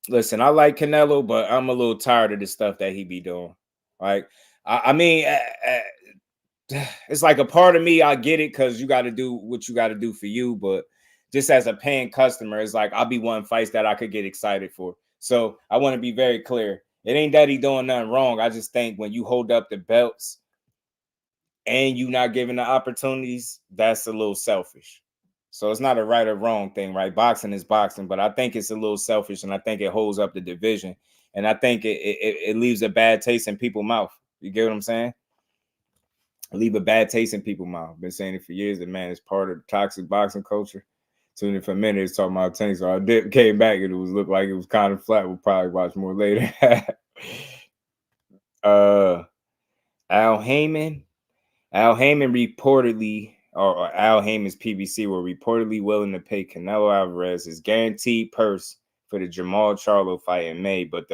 listen, I like Canelo, but I'm a little tired of the stuff that he be doing. Like, I mean, it's like a part of me, I get it, because you got to do what you got to do for you. But just as a paying customer, it's like I'll be wanting fights that I could get excited for. So I want to be very clear. It ain't that he doing nothing wrong. I just think when you hold up the belts and you not giving the opportunities, that's a little selfish. So it's not a right or wrong thing, right? Boxing is boxing, but I think it's a little selfish, and I think it holds up the division, and I think it leaves a bad taste in people's mouth. You get what I'm saying? Leave a bad taste in people's mouth. Been saying it for years. That, man, it's part of the toxic boxing culture. Tuned in for a minute, it's talking about tanks. So I came back and it looked like it was kind of flat. We'll probably watch more later. Al Heyman reportedly, or Al Heyman's PBC were reportedly willing to pay Canelo Alvarez his guaranteed purse for the Jamal Charlo fight in May, but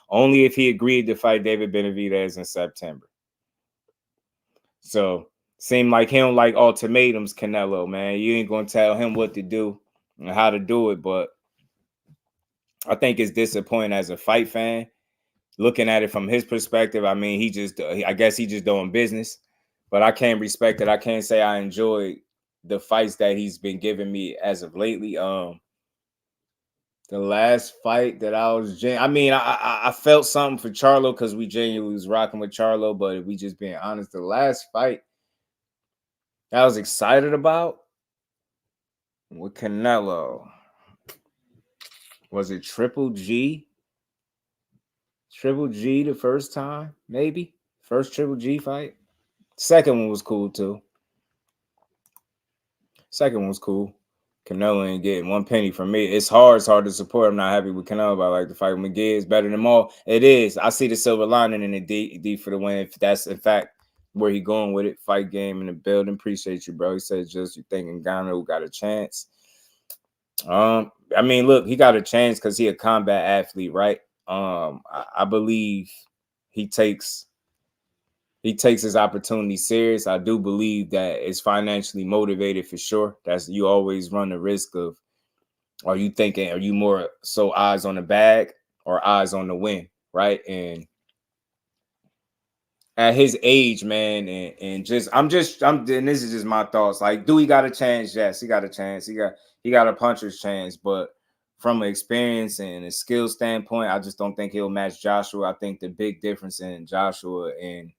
only if he agreed to fight David Benavidez in September. So seemed like he don't like ultimatums, Canelo, man. You ain't gonna tell him what to do and how to do it, but I think it's disappointing as a fight fan. Looking at it from his perspective, I mean, I guess he just doing business. But I can't respect it. I can't say I enjoyed the fights that he's been giving me as of lately. The last fight that I felt something for Charlo because we genuinely was rocking with Charlo. But if we just being honest, the last fight I was excited about with Canelo, was it Triple G? Triple G the first time, maybe? First Triple G fight? Second one was cool too. Second one was cool. Canelo ain't getting one penny from me. It's hard to support. I'm not happy with Canelo, but I like the fight with McGee. It's better than them all. It is. I see the silver lining in the D for the win. If that's in fact where he going with it. Fight game in the building. Appreciate you, bro. He said just you thinking Ghana got a chance. I mean, look, he got a chance because he a combat athlete, right? I believe he takes his opportunity serious. I do believe that it's financially motivated for sure. That's, you always run the risk of, are you more so eyes on the bag or eyes on the win, right? And at his age, man, and this is just my thoughts. Like, do he got a chance? Yes, he got a chance. He got a puncher's chance, but from an experience and a skill standpoint, I just don't think he'll match Joshua. I think the big difference in Joshua and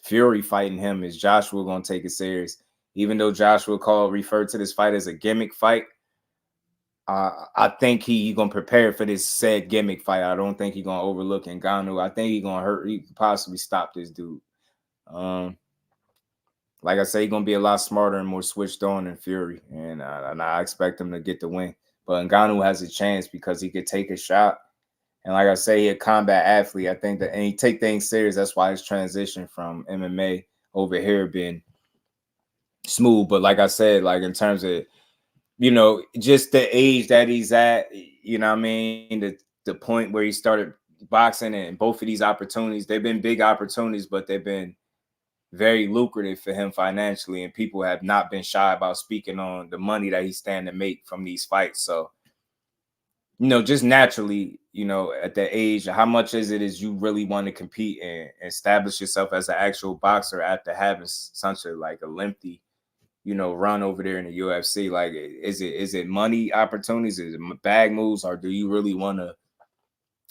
Fury fighting him is Joshua going to take it serious. Even though Joshua referred to this fight as a gimmick fight, I think he going to prepare for this said gimmick fight. I don't think he going to overlook Ngannou. I think he going to hurt. He could possibly stop this dude. Like I say, he's going to be a lot smarter and more switched on than Fury. And I expect him to get the win. But Ngannou has a chance because he could take a shot. And like I say, he's a combat athlete. I think that, and he take things serious. That's why his transition from MMA over here been smooth. But like I said, like in terms of, just the age that he's at, you know what I mean? The point where he started boxing, and both of these opportunities, they've been big opportunities, but they've been very lucrative for him financially. And people have not been shy about speaking on the money that he's standing to make from these fights. So, just naturally, at that age, how much is you really want to compete and establish yourself as an actual boxer after having such a lengthy, run over there in the UFC? Like, is it money opportunities? Is it bag moves? Or do you really want to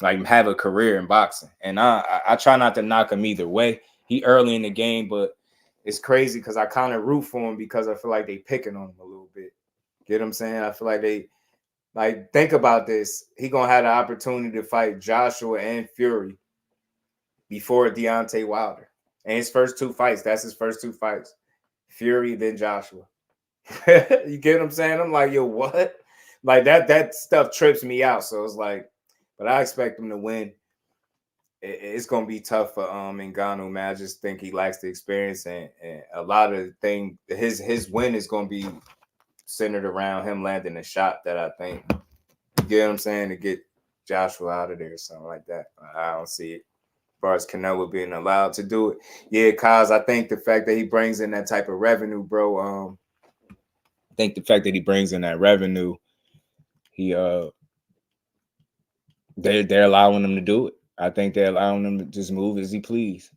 like have a career in boxing. And I try not to knock him either way. He early in the game, but it's crazy because I kind of root for him because I feel like they picking on him a little bit. Get what I'm saying? I feel like they like think about this. He gonna have the opportunity to fight Joshua and Fury before Deontay Wilder. And his first 2 fights, that's his first 2 fights. Fury, then Joshua. You get what I'm saying? I'm like, yo, what? Like that stuff trips me out. So it's like, but I expect him to win. It's gonna be tough for Ngannou, man. I just think he lacks the experience, and a lot of things. His win is gonna be centered around him landing a shot that I think, you get what I'm saying, to get Joshua out of there or something like that. I don't see it. As far as Canelo being allowed to do it, yeah, cause I think the fact that he brings in that type of revenue, bro. I think the fact that he brings in that revenue, they're allowing him to do it. I think they're allowing him to just move as he please.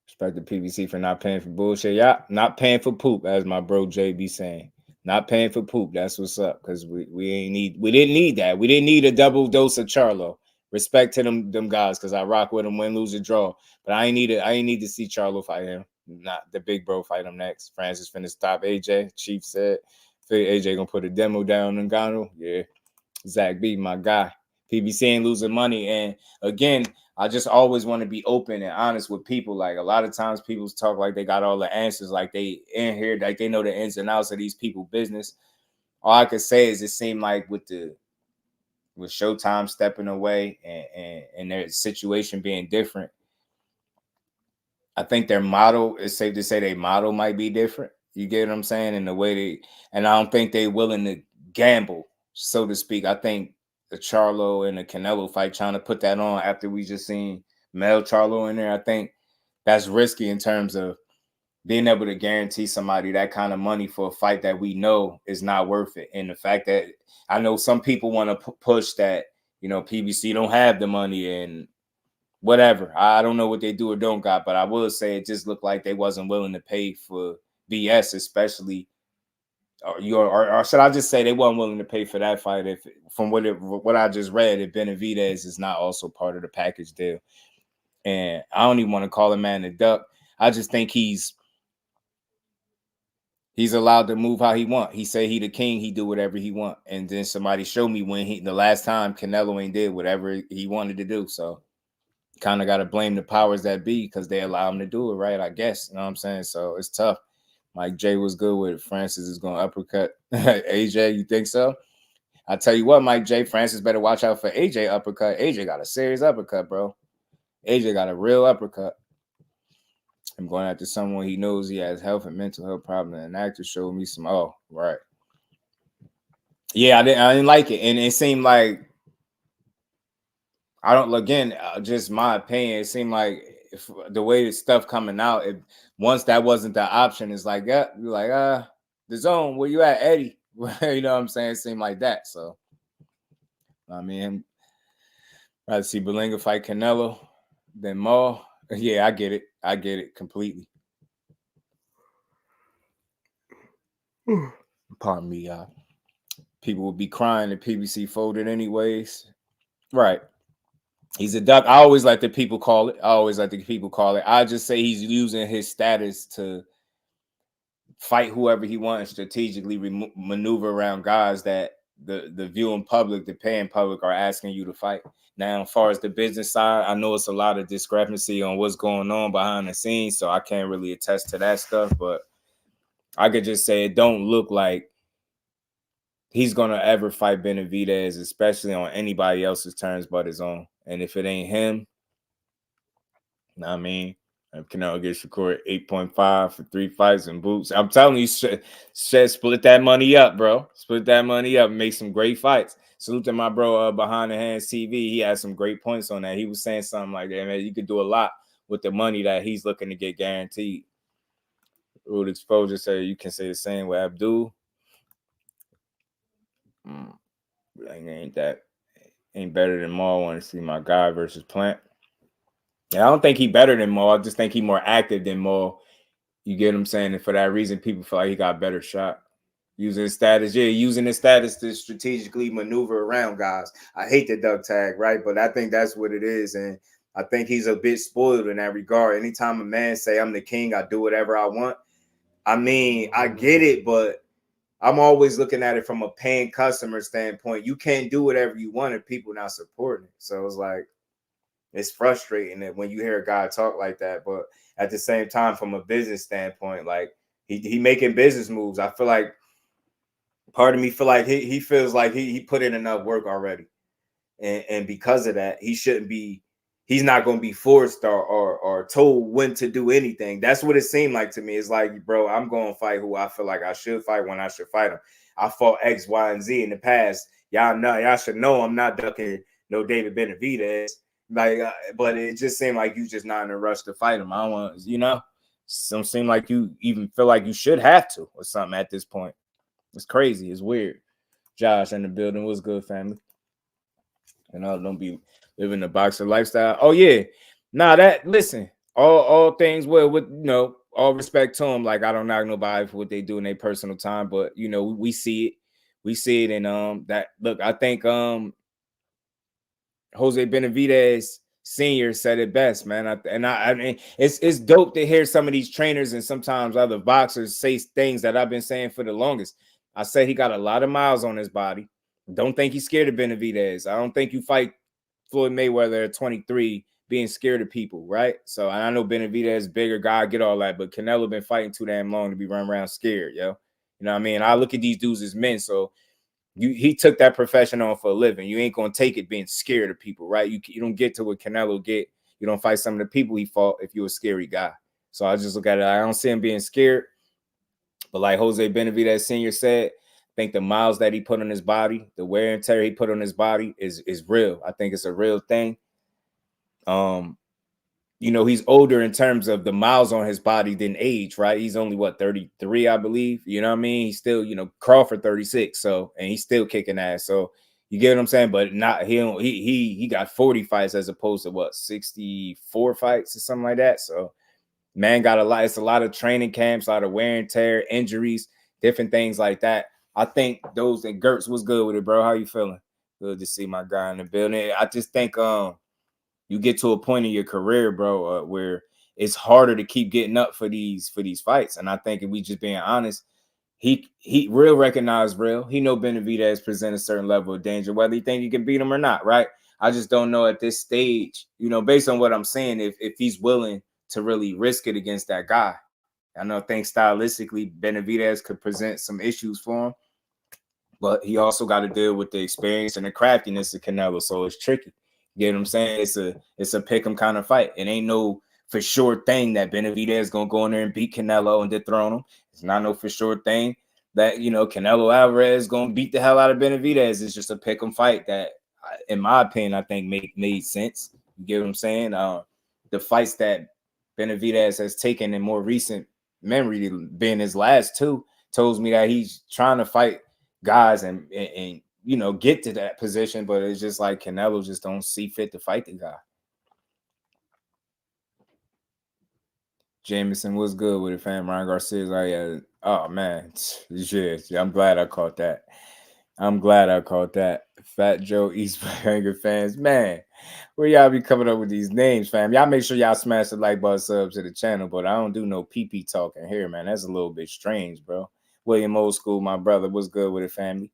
Respect the PBC for not paying for bullshit. Yeah, not paying for poop, as my bro Jay be saying. Not paying for poop. That's what's up. Because we didn't need that. We didn't need a double dose of Charlo. Respect to them guys, because I rock with him, win, lose, or draw. But I ain't need to see Charlo fight him. Not the big bro fight him next. Francis finna stop AJ. Chief said. AJ gonna put a demo down on Ngannou. Yeah. Zach B, my guy. PBC ain't losing money. And again, I just always want to be open and honest with people. Like a lot of times people talk like they got all the answers, like they in here, like they know the ins and outs of these people's business. All I could say is it seemed like with Showtime stepping away and their situation being different, I think their model, it's safe to say their model might be different. You get what I'm saying? In the way and I don't think they willing to gamble, so to speak. I think the Charlo and the Canelo fight, trying to put that on after we just seen Mel Charlo in there, I think that's risky in terms of being able to guarantee somebody that kind of money for a fight that we know is not worth it. And the fact that I know some people want to push that, you know, PBC don't have the money and whatever. I don't know what they do or don't got, but I will say it just looked like they wasn't willing to pay for BS, especially. Or should I just say they weren't willing to pay for that fight? If from what I just read, if Benavidez is not also part of the package deal, and I don't even want to call him man a duck. I just think he's allowed to move how he want. He say he the king, he do whatever he want, and then somebody show me when the last time Canelo ain't did whatever he wanted to do. So kind of got to blame the powers that be because they allow him to do it, right? I guess, you know what I'm saying? So it's tough. Mike J was good with it. Francis is going to uppercut AJ. You think so? I tell you what, Mike J, Francis better watch out for AJ uppercut. AJ got a serious uppercut, bro. AJ got a real uppercut. I'm going after someone he knows he has health and mental health problems. An actor showed me some. Oh, right. Yeah, I didn't like it. And it seemed like, just my opinion, it seemed like if the way the stuff coming out, once that wasn't the option, it's like, yeah, you're like, the zone, where you at, Eddie? You know what I'm saying? It seemed like that. So, I mean, I'd see Berlanga fight Canelo, then Morrell. Yeah, I get it completely. Pardon me, y'all. People would be crying if PBC folded anyways. Right. He's a duck. I always like the people call it. I just say he's using his status to fight whoever he wants, strategically maneuver around guys that the viewing public, the paying public are asking you to fight. Now, as far as the business side, I know it's a lot of discrepancy on what's going on behind the scenes, so I can't really attest to that stuff, but I could just say it don't look like he's going to ever fight Benavidez, especially on anybody else's terms but his own. And if it ain't him, I mean, Canelo gets recorded 8.5 for 3 fights and boots. I'm telling you, split that money up, bro. Split that money up and make some great fights. Salute to my bro Behind the Hands TV. He had some great points on that. He was saying something like that, man. You could do a lot with the money that he's looking to get guaranteed. Rude Exposure said you can say the same with Abdul. Ain't better than Maul. Want to see my guy versus Plant. Yeah, I don't think he better than Maul. I just think he more active than Maul. You get what I'm saying? And for that reason, people feel like he got a better shot. Using his status, yeah, using his status to strategically maneuver around guys. I hate the duck tag, right? But I think that's what it is. And I think he's a bit spoiled in that regard. Anytime a man say, I'm the king, I do whatever I want. I mean, I get it, but I'm always looking at it from a paying customer standpoint. You can't do whatever you want if people not supporting it. So it's like, it's frustrating that when you hear a guy talk like that, but at the same time, from a business standpoint, like he making business moves. I feel like part of me feel like he feels like he put in enough work already. And because of that, he's not going to be forced or told when to do anything. That's what it seemed like to me. It's like, bro, I'm going to fight who I feel like I should fight when I should fight him. I fought X, Y, and Z in the past. Y'all should know I'm not ducking no David Benavidez. Like, but it just seemed like you just not in a rush to fight him. I don't want, don't seem like you even feel like you should have to or something at this point. It's crazy. It's weird. Josh in the building. What's good, family? And I don't be living the boxer lifestyle. Oh yeah, listen. All things well with all respect to them. Like I don't knock nobody for what they do in their personal time, but we see it, and that look. I think Jose Benavidez Sr. said it best, man. I mean, it's dope to hear some of these trainers and sometimes other boxers say things that I've been saying for the longest. I said he got a lot of miles on his body. Don't think he's scared of Benavidez. I don't think you fight Floyd Mayweather at 23 being scared of people, right? So I know Benavidez, bigger guy, get all that, but Canelo been fighting too damn long to be running around scared, yo. You know what I mean? I look at these dudes as men, so he took that profession on for a living. You ain't gonna take it being scared of people, right? You don't get to what Canelo get. You don't fight some of the people he fought if you're a scary guy. So I just look at it. I don't see him being scared. But like Jose Benavidez Sr. said, I think the miles that he put on his body, the wear and tear he put on his body is real. I think it's a real thing. He's older in terms of the miles on his body than age, right? He's only 33, I believe. You know what I mean? He's still, Crawford 36, so and he's still kicking ass. So you get what I'm saying? But not he got 40 fights as opposed to 64 fights or something like that. So man got a lot. It's a lot of training camps, a lot of wear and tear, injuries, different things like that. I think those and Gertz was good with it, bro. How you feeling? Good to see my guy in the building. I just think you get to a point in your career, bro, where it's harder to keep getting up for these fights. And I think if we just being honest, he real recognized real. He know Benavidez present a certain level of danger, whether he think he can beat him or not, right? I just don't know at this stage, based on what I'm saying, if he's willing to really risk it against that guy. I think stylistically Benavidez could present some issues for him, but he also got to deal with the experience and the craftiness of Canelo, so it's tricky. You get what I'm saying? It's a pick 'em kind of fight. It ain't no for sure thing that Benavidez is gonna go in there and beat Canelo and dethrone him. It's not no for sure thing that Canelo Alvarez is gonna beat the hell out of Benavidez. It's just a pick 'em fight that, in my opinion, I think made sense. You get what I'm saying? The fights that Benavidez has taken in more recent memory, being his last two, tells me that he's trying to fight guys and get to that position, but it's just like Canelo just don't see fit to fight the guy. Jameson was good with it, fam. Ryan Garcia's like, yeah. Oh man, yeah, I'm glad I caught that. Fat Joe East Banger fans, man, where y'all be coming up with these names, fam? Y'all make sure y'all smash the like button, sub to the channel, but I don't do no PP talking here, man. That's a little bit strange, bro. William Old School, my brother, what's good with it, family?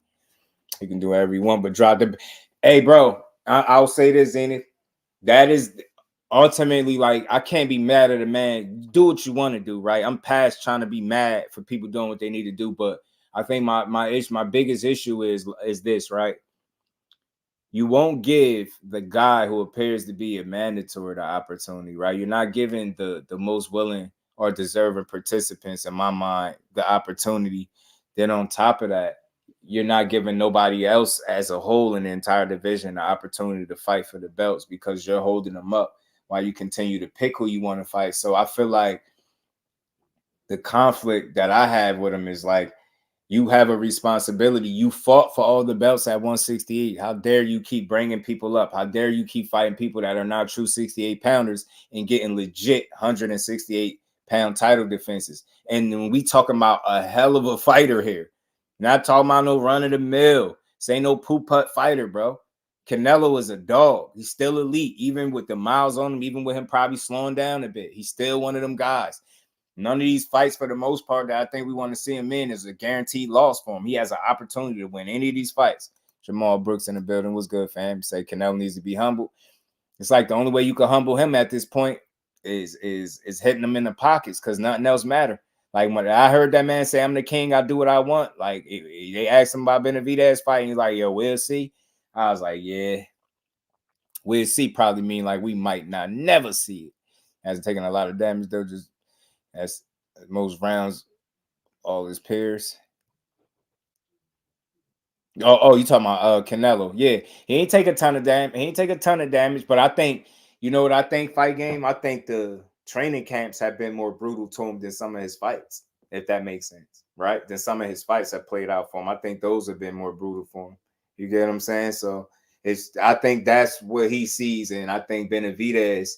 You can do whatever you want, but drop the. Hey, bro, I'll say this, Zenith. That is ultimately, like, I can't be mad at a man. Do what you want to do, right? I'm past trying to be mad for people doing what they need to do, but I think my biggest issue is this, right? You won't give the guy who appears to be a mandatory the opportunity, right? You're not giving the most willing or deserving participants, in my mind, the opportunity. Then on top of that, you're not giving nobody else as a whole in the entire division the opportunity to fight for the belts because you're holding them up while you continue to pick who you want to fight. So I feel like the conflict that I have with him is like, you have a responsibility. You fought for all the belts at 168. How dare you keep bringing people up? How dare you keep fighting people that are not true 68-pounders and getting legit 168-pound title defenses? And when we talking about a hell of a fighter here, Not talking about no run of the mill. This ain't no poop putt fighter, bro. Canelo is a dog. He's still elite, even with the miles on him, even with him probably slowing down a bit. He's still one of them guys. None of these fights, for the most part, that I think we want to see him in is a guaranteed loss for him. He has an opportunity to win any of these fights. Jamal Brooks in the building. Was good, fam. Say Canelo needs to be humble. It's like the only way you can humble him at this point is hitting him in the pockets, because nothing else matter. Like when I heard that man say, "I'm the king, I do what I want." Like they asked him about Benavidez fighting, he's like, "Yo, we'll see." I was like, "Yeah, we'll see." Probably mean like we might not never see it. Hasn't taken a lot of damage though. Just that's most rounds, all his peers. Oh, you talking about Canelo? Yeah, he ain't take a ton of damage. He ain't take a ton of damage, but I think, you know what I think, fight game? I think the training camps have been more brutal to him than some of his fights, if that makes sense, right? Than some of his fights have played out for him. I think those have been more brutal for him. You get what I'm saying? So I think that's what he sees, and I think Benavidez.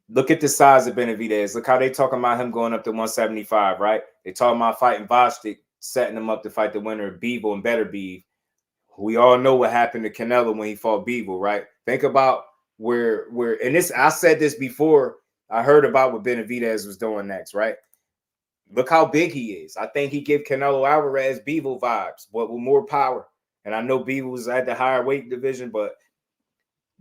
Look at the size of Benavidez. Look how they talking about him going up to 175, right? They talking about fighting Bostic, setting him up to fight the winner of Bivol and Better Beef. We all know what happened to Canelo when he fought Bivol, right? Think about where and this, I said this before I heard about what Benavidez was doing next, right? Look how big he is. I think he give Canelo Alvarez Bivol vibes, but with more power. And I know Bivol was at the higher weight division, but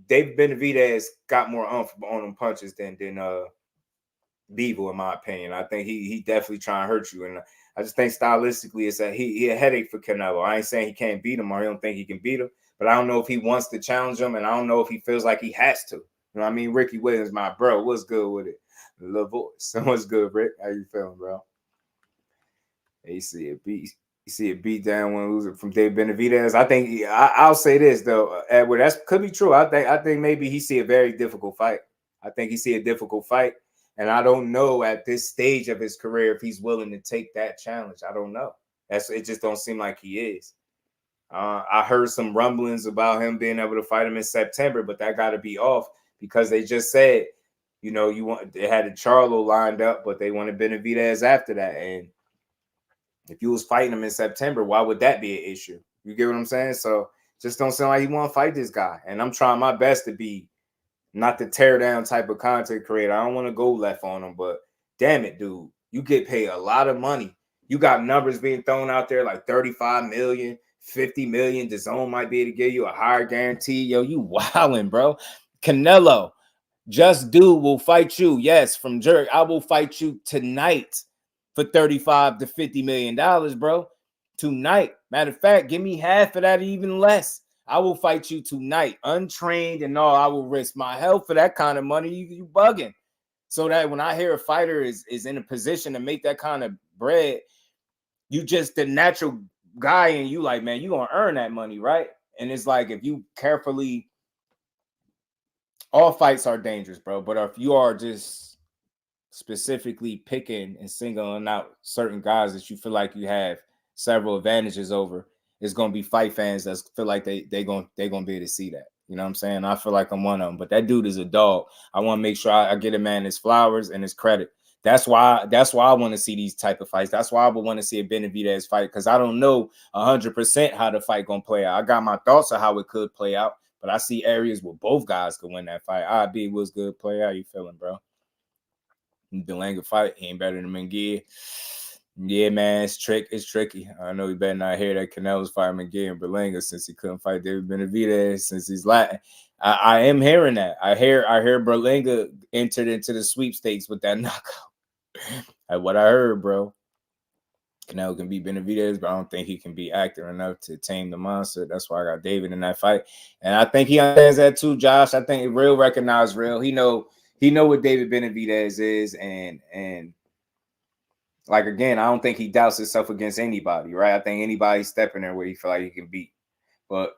David Benavidez got more oomph on them punches than Bivol, in my opinion. I think he definitely trying to hurt you, and I just think stylistically it's that he a headache for Canelo. I ain't saying he can't beat him or he don't think he can beat him, but I don't know if he wants to challenge him, and I don't know if he feels like he has to. You know what I mean? Ricky Williams, my bro, what's good with it? The little voice. What's good, Rick? How you feeling, bro? You see it beat down when losing from David Benavidez. I think I'll say this though, Edward, that could be true. I think maybe he see a very difficult fight. I think he see a difficult fight, and I don't know at this stage of his career if he's willing to take that challenge. I don't know. It just don't seem like he is. I heard some rumblings about him being able to fight him in September, but that got to be off because they just said, you know, they had a Charlo lined up, but they wanted Benavidez after that, and if you was fighting him in September, why would that be an issue? You get what I'm saying? So just don't sound like he want to fight this guy. And I'm trying my best to be not the tear down type of content creator. I don't want to go left on him, but damn it, dude. You get paid a lot of money. You got numbers being thrown out there like 35 million, 50 million. DAZN might be able to give you a higher guarantee. Yo, you wilding, bro. Canelo, JusDueBoxing will fight you. Yes, from Jerk. I will fight you tonight for $35 to $50 million, bro. Tonight. Matter of fact, give me half of that, even less. I will fight you tonight, untrained and all. I will risk my health for that kind of money. You bugging. So that when I hear a fighter is in a position to make that kind of bread, you just the natural guy and you like, man, you gonna earn that money, right? And it's like if you carefully, all fights are dangerous, bro. But if you are just specifically picking and singling out certain guys that you feel like you have several advantages over, it's gonna be fight fans that feel like they gonna be able to see that. You know what I'm saying? I feel like I'm one of them, but that dude is a dog. I want to make sure I get a man his flowers and his credit. That's why I want to see these type of fights. That's why I would want to see a Benavidez fight, because I don't know 100% how the fight gonna play out. I got my thoughts of how it could play out, but I see areas where both guys could win that fight. Was good play. How you feeling, bro? Berlanga fight, he ain't better than Mbilli. Yeah, man, it's tricky. I know you better not hear that Canelo's fighting Mbilli and Berlanga since he couldn't fight David Benavidez since he's Latin. I am hearing that. I hear Berlanga entered into the sweepstakes with that knockout. That's what I heard, bro. Canelo can beat Benavidez, but I don't think he can be active enough to tame the monster. That's why I got David in that fight. And I think he understands that too, Josh. I think Real recognized Real. He know what David Benavidez is, and like again, I don't think he doubts himself against anybody, right? I think anybody stepping there where he feel like he can beat. But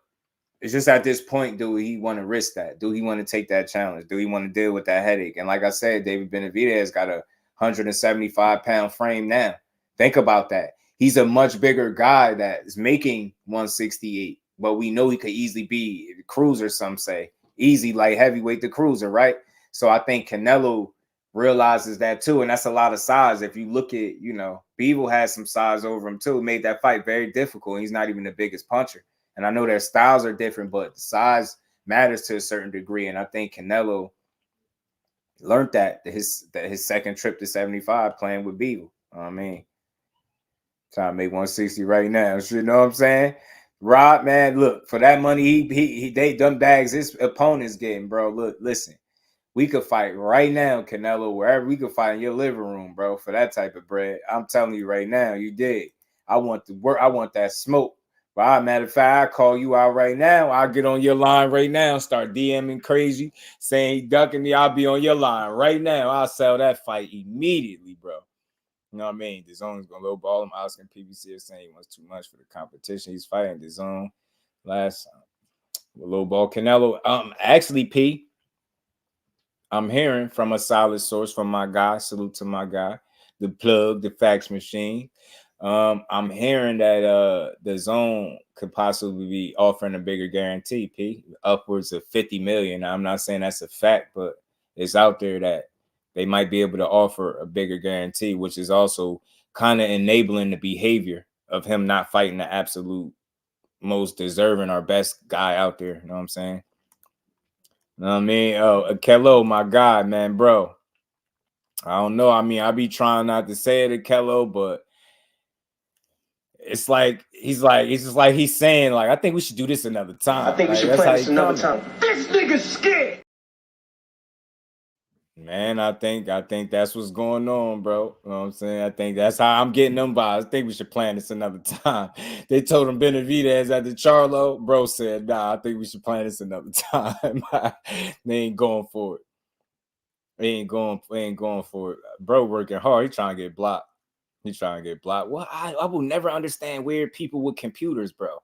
it's just at this point, do he want to risk that? Do he want to take that challenge? Do he want to deal with that headache? And like I said, David Benavidez got a 175-pound frame now. Think about that. He's a much bigger guy that is making 168, but we know he could easily be the cruiser, some say. Easy, like heavyweight the cruiser, right? So I think Canelo realizes that too, and that's a lot of size. If you look at, you know, Bivol has some size over him too. It made that fight very difficult. He's not even the biggest puncher, and I know their styles are different, but the size matters to a certain degree. And I think Canelo learned that his second trip to 75 playing with Bivol. I mean, trying to make 160 right now. You know what I'm saying? Rob, man, look, for that money they done bags his opponents getting, bro. Look, listen. We could fight right now, Canelo, wherever. We could fight in your living room, bro, for that type of bread. I'm telling you right now, you did. I want the work. I want that smoke. But matter of fact, I call you out right now. I'll get on your line right now, start DMing crazy, saying he ducking me. I'll be on your line right now. I'll sell that fight immediately, bro. You know what I mean? The zone's gonna lowball him. Asking PBC is saying he wants too much for the competition. He's fighting the zone last lowball Canelo. Actually, P. I'm hearing from a solid source from my guy. Salute to my guy, the plug, the fax machine. I'm hearing that the zone could possibly be offering a bigger guarantee, P, upwards of 50 million. I'm not saying that's a fact, but it's out there that they might be able to offer a bigger guarantee, which is also kind of enabling the behavior of him not fighting the absolute most deserving or best guy out there. You know what I'm saying? You know what I mean? Oh, Kello, my guy, man, bro. I don't know. I mean, I be trying not to say it to Kello, but it's like it's just like he's saying, like, I think we should do this another time. I think we should play this another time. This nigga's scared. Man, I think that's what's going on, bro. You know what I'm saying? I think that's how I'm getting them vibes. I think we should plan this another time. They told him Benavidez at the Charlo. Bro said, nah, I think we should plan this another time. They ain't going for it. They ain't going for it. Bro working hard. He trying to get blocked. He's trying to get blocked. Well, I will never understand weird people with computers, bro.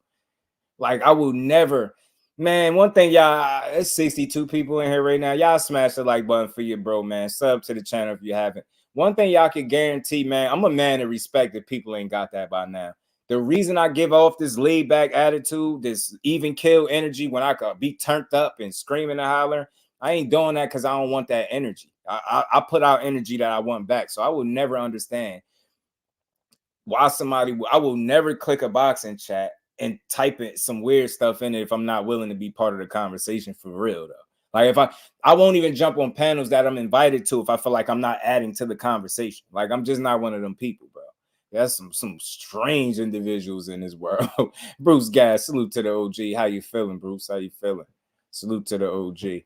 Like, I will never. Man, one thing, y'all, it's 62 people in here right now. Y'all smash the like button for your bro, man. Sub to the channel if you haven't. One thing y'all can guarantee, man, I'm a man of respect if people ain't got that by now. The reason I give off this laid back attitude, this even kill energy when I could be turned up and screaming and hollering, I ain't doing that because I don't want that energy. I put out energy that I want back. So I will never understand why somebody, I will never click a boxing chat and type it some weird stuff in it if I'm not willing to be part of the conversation for real, though. Like, if I won't even jump on panels that I'm invited to if I feel like I'm not adding to the conversation. Like, I'm just not one of them people, bro. There's some strange individuals in this world. Bruce Gas, salute to the OG. How you feeling, Bruce? How you feeling? Salute to the OG.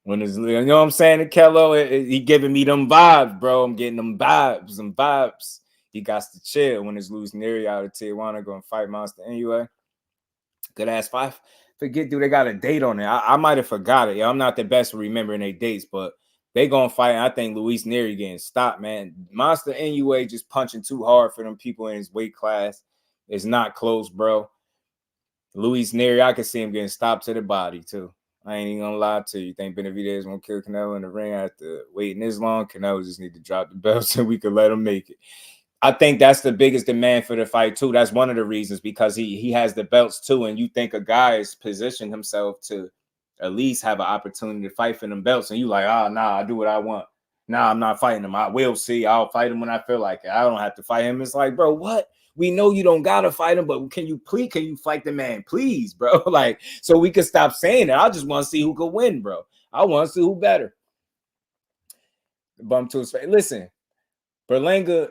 When it's, you know what I'm saying, Kello, he giving me them vibes, bro. I'm getting them vibes. He got to chill when it's losing area out of Tijuana going to fight Monster anyway. Good ass fight. Forget, dude, they got a date on it. I might have forgot it. I'm not the best for remembering their dates, but they going to fight. I think Luis Neri getting stopped, man. Monster NUA just punching too hard for them people in his weight class. It's not close, bro. Luis Neri, I can see him getting stopped to the body, too. I ain't even gonna lie to you. Think Benavidez gonna kill Canelo in the ring after waiting this long? Canelo just need to drop the belt so we could let him make it. I think that's the biggest demand for the fight, too. That's one of the reasons, because he has the belts, too. And you think a guy is positioned himself to at least have an opportunity to fight for them belts. And you like, oh, nah, I do what I want. Nah, I'm not fighting him. I will see. I'll fight him when I feel like it. I don't have to fight him. It's like, bro, what? We know you don't got to fight him, but can you fight the man, please, bro? Like, so we can stop saying it. I just want to see who could win, bro. I want to see who better. Bum to his face. Listen, Berlanga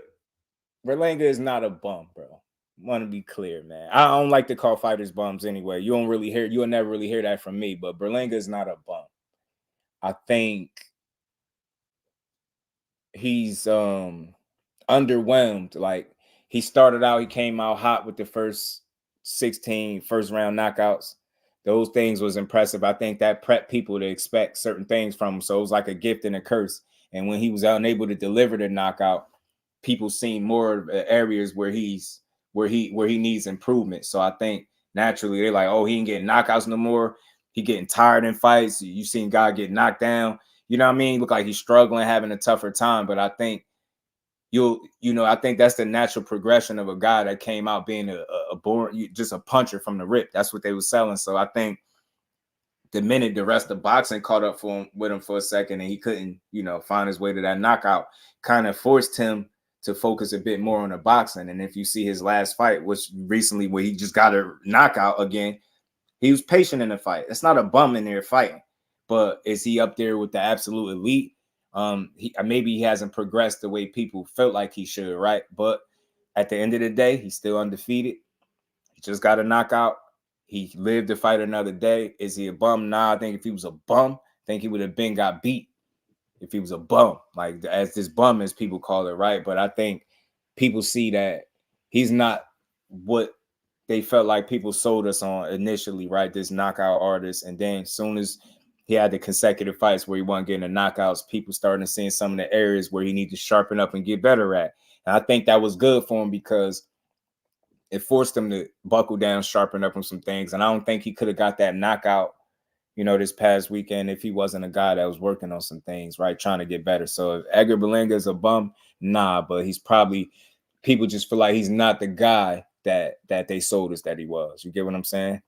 is not a bum, bro. I want to be clear, man. I don't like to call fighters bums anyway. You'll never really hear that from me, but Berlanga is not a bum. I think he's underwhelmed. Like, he started out, he came out hot with the first 16 first-round knockouts. Those things was impressive. I think that prepped people to expect certain things from him. So it was like a gift and a curse. And when he was unable to deliver the knockout, people seen more areas where he needs improvement. So I think naturally they're like, oh, he ain't getting knockouts no more. He getting tired in fights. You seen guy get knocked down. You know what I mean? Look like he's struggling, having a tougher time. But I think I think that's the natural progression of a guy that came out being a born, just a puncher from the rip. That's what they were selling. So I think the minute the rest of boxing caught up with him for a second and he couldn't, find his way to that knockout, kind of forced him to focus a bit more on the boxing. And if you see his last fight, which recently where he just got a knockout again, he was patient in the fight. It's not a bum in there fighting, but is he up there with the absolute elite? Maybe he hasn't progressed the way people felt like he should, right? But at the end of the day, he's still undefeated. He just got a knockout. He lived to fight another day. Is he a bum? Nah, I think if he was a bum, I think he would have been got beat. If he was a bum, like as this bum as people call it, right? But I think people see that he's not what they felt like people sold us on initially, right? This knockout artist. And then as soon as he had the consecutive fights where he wasn't getting the knockouts, people started seeing some of the areas where he needed to sharpen up and get better at. And I think that was good for him because it forced him to buckle down, sharpen up on some things. And I don't think he could have got that knockout, this past weekend if he wasn't a guy that was working on some things, right? Trying to get better. So if Edgar Berlanga is a bum, nah, but he's probably, people just feel like he's not the guy that they sold us that he was. You get what I'm saying?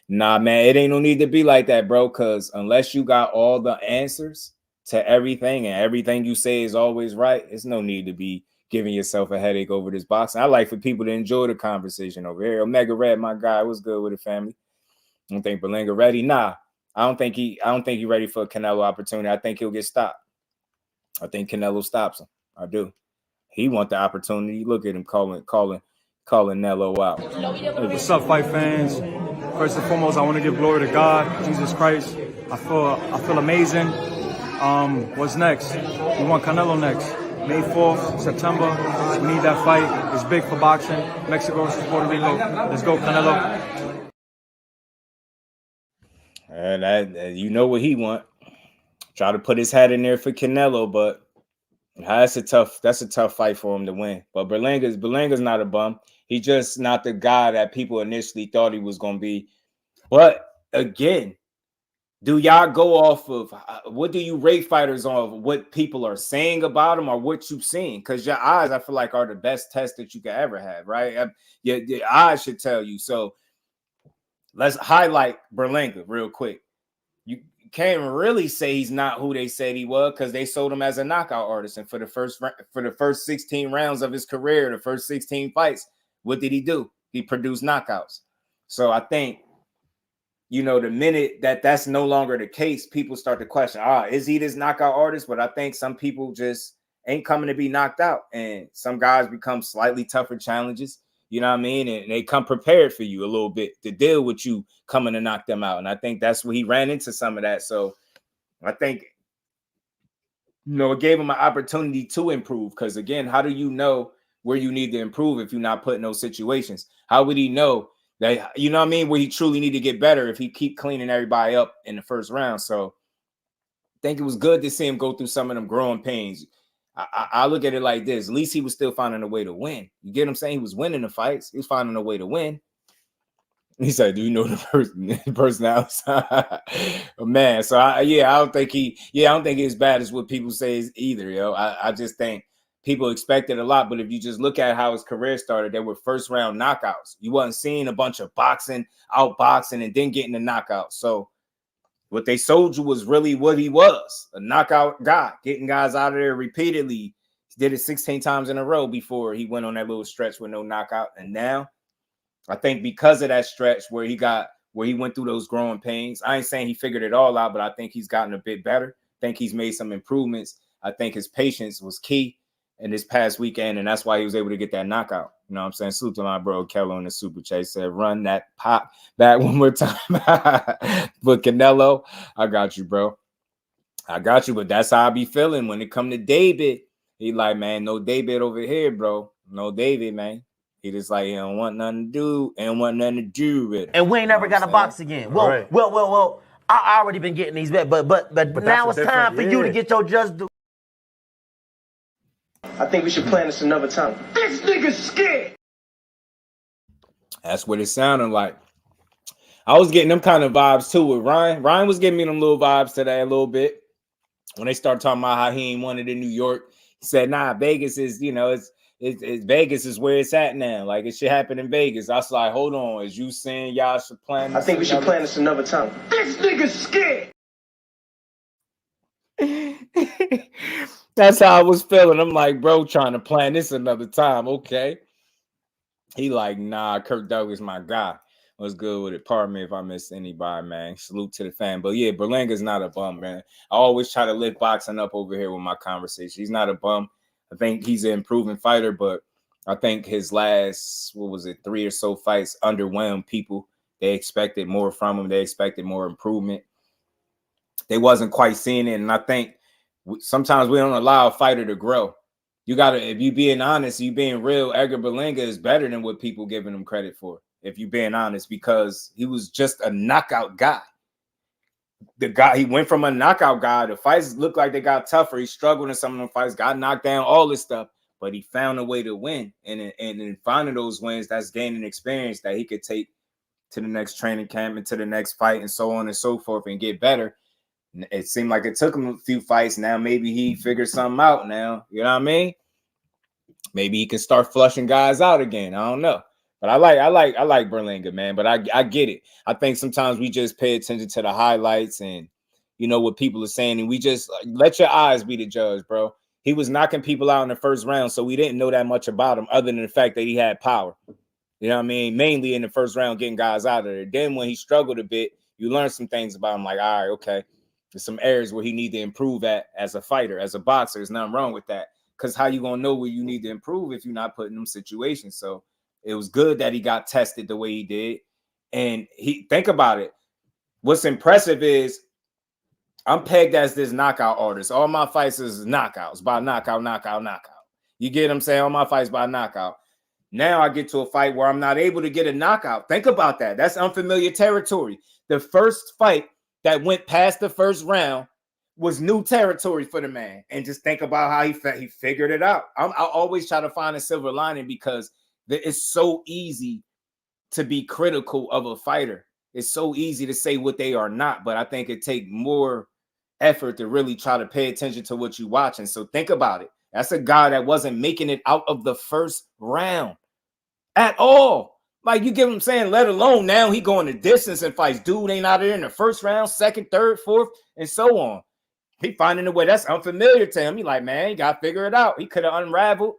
Nah, man, it ain't no need to be like that, bro, because unless you got all the answers to everything and everything you say is always right, there's no need to be giving yourself a headache over this boxing. I like for people to enjoy the conversation over here. Omega Red, my guy, was good with the family. I don't think Berlanga ready. Nah, I don't think he ready for a Canelo opportunity. I think he'll get stopped. I think Canelo stops him. I do. He want the opportunity. Look at him calling Nello out. Hey, what's up, fight fans? First and foremost, I want to give glory to God, Jesus Christ. I feel amazing. What's next? We want Canelo next. May 4th, September. We need that fight. It's big for boxing. Mexico versus Puerto Rico. Let's go, Canelo. And you know what he want. Try to put his hat in there for Canelo, but that's a tough fight for him to win. But Berlanga's not a bum. He's just not the guy that people initially thought he was going to be. But again, do y'all go off of what do you rate fighters on? What people are saying about them or what you've seen? Because your eyes, I feel like, are the best test that you could ever have, right? Your eyes should tell you. So let's highlight Berlanga real quick. You can't really say he's not who they said he was because they sold him as a knockout artist. And for the first 16 rounds of his career, the first 16 fights, what did he do? He produced knockouts. So I think, the minute that's no longer the case, people start to question, is he this knockout artist? But I think some people just ain't coming to be knocked out. And some guys become slightly tougher challenges, you know what I mean? And they come prepared for you a little bit to deal with you coming to knock them out. And I think that's where he ran into some of that. So I think, it gave him an opportunity to improve. Because again, how do you know where you need to improve if you're not put in those situations? How would he know that, where he truly need to get better if he keep cleaning everybody up in the first round? So I think it was good to see him go through some of them growing pains. I look at it like this. At least he was still finding a way to win. You get what I'm saying? He was winning the fights. He was finding a way to win. He said, do you know the person outside? Oh, man. So I don't think he's as bad as what people say either, yo. I just think people expected a lot, but if you just look at how his career started, they were first round knockouts. You wasn't seeing a bunch of outboxing, and then getting the knockout. So what they sold you was really what he was, a knockout guy, getting guys out of there repeatedly. He did it 16 times in a row before he went on that little stretch with no knockout. And now I think because of that stretch where he went through those growing pains, I ain't saying he figured it all out, but I think he's gotten a bit better. I think he's made some improvements. I think his patience was key in this past weekend, and that's why he was able to get that knockout. You know what I'm saying? Salute to my bro Kello in the super chat. Said, run that pop back one more time. But Canelo, I got you, bro. I got you, but that's how I be feeling when it come to David. He like, man, no David over here, bro. No David, man. He just like, he don't want nothing to do with it. And we ain't never got a box again. Well, I already been getting these bets, but now it's time for you to get your just do. I think we should plan this another time. This nigga's scared. That's what it sounded like. I was getting them kind of vibes too with Ryan. Ryan was giving me them little vibes today a little bit. When they started talking about how he ain't wanted in New York, he said, nah, Vegas is, Vegas is where it's at now. Like, it should happen in Vegas. I was like, hold on, is you saying y'all should plan this? I think we should plan this another time. This nigga's scared. That's how I was feeling. I'm like, bro, trying to plan this another time. Okay. He like, nah, Kirk Douglas, my guy. What's good with it? Pardon me if I missed anybody, man. Salute to the fan. But yeah, Berlanga's not a bum, man. I always try to lift boxing up over here with my conversation. He's not a bum. I think he's an improving fighter, but I think his last, 3 or so fights underwhelmed people. They expected more from him. They expected more improvement. They wasn't quite seeing it. And I think sometimes we don't allow a fighter to grow. You got to, if you being honest, you being real, Edgar Berlanga is better than what people giving him credit for, if you being honest, because he was just a knockout guy. He went from a knockout guy. The fights looked like they got tougher. He struggled in some of them fights, got knocked down, all this stuff, but he found a way to win. And in finding those wins, that's gaining experience that he could take to the next training camp and to the next fight and so on and so forth and get better. It seemed like it took him a few fights. Now maybe he figured something out now. You know what I mean? Maybe he can start flushing guys out again. I don't know. But I like Berlanga, man. But I get it. I think sometimes we just pay attention to the highlights and, you know, what people are saying. And we just let your eyes be the judge, bro. He was knocking people out in the first round, so we didn't know that much about him other than the fact that he had power. You know what I mean? Mainly in the first round, getting guys out of there. Then when he struggled a bit, you learn some things about him. Like, all right, okay. There's some areas where he need to improve at as a fighter, as a boxer. There's nothing wrong with that. Because how you going to know where you need to improve if you're not put in them situations? So it was good that he got tested the way he did. And think about it. What's impressive is I'm pegged as this knockout artist. All my fights is knockouts, by knockout. You get what I'm saying? All my fights by knockout. Now I get to a fight where I'm not able to get a knockout. Think about that. That's unfamiliar territory. The first fight that went past the first round was new territory for the man. And just think about how he figured it out. I always try to find a silver lining because it's so easy to be critical of a fighter. It's so easy to say what they are not, but I think it takes more effort to really try to pay attention to what you're watching. So think about it. That's a guy that wasn't making it out of the first round at all. Like, you get what I'm saying? Let alone now he going the distance and fights. Dude ain't out of there in the first round, second, third, fourth, and so on. He finding a way that's unfamiliar to him. He like, man, he got to figure it out. He could have unraveled.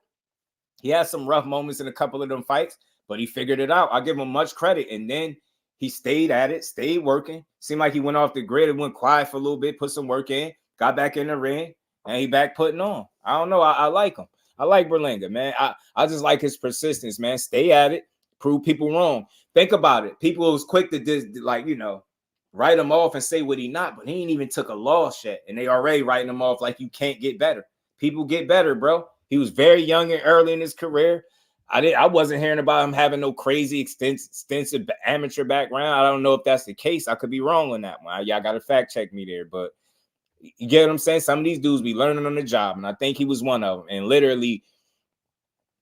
He had some rough moments in a couple of them fights, but he figured it out. I give him much credit. And then he stayed at it, stayed working. Seemed like he went off the grid and went quiet for a little bit, put some work in, got back in the ring, and he back putting on. I don't know. I like him. I like Berlanga, man. I just like his persistence, man. Stay at it. Prove people wrong. Think about it. People was quick to write him off and say what he not, but he ain't even took a loss yet. And they already writing him off like you can't get better. People get better, bro. He was very young and early in his career. I wasn't hearing about him having no crazy extensive amateur background. I don't know if that's the case. I could be wrong on that one. Y'all got to fact check me there, but you get what I'm saying? Some of these dudes be learning on the job, and I think he was one of them. And literally,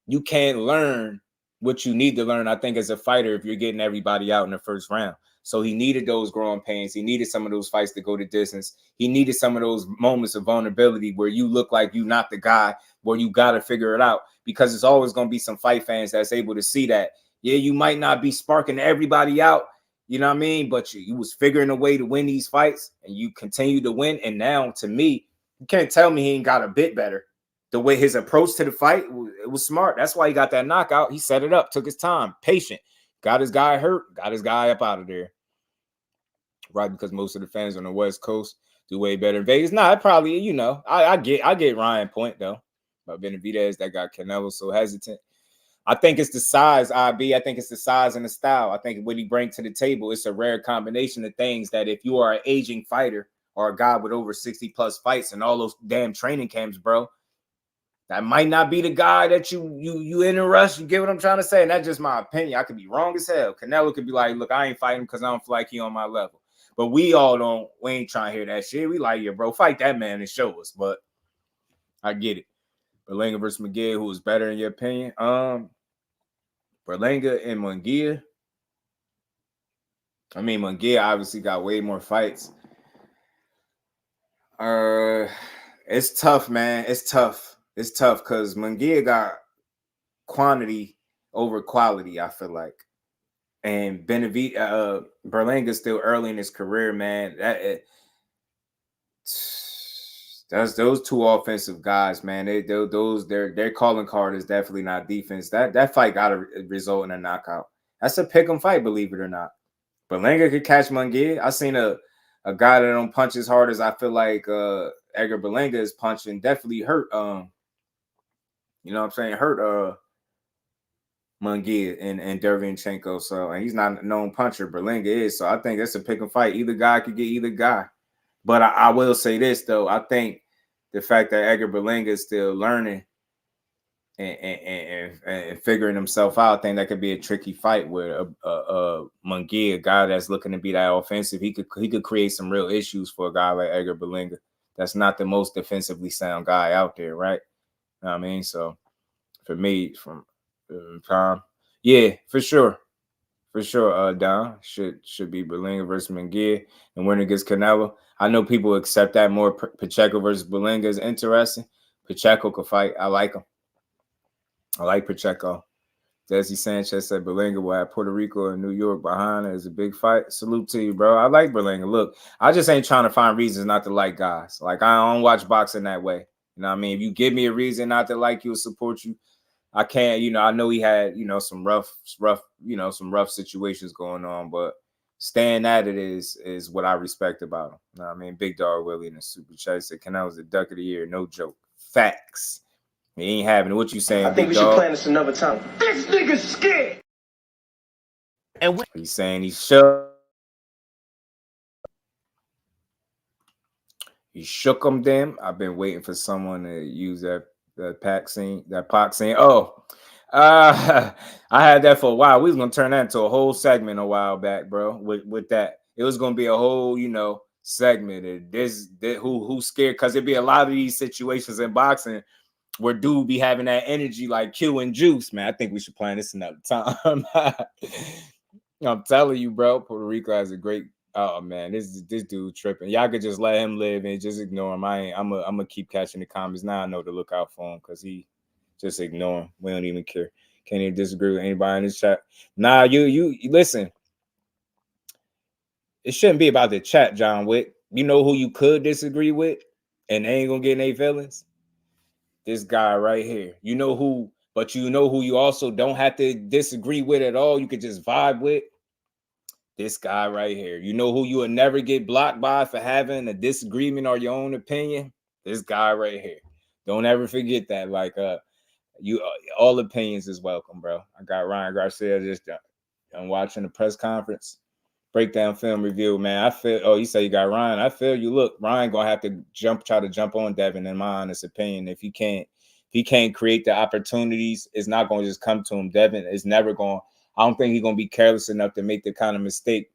you can't learn what you need to learn, I think, as a fighter if you're getting everybody out in the first round. So he needed those growing pains. He needed some of those fights to go the distance. He needed some of those moments of vulnerability where you look like you're not the guy, where you got to figure it out, because it's always going to be some fight fans that's able to see that. Yeah, you might not be sparking everybody out, you know what I mean? But you was figuring a way to win these fights, and you continue to win. And now, to me, you can't tell me he ain't got a bit better. The way his approach to the fight, it was smart. That's why he got that knockout. He set it up, took his time, patient, got his guy hurt, got his guy up out of there. Right, because most of the fans on the West Coast do way better in Vegas. Nah, I probably, I get Ryan point though. But Benavidez, that got Canelo so hesitant. I think it's the size, IB. I think it's the size and the style. I think what he brings to the table, it's a rare combination of things that if you are an aging fighter or a guy with over 60 plus fights and all those damn training camps, bro, that might not be the guy that you in a rush. You get what I'm trying to say? And that's just my opinion. I could be wrong as hell. Canelo could be like, look, I ain't fighting because I don't feel like he on my level. But we ain't trying to hear that shit. We like, yeah, bro, fight that man and show us. But I get it. Berlanga versus Munguia, who was better in your opinion? Berlanga and Munguia. I mean, Munguia obviously got way more fights. It's tough, man. It's tough because Munguia got quantity over quality, I feel like. And Benavidez, Berlanga's still early in his career, man. That's those two offensive guys, man. Their calling card is definitely not defense. That fight got to result in a knockout. That's a pick 'em fight, believe it or not. Berlanga could catch Mbilli. I seen a guy that don't punch as hard as I feel like Edgar Berlanga is punching. Definitely hurt. You know what I'm saying? Hurt Mbilli and Dervinchenko. So, and he's not a known puncher. Berlanga is. So I think that's a pick 'em fight. Either guy could get either guy. But I will say this though. I think the fact that Edgar Berlanga is still learning and figuring himself out, I think that could be a tricky fight with Mbilli, a guy that's looking to be that offensive. He could create some real issues for a guy like Edgar Berlanga. That's not the most defensively sound guy out there, right? You know what I mean? So for me, from Tom, yeah, for sure. Don should be Berlanga versus Mbilli and winning against Canelo. I know people accept that more. Pacheco versus Berlanga is interesting. Pacheco could fight. I like him. I like Pacheco. Desi Sanchez said Berlanga will have Puerto Rico and New York behind it as a big fight. Salute to you, bro. I like Berlanga. Look, I just ain't trying to find reasons not to like guys. Like, I don't watch boxing that way. You know what I mean? If you give me a reason not to like you or support you, I can't. You know, I know he had, some rough, situations going on, but staying at it is what I respect about him. You know what I mean? Big Dog Willie in the super chat said Canelo's the duck of the year. No joke. Facts. He ain't having it. What you saying? I think we should plan this another time. This nigga's scared. And he's saying he shook. He shook them. Them. I've been waiting for someone to use that Pac scene. Oh, I had that for a while. We was gonna turn that into a whole segment a while back, bro. With that, it was gonna be a whole, segment. Who's scared? Because there'd be a lot of these situations in boxing where dude be having that energy like Q and Juice, man. I think we should plan this another time. I'm telling you, bro. Puerto Rico has a great. Oh man, this dude tripping. Y'all could just let him live and just ignore him. I'm gonna keep catching the comments now. I know to look out for him because he just ignore him. We don't even care. Can't even disagree with anybody in this chat. Nah, you listen. It shouldn't be about the chat, John Wick. You know who you could disagree with, and they ain't gonna get any feelings. This guy right here. You know who, but you know who you also don't have to disagree with at all. You could just vibe with. This guy right here. You know who you will never get blocked by for having a disagreement or your own opinion? This guy right here. Don't ever forget that. Like, all opinions is welcome, bro. I got Ryan Garcia just I'm watching the press conference. Breakdown film review, man. I feel, you say you got Ryan. I feel you. Look, Ryan gonna have to try to jump on Devin, in my honest opinion. If he can't create the opportunities, it's not gonna just come to him. Devin is never going. I don't think he's gonna be careless enough to make the kind of mistake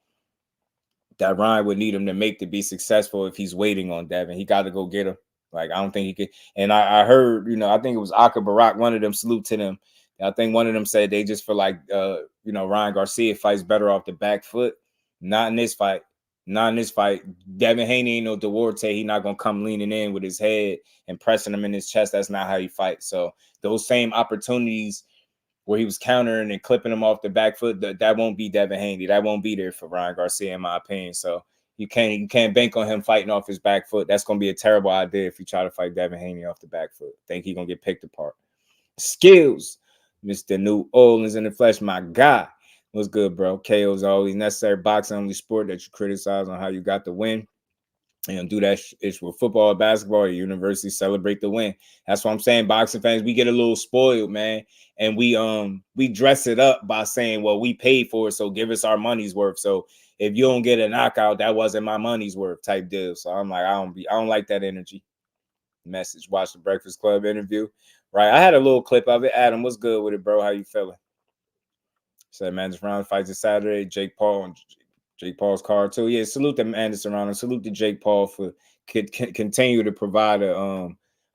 that Ryan would need him to make to be successful if he's waiting on Devin. He got to go get him. Like, I don't think he could. And I heard, I think it was Aka Barak, one of them, salute to them. I think one of them said they just feel like, Ryan Garcia fights better off the back foot. Not in this fight. Devin Haney ain't no Duarte. He not going to come leaning in with his head and pressing him in his chest. That's not how he fights. So those same opportunities where he was countering and clipping him off the back foot, that won't be Devin Haney. That won't be there for Ryan Garcia, in my opinion. So you can't bank on him fighting off his back foot. That's going to be a terrible idea if you try to fight Devin Haney off the back foot. Think he's going to get picked apart. Skills. Mr. New Orleans in the flesh, my guy. What's good, bro? KO's always necessary. Boxing only sport that you criticize on how you got the win. And do that it's with football or basketball or university, celebrate the win. That's what I'm saying. Boxing fans, we get a little spoiled, man. And we dress it up by saying, well, we paid for it, so give us our money's worth. So if you don't get a knockout, that wasn't my money's worth type deal. So I'm like, I don't like that energy. Message. Watch the Breakfast Club interview. Right. I had a little clip of it. Adam, what's good with it, bro? How you feeling? Said Mandis Round fights this Saturday. Jake Paul and Jake Paul's card too. Yeah, salute to Mandis Round and salute to Jake Paul for continue to provide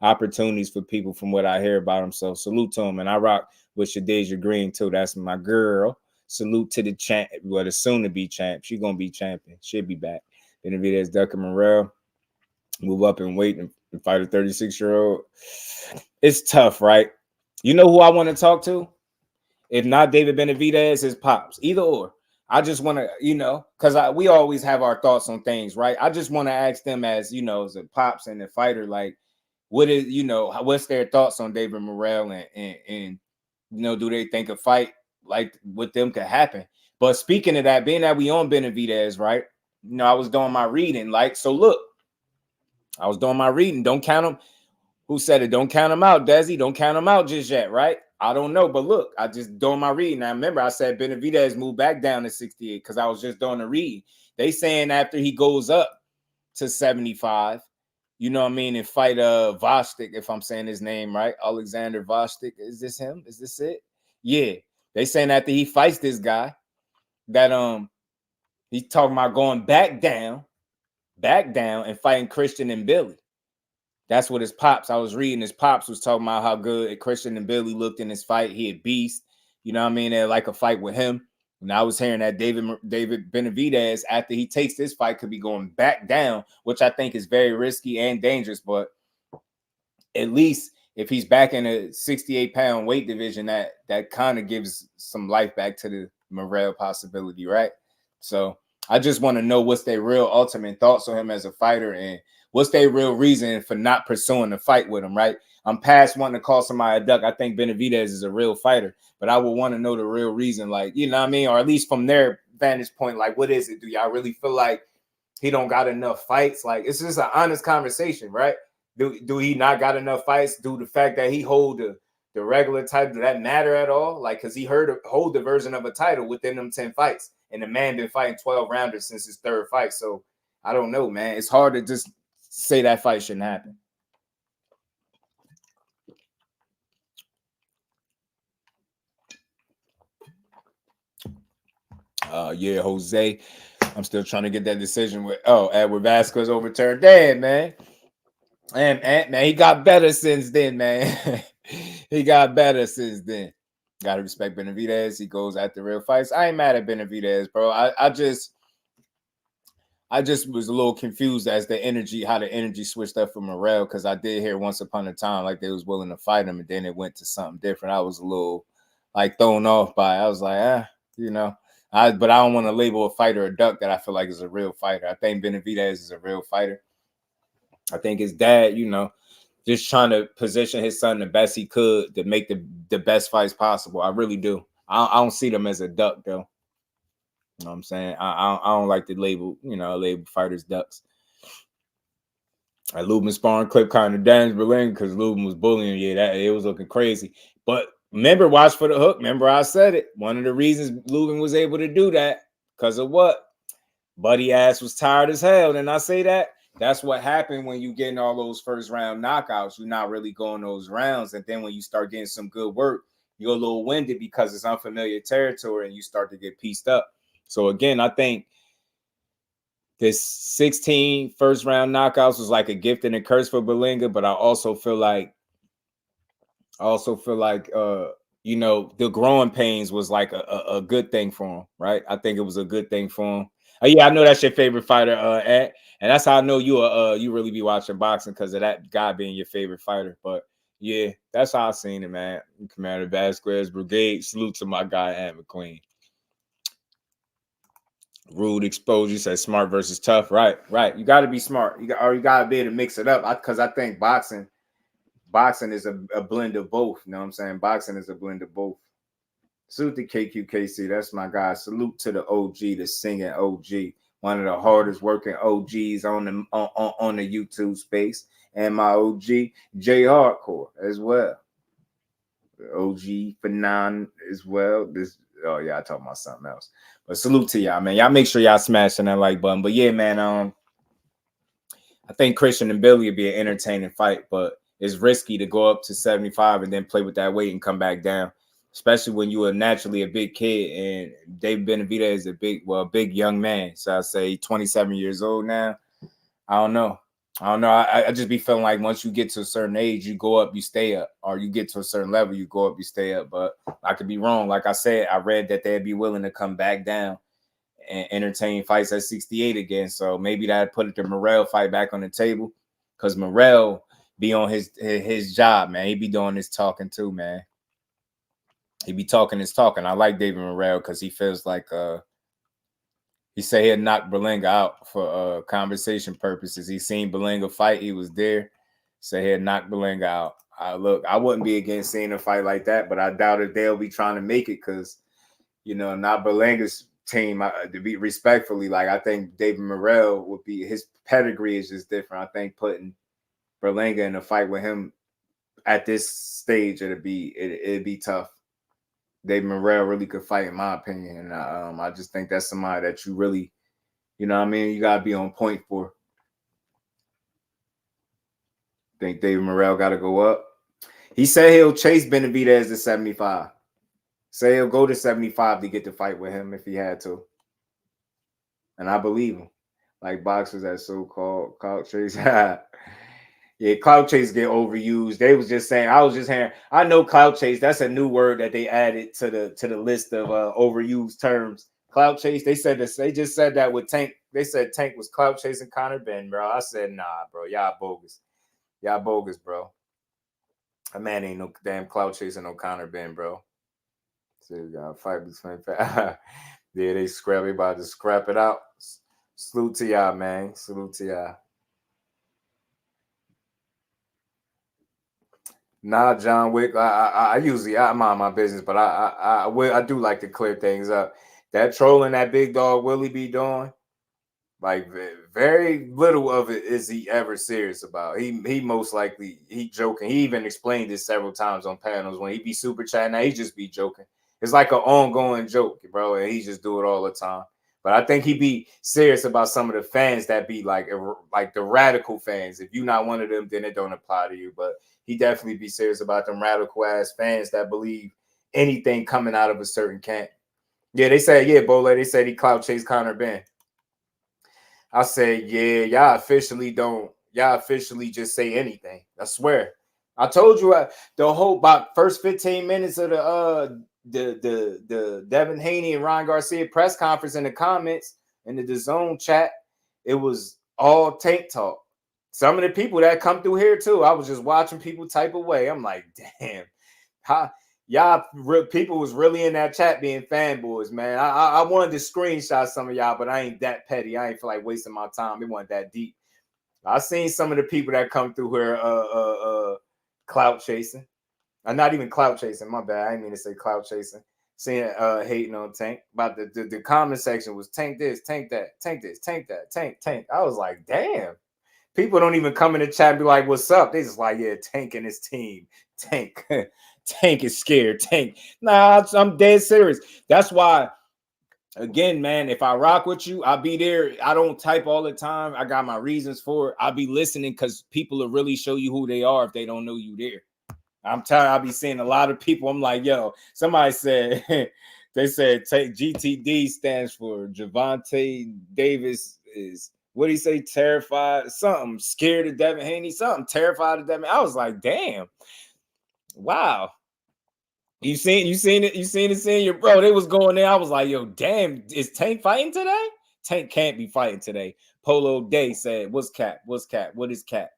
opportunities for people from what I hear about him. So salute to him. And I rock with Shadeja Green too. That's my girl. Salute to the champ, the soon to be champ. She's gonna be champion. She'll be back. Benavidez, Ducker, Morrell move up and wait and fight a 36-year-old. It's tough, right? You know who I want to talk to? If not David Benavidez, his pops. Either or. I just want to, you know, because we always have our thoughts on things, right? I just want to ask them as, you know, as a pops and a fighter, like, what is, you know, what's their thoughts on David Morrell and you know, do they think a fight like with them could happen? But speaking of that, being that we on Benavidez, right? You know, I was doing my reading, like, so look, I was doing my reading. Don't count them. Who said it? Don't count them out, Desi. Don't count them out just yet, right? I don't know, but look, I just doing my reading. Now, remember, I said Benavidez moved back down to 68 because I was just doing the read. They saying after he goes up to 75, you know what I mean, and fight Vostik, if I'm saying his name right, Alexander Vostik. Is this him? Is this it? Yeah. They saying after he fights this guy that he's talking about going back down and fighting Christian Mbilli. That's what his pops, I was reading, his pops was talking about how good Christian Mbilli looked in his fight. He had beast, you know what I mean? They like a fight with him. And I was hearing that David Benavidez, after he takes this fight, could be going back down, which I think is very risky and dangerous. But at least if he's back in a 68-pound weight division, that kind of gives some life back to the Morrell possibility, right? So I just want to know what's their real ultimate thoughts on him as a fighter and what's their real reason for not pursuing the fight with him, right? I'm past wanting to call somebody a duck. I think Benavidez is a real fighter, but I would want to know the real reason, like, you know what I mean? Or at least from their vantage point, like, what is it? Do y'all really feel like he don't got enough fights? Like, it's just an honest conversation, right? Do he not got enough fights? Do the fact that he hold the regular title, do that matter at all? Like, because he hold the version of a title within them 10 fights, and the man been fighting 12 rounders since his third fight. So I don't know, man. It's hard to just say that fight shouldn't happen. Yeah, Jose. I'm still trying to get that decision with Edward Vasquez overturned. Damn, man. And man, he got better since then, man. He got better since then. Gotta respect Benavidez. He goes after real fights. I ain't mad at Benavidez, bro. I just was a little confused as how the energy switched up for Morrell, because I did hear once upon a time like they was willing to fight him, and then it went to something different. I was a little like thrown off by it. I was like, you know. But I don't want to label a fighter a duck that I feel like is a real fighter. I think Benavidez is a real fighter. I think his dad, you know, just trying to position his son the best he could to make the best fights possible. I really do. I don't see them as a duck, though. You know what I'm saying? I don't like to label fighters ducks. Lubin sparring clip kind of damaged Berlanga because Lubin was bullying. Yeah, it was looking crazy. But remember, watch for the hook. Remember, I said it. One of the reasons Lubin was able to do that, because of what? Buddy ass was tired as hell. Didn't I say that? That's what happened when you getting all those first round knockouts. You're not really going those rounds. And then when you start getting some good work, you're a little winded because it's unfamiliar territory and you start to get pieced up. So again, I think this 16 first round knockouts was like a gift and a curse for Berlanga, but I also feel like you know, the growing pains was like a good thing for him, right? I think it was a good thing for him. Yeah, I know that's your favorite fighter, Ed, and that's how I know you really be watching boxing, because of that guy being your favorite fighter. But yeah, that's how I seen it, man. Commander Vasquez Brigade, salute to my guy Ed McQueen. Rude exposure says smart versus tough. Right. You got to be smart. You got to be able to mix it up, because I think boxing is a blend of both. You know what I'm saying? Boxing is a blend of both. Salute to KQKC. That's my guy. Salute to the OG, the singing OG, one of the hardest working OGs on the YouTube space, and my OG J Hardcore as well. The OG Fanon as well. I talking about something else. But salute to y'all, man. Y'all make sure y'all smashing that like button. But yeah, man, I think Christian and Mbilli would be an entertaining fight, but it's risky to go up to 75 and then play with that weight and come back down, especially when you are naturally a big kid. And David Benavidez is a big young man. So I say 27 years old now. I don't know. I just be feeling like once you get to a certain age, you go up, you stay up, or you get to a certain level, you go up, you stay up. But I could be wrong. Like I said, I read that they'd be willing to come back down and entertain fights at 68 again. So maybe that put the Morrell fight back on the table, because Morrell be on his job, man. He be doing his talking too, man. he be talking his talking. I like David Morrell because he feels like he said he'd knock Berlanga out for conversation purposes. He seen Berlanga fight. He was there. Said he'd knock Berlanga out. Look, I wouldn't be against seeing a fight like that, but I doubt if they'll be trying to make it because, you know, not Berlanga's team. To be respectfully, like, I think David Morrell would be, his pedigree is just different. I think putting Berlanga in a fight with him at this stage, it'd be tough. David Morrell really could fight, in my opinion. And I just think that's somebody that you really, you know what I mean, you got to be on point for. Think David Morrell got to go up. He said he'll chase Benavidez to 75. Say he'll go to 75 to get the fight with him if he had to. And I believe him. Like boxers that so-called clout chase. Yeah, clout chase get overused. They was just saying, I was just hearing, I know clout chase, that's a new word that they added to the list of overused terms. Clout chase, they said this, they just said that with Tank. They said Tank was clout chasing Conor Ben, bro. I said, nah, bro, y'all bogus. Y'all bogus, bro. A man ain't no damn clout chasing no Conor Ben, bro. So y'all fight between yeah, they about to scrap it out. Salute to y'all, man. Salute to y'all. Nah, John Wick. I usually mind my business, but I do like to clear things up. That trolling that big dog Willie be doing, like very little of it is he ever serious about. He most likely he joking. He even explained this several times on panels when he be super chatting. Now he just be joking. It's like an ongoing joke, bro, and he just do it all the time. But I think he be serious about some of the fans that be like the radical fans. If you're not one of them, then it don't apply to you. But he definitely be serious about them radical ass fans that believe anything coming out of a certain camp. Yeah, they said, yeah, Bole, they said he clout chased Conor Ben. I said, yeah, y'all officially just say anything. I swear. I told you the whole about first 15 minutes of the Devin Haney and Ryan Garcia press conference in the comments in the DAZN chat, it was all Tank talk. Some of the people that come through here too, I was just watching people type away. I'm like, damn, y'all people was really in that chat being fanboys, man. I wanted to screenshot some of y'all, but I ain't that petty. I ain't feel like wasting my time. It wasn't that deep. I seen some of the people that come through here clout chasing. Not even clout chasing, my bad. I didn't mean to say clout chasing. Seeing hating on Tank. About the comment section was Tank this, Tank that, Tank this, Tank that, Tank. I was like, damn. People don't even come in the chat and be like, what's up? They just like, yeah, Tank and his team. Tank. Tank is scared. Tank. Nah, I'm dead serious. That's why, again, man, if I rock with you, I'll be there. I don't type all the time. I got my reasons for it. I'll be listening because people will really show you who they are if they don't know you there. I'm tired. I'll be seeing a lot of people. I'm like, yo, somebody said, they said take GTD stands for Javante Davis is, what do you say, terrified? Something, scared of Devin Haney, something, terrified of Devin. I was like, damn. Wow. You seen it, seeing your bro. They was going there. I was like, yo, damn, is Tank fighting today? Tank can't be fighting today. Polo Day said, what's Cap? What's Cap? What is Cap?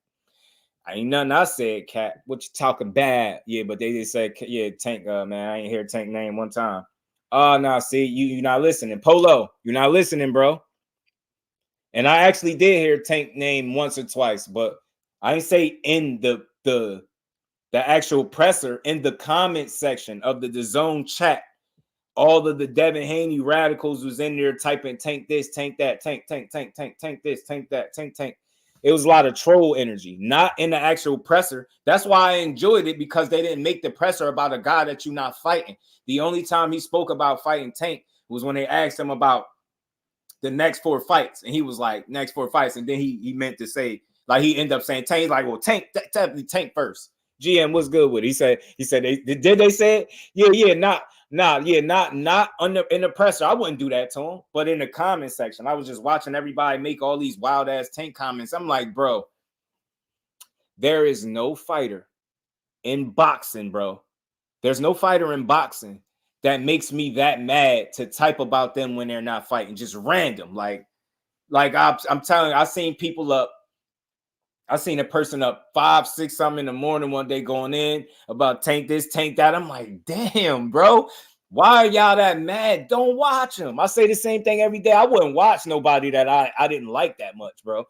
Ain't nothing I said, Cap. What you talking bad? Yeah, but they just said, yeah, Tank, man. I ain't hear Tank name one time. Oh, no, see, you're not listening. Polo, you're not listening, bro. And I actually did hear Tank name once or twice, but I didn't say in the actual presser, in the comment section of the DAZN chat. All of the Devin Haney radicals was in there typing Tank this, Tank that, Tank this, Tank that, Tank. It was a lot of troll energy, not in the actual presser. That's why I enjoyed it, because they didn't make the presser about a guy that you're not fighting. The only time he spoke about fighting Tank was when they asked him about the next 4 fights. And he was like, next 4 fights. And then he meant to say, like, he ended up saying Tank. He's like, well, Tank, definitely Tank first. GM, what's good with it? He said, did they say it? Yeah, not in the presser. I wouldn't do that to him, but in the comment section, I was just watching everybody make all these wild ass Tank comments. I'm like, bro, there is no fighter in boxing, bro. There's no fighter in boxing that makes me that mad to type about them when they're not fighting, just random. Like I'm telling you, I've seen people up I seen a person up 5, 6 something in the morning one day going in about tank this, tank that. I'm like, damn, bro. Why are y'all that mad? Don't watch them. I say the same thing every day. I wouldn't watch nobody that I didn't like that much, bro.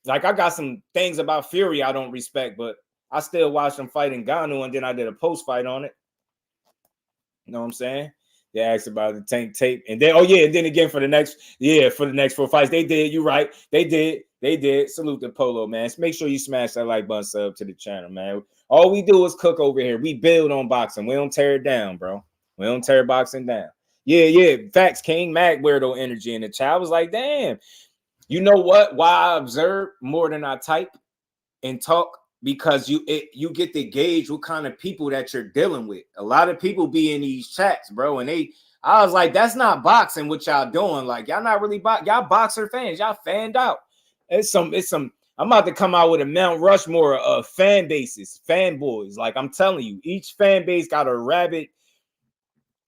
Like, I got some things about Fury I don't respect, but I still watched them fight in Ngannou, and then I did a post fight on it. You know what I'm saying? They asked about the tank tape, and then and then again for the next 4 fights, they did. You right, they did. Salute the Polo, man. Make sure you smash that like button, sub to the channel, man. All we do is cook over here. We build on boxing. We don't tear it down, bro. We don't tear boxing down. Yeah. Facts, King Mac weirdo energy in the chat. I was like, damn. You know what? Why I observe more than I type and talk? Because you get to gauge what kind of people that you're dealing with. A lot of people be in these chats, bro, and I was like, that's not boxing what y'all doing. Like, y'all not really y'all boxer fans. Y'all fanned out. It's some. I'm about to come out with a Mount Rushmore of fan bases, fanboys. Like, I'm telling you, each fan base got a rabid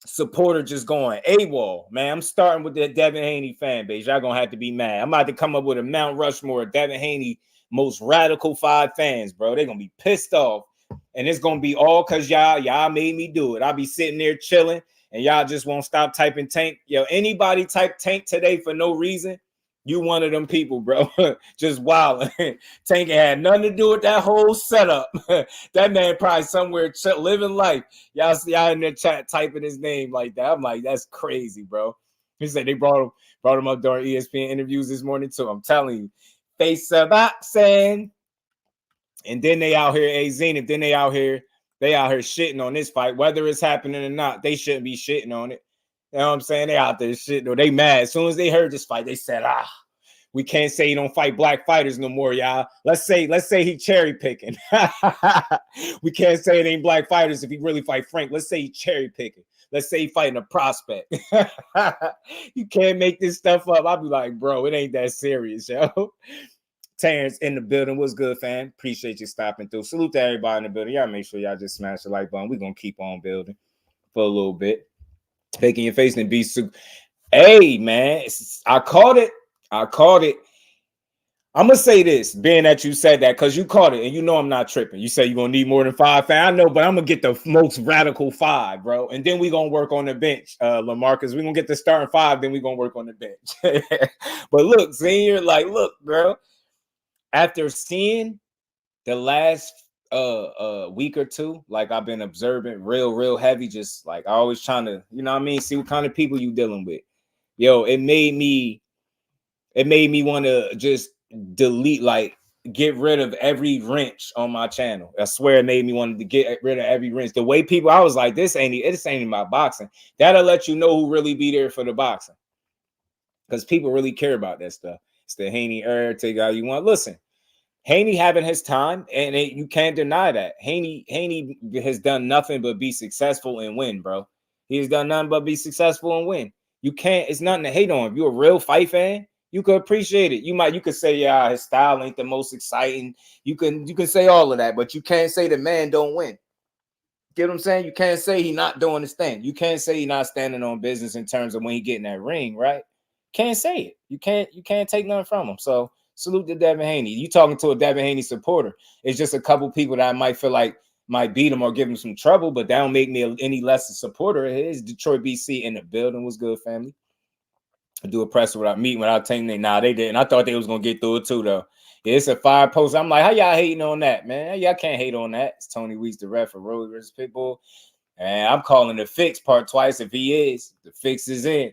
supporter just going AWOL, man. I'm starting with the Devin Haney fan base. Y'all gonna have to be mad. I'm about to come up with a Mount Rushmore of Devin Haney most radical 5 fans, bro. They're gonna be pissed off, and it's gonna be all because y'all made me do it. I'll be sitting there chilling, and y'all just won't stop typing tank. Yo, anybody type tank today for no reason, you one of them people, bro. Just wilding. Tank had nothing to do with that whole setup. That man probably somewhere living life. Y'all see y'all in the chat typing his name like that. I'm like, that's crazy, bro. He said they brought him up during ESPN interviews this morning too. I'm telling you. Face of boxing, and then they out here, Zenith. Then they out here shitting on this fight, whether it's happening or not. They shouldn't be shitting on it. You know what I'm saying? They out there shitting, or they mad. As soon as they heard this fight, they said, we can't say he don't fight black fighters no more, y'all. Let's say he cherry picking. We can't say it ain't black fighters if he really fight Frank. Let's say he cherry picking. Let's say he fighting a prospect. You can't make this stuff up. I'll be like, bro, it ain't that serious, yo. Terrence in the building. What's good, fam? Appreciate you stopping through. Salute to everybody in the building. Y'all make sure y'all just smash the like button. We're going to keep on building for a little bit. Faking your face and be super. Hey, man, I caught it. I'm going to say this, being that you said that, because you caught it, and you know I'm not tripping. You say you're going to need more than 5 fans. I know, but I'm going to get the most radical 5, bro. And then we're going to work on the bench, LaMarcus. We're going to get the starting 5, then we're going to work on the bench. But look, Senior, like, look, bro. After seeing the last week or two, like, I've been observing real heavy, just like always trying to, you know what I mean, see what kind of people you dealing with. Yo, it made me want to just delete, like, get rid of every wrench on my channel. I swear it made me want to get rid of every wrench. The way people, I was like, this ain't about boxing. That'll let you know who really be there for the boxing. Because people really care about that stuff. It's the Haney era, take all you want. Listen, Haney having his time, and you can't deny that. Haney has done nothing but be successful and win, bro. He has done nothing but be successful and win. You can't, it's nothing to hate on. If you're a real fight fan, you could appreciate it. You could say, yeah, his style ain't the most exciting. You can say all of that, but you can't say the man don't win. Get what I'm saying? You can't say he not doing his thing. You can't say he not standing on business in terms of when he get in that ring, right? Can't say it. You can't take nothing from him. So salute to Devin Haney. You talking to a Devin Haney supporter. It's just a couple people that I might feel like might beat him or give him some trouble, but that don't make me any less a supporter. It is Detroit BC in the building. What's good, family? I do a presser without meeting, without taking it. Nah, they didn't. I thought they was gonna get through it too, though. Yeah, it's a 5 post. I'm like, how y'all hating on that, man? Y'all can't hate on that. It's Tony Weeks, the ref for Road versus Pitbull. And I'm calling the fix part twice. If he is, the fix is in.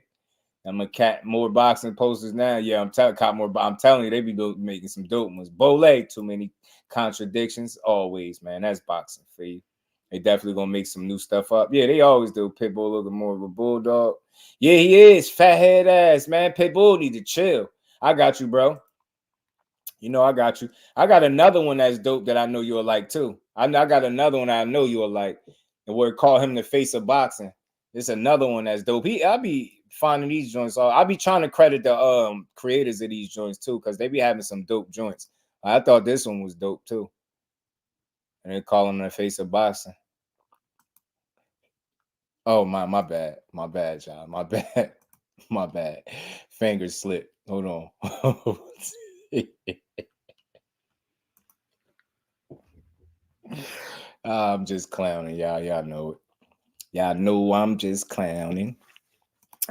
I'm gonna cat more boxing posters now. Yeah, I'm telling you, they be making some dope ones. Bole, too many contradictions. Always, man. That's boxing for you. They definitely gonna make some new stuff up. Yeah, they always do. Pitbull looking more of a bulldog. Yeah, he is. Fathead ass, man. Pitbull need to chill. I got you, bro. You know I got you. I got another one that's dope that I know you'll like too. I got another one I know you'll like. And we'll call him the face of boxing. It's another one that's dope. I'll be finding these joints. I'll be trying to credit the creators of these joints too, because they be having some dope joints. I thought this one was dope too. And they call him the face of boxing. Oh, my bad. My bad, John. My bad. My bad. Fingers slipped. Hold on. I'm just clowning, y'all. Y'all know it. Y'all know I'm just clowning.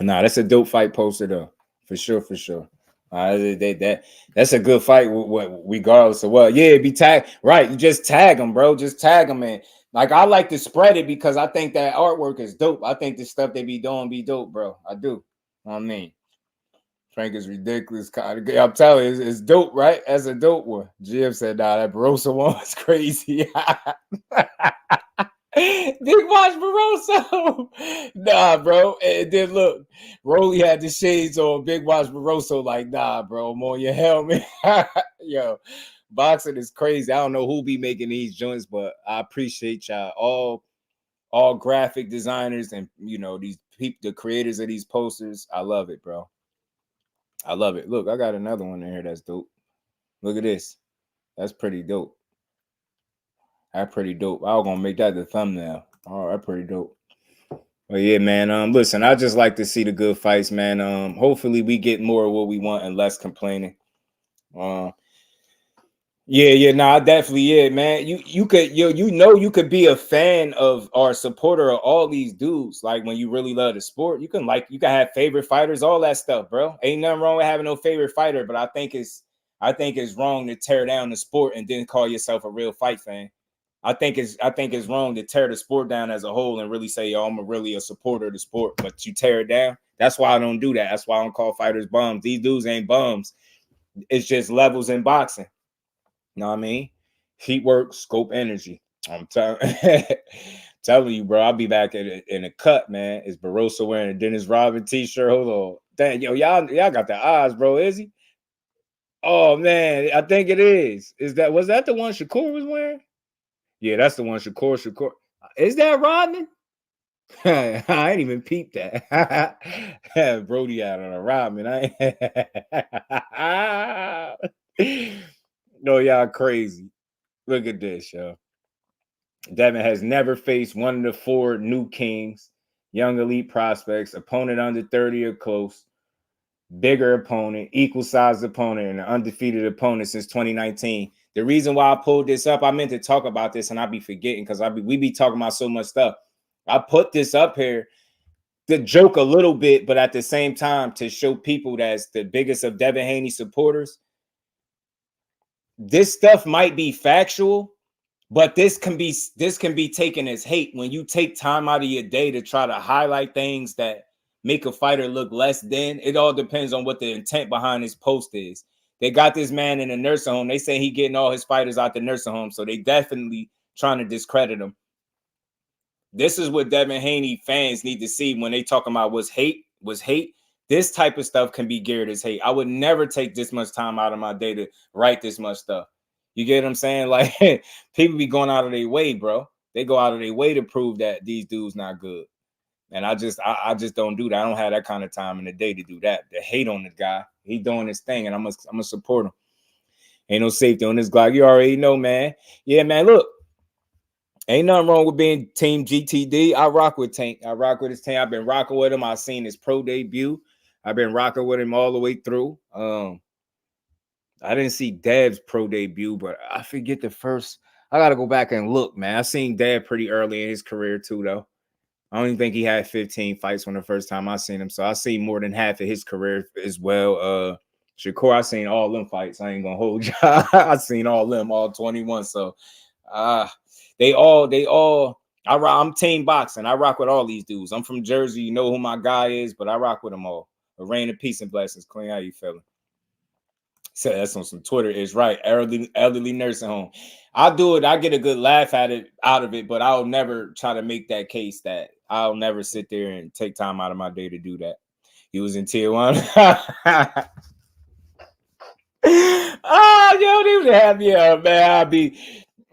Nah, that's a dope fight poster though, for sure, for sure. That's a good fight, regardless of what. Yeah, be tag right. You just tag them, bro. Just tag them, man. Like I like to spread it because I think that artwork is dope. I think the stuff they be doing be dope, bro. I do. You know what I mean, Frank is ridiculous. I'm telling you, it's dope, right? That's a dope one. GM said, "Nah, that Barroso one was crazy." Big Watch Barroso. Nah, bro. And then look, Rolly had the shades on. Big Watch Barroso, like, nah, bro, I'm on your helmet. Yo, boxing is crazy. I don't know who be making these joints, but I appreciate y'all. All graphic designers and these people, the creators of these posters. I love it, bro. I love it. Look, I got another one in here that's dope. Look at this. That's pretty dope. That's pretty dope. I was gonna make that the thumbnail. Oh, that's pretty dope. Well, yeah, man. Listen, I just like to see the good fights, man. Hopefully we get more of what we want and less complaining. Nah, definitely, yeah, man. You could be a fan of or supporter of all these dudes. Like when you really love the sport, you can have favorite fighters, all that stuff, bro. Ain't nothing wrong with having no favorite fighter, but I think it's wrong to tear down the sport and then call yourself a real fight fan. I think it's wrong to tear the sport down as a whole and really say, yo, I'm really a supporter of the sport, but you tear it down. That's why I don't do that. That's why I don't call fighters bums. These dudes ain't bums. It's just levels in boxing. You know what I mean? Heat work, scope, energy. I'm telling you, bro. I'll be back in a cut, man. Is Barroso wearing a Dennis Rodman t-shirt? Hold on. Dang, yo, y'all got the eyes, bro. Is he? Oh man, I think it is. Was that the one Shakur was wearing? Yeah, that's the one. Shakur. Is that Rodman? I ain't even peeped that. Brody out on a Rodman. No, y'all crazy. Look at this, yo. Devin has never faced one of the 4 new kings, young elite prospects, opponent under 30 or close, bigger opponent, equal sized opponent, and an undefeated opponent since 2019. The reason why I pulled this up, I meant to talk about this and I be forgetting because we be talking about so much stuff. I put this up here to joke a little bit, but at the same time to show people that's the biggest of Devin Haney supporters. This stuff might be factual, but this can be taken as hate when you take time out of your day to try to highlight things that make a fighter look less than. It all depends on what the intent behind his post is. They got this man in a nursing home. They say he getting all his fighters out the nursing home, so they definitely trying to discredit him. This is what Devin Haney fans need to see when they talking about was hate. This type of stuff can be geared as hate. I would never take this much time out of my day to write this much stuff. You get what I'm saying? Like people be going out of their way, bro. They go out of their way to prove that these dudes not good. And I just don't do that. I don't have that kind of time in the day to do that. To hate on the guy. He doing his thing, and I'm gonna support him. Ain't no safety on this guy. You already know, man. Yeah, man. Look, ain't nothing wrong with being Team GTD. I rock with Tank. I rock with his team. I've been rocking with him. I've seen his pro debut. I've been rocking with him all the way through. I didn't see Dev's pro debut, but I forget the first. I got to go back and look, man. I seen Dev pretty early in his career too, though. I don't even think he had 15 fights when the first time I seen him. So I seen more than half of his career as well. Shakur, I seen all them fights. I ain't gonna hold you. I seen all them, all 21. So they all I'm team boxing. I rock with all these dudes. I'm from Jersey. You know who my guy is, but I rock with them all. A rain of peace and blessings. Queen, how you feeling? So that's on some Twitter is right. Elderly nursing home. I'll do it. I get a good laugh out of it, but I'll never try to make that case that I'll never sit there and take time out of my day to do that. He was in Tijuana. Yo, they would have me up, man.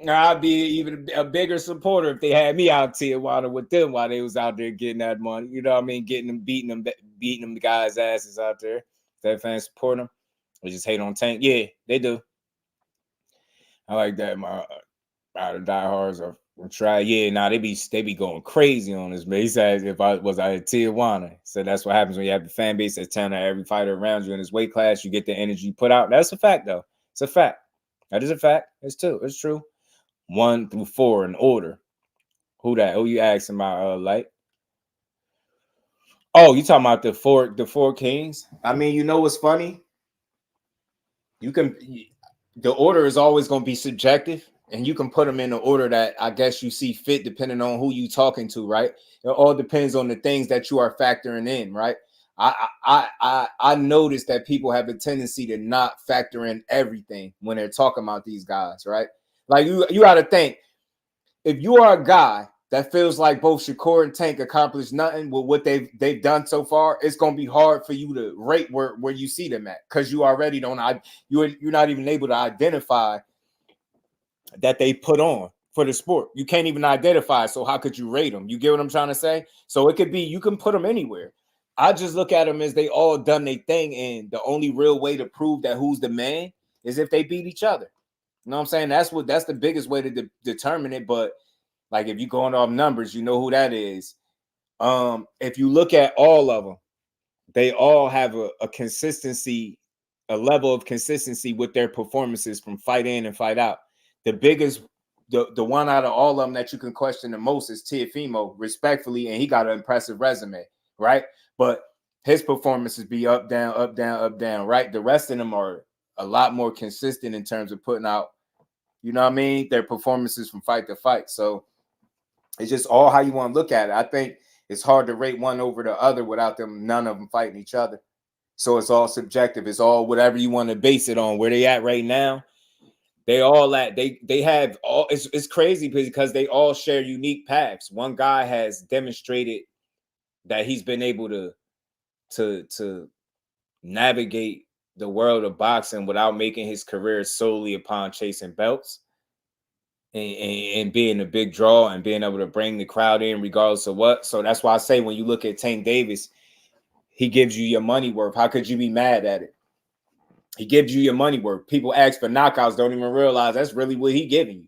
I'd be even a bigger supporter if they had me out Tijuana with them while they was out there getting that money. You know what I mean? Beating them guys' asses out there. That fans support them. We just hate on Tank. Yeah, they do. I like that. My diehards are try. Yeah, they be going crazy on this. But he says if I was out at Tijuana, so that's what happens when you have the fan base that's telling every fighter around you in his weight class, you get the energy put out. That's a fact, though. It's a fact. That is a fact. It's true. 1 through 4 in order. Who that? Who you asking about, Light? Oh, you talking about the four kings? I mean, you know what's funny? The order is always going to be subjective, and you can put them in the order that I guess you see fit, depending on who you talking to, right? It all depends on the things that you are factoring in, right? I noticed that people have a tendency to not factor in everything when they're talking about these guys, right? Like you got to think, if you are a guy that feels like both Shakur and Tank accomplished nothing with what they've done so far, it's gonna be hard for you to rate where you see them at, because you already don't. You're not even able to identify that they put on for the sport. You can't even identify. So how could you rate them? You get what I'm trying to say? So it could be, you can put them anywhere. I just look at them as they all done their thing, and the only real way to prove that who's the man is if they beat each other. You know what I'm saying? That's the biggest way to determine it. But like, if you're going off numbers, you know who that is. If you look at all of them, they all have a consistency, a level of consistency with their performances from fight in and fight out. The biggest, the one out of all of them that you can question the most is Teofimo, respectfully, and he got an impressive resume, right? But his performances be up, down, up, down, up, down, right? The rest of them are a lot more consistent in terms of putting out, you know what I mean, their performances from fight to fight. So it's just all how you want to look at it. I think it's hard to rate one over the other without none of them fighting each other. So it's all subjective. It's all whatever you want to base it on. Where they at right now, they all at, they have all, it's crazy because they all share unique paths. One guy has demonstrated that he's been able to navigate the world of boxing without making his career solely upon chasing belts and being a big draw and being able to bring the crowd in regardless of what. So that's why I say, when you look at Tank Davis, he gives you your money worth. How could you be mad at it? He gives you your money worth. People ask for knockouts, don't even realize that's really what he giving you.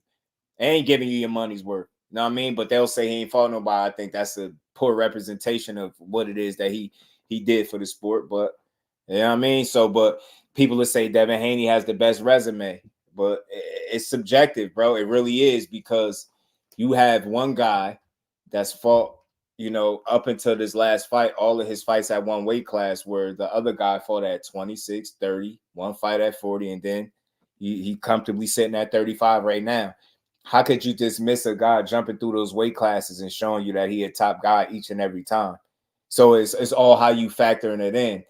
Ain't giving you your money's worth. You know what I mean? But they'll say he ain't fought nobody. I think that's a poor representation of what it is that he did for the sport. But you know what I mean? So, but people will say Devin Haney has the best resume. But it's subjective, bro. It really is, because you have one guy that's fought, you know, up until this last fight, all of his fights at one weight class, where the other guy fought at 26, 30, one fight at 40, and then he comfortably sitting at 35 right now. How could you dismiss a guy jumping through those weight classes and showing you that he a top guy each and every time? So it's all how you factoring it in.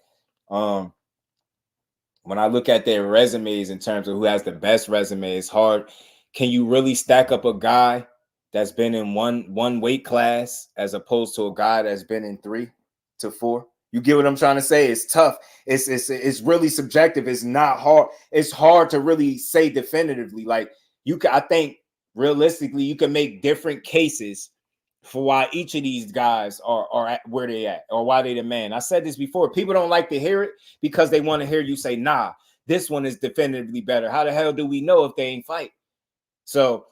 When I look at their resumes in terms of who has the best resume, it's hard. Can you really stack up a guy that's been in one weight class as opposed to a guy that's been in 3 to 4? You get what I'm trying to say? It's tough. It's really subjective. It's not hard. It's hard to really say definitively. Like, I think realistically, you can make different cases for why each of these guys are at where they at, or why they the man. I said this before. People don't like to hear it because they want to hear you say, nah, this one is definitively better. How the hell do we know if they ain't fight? So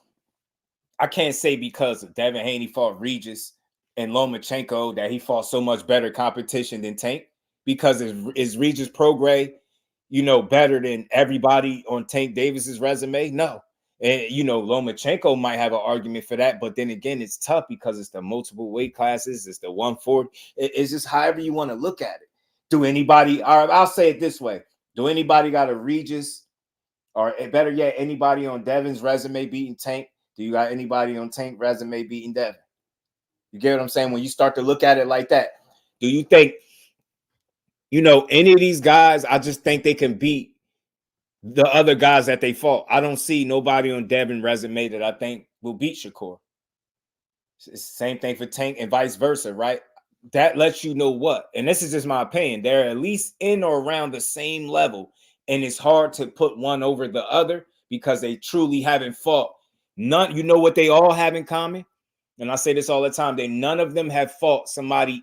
I can't say because Devin Haney fought Regis and Lomachenko that he fought so much better competition than Tank, because is Regis Prograis, you know, better than everybody on Tank Davis's resume? No. And, you know, Lomachenko might have an argument for that, but then again, it's tough because it's the multiple weight classes. It's the 140. It's just however you want to look at it. Do anybody, or I'll say it this way. Do anybody got a Regis, or better yet, anybody on Devin's resume beating Tank? Do you got anybody on Tank resume beating Devin? You get what I'm saying? When you start to look at it like that, do you think, you know, any of these guys, I just think they can beat the other guys that they fought? I don't see nobody on Devin resume that I think will beat Shakur. It's the same thing for Tank and vice versa, right? That lets you know what, and this is just my opinion, they're at least in or around the same level, and it's hard to put one over the other because they truly haven't fought. None, you know what they all have in common? And I say this all the time, none of them have fought somebody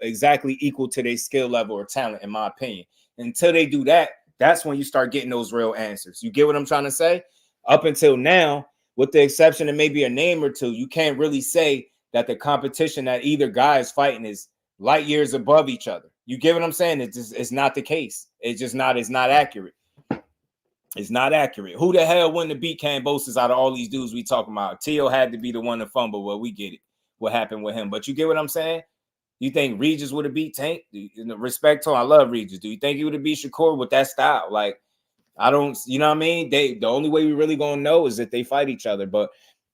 exactly equal to their skill level or talent, in my opinion. Until they do that, that's when you start getting those real answers. You get what I'm trying to say? Up until now, with the exception of maybe a name or two, you can't really say that the competition that either guy is fighting is light years above each other. You get what I'm saying? It's not the case. It's not accurate. It's not accurate. Who the hell wouldn't have beat Kambosos out of all these dudes we talking about? Tio had to be the one to fumble. Well, we get it. What happened with him? But you get what I'm saying? You think Regis would have beat Tank? Respect to him. I love Regis. Do you think he would have beat Shakur with that style? Like, I don't, you know what I mean? The only way we really gonna know is if they fight each other. But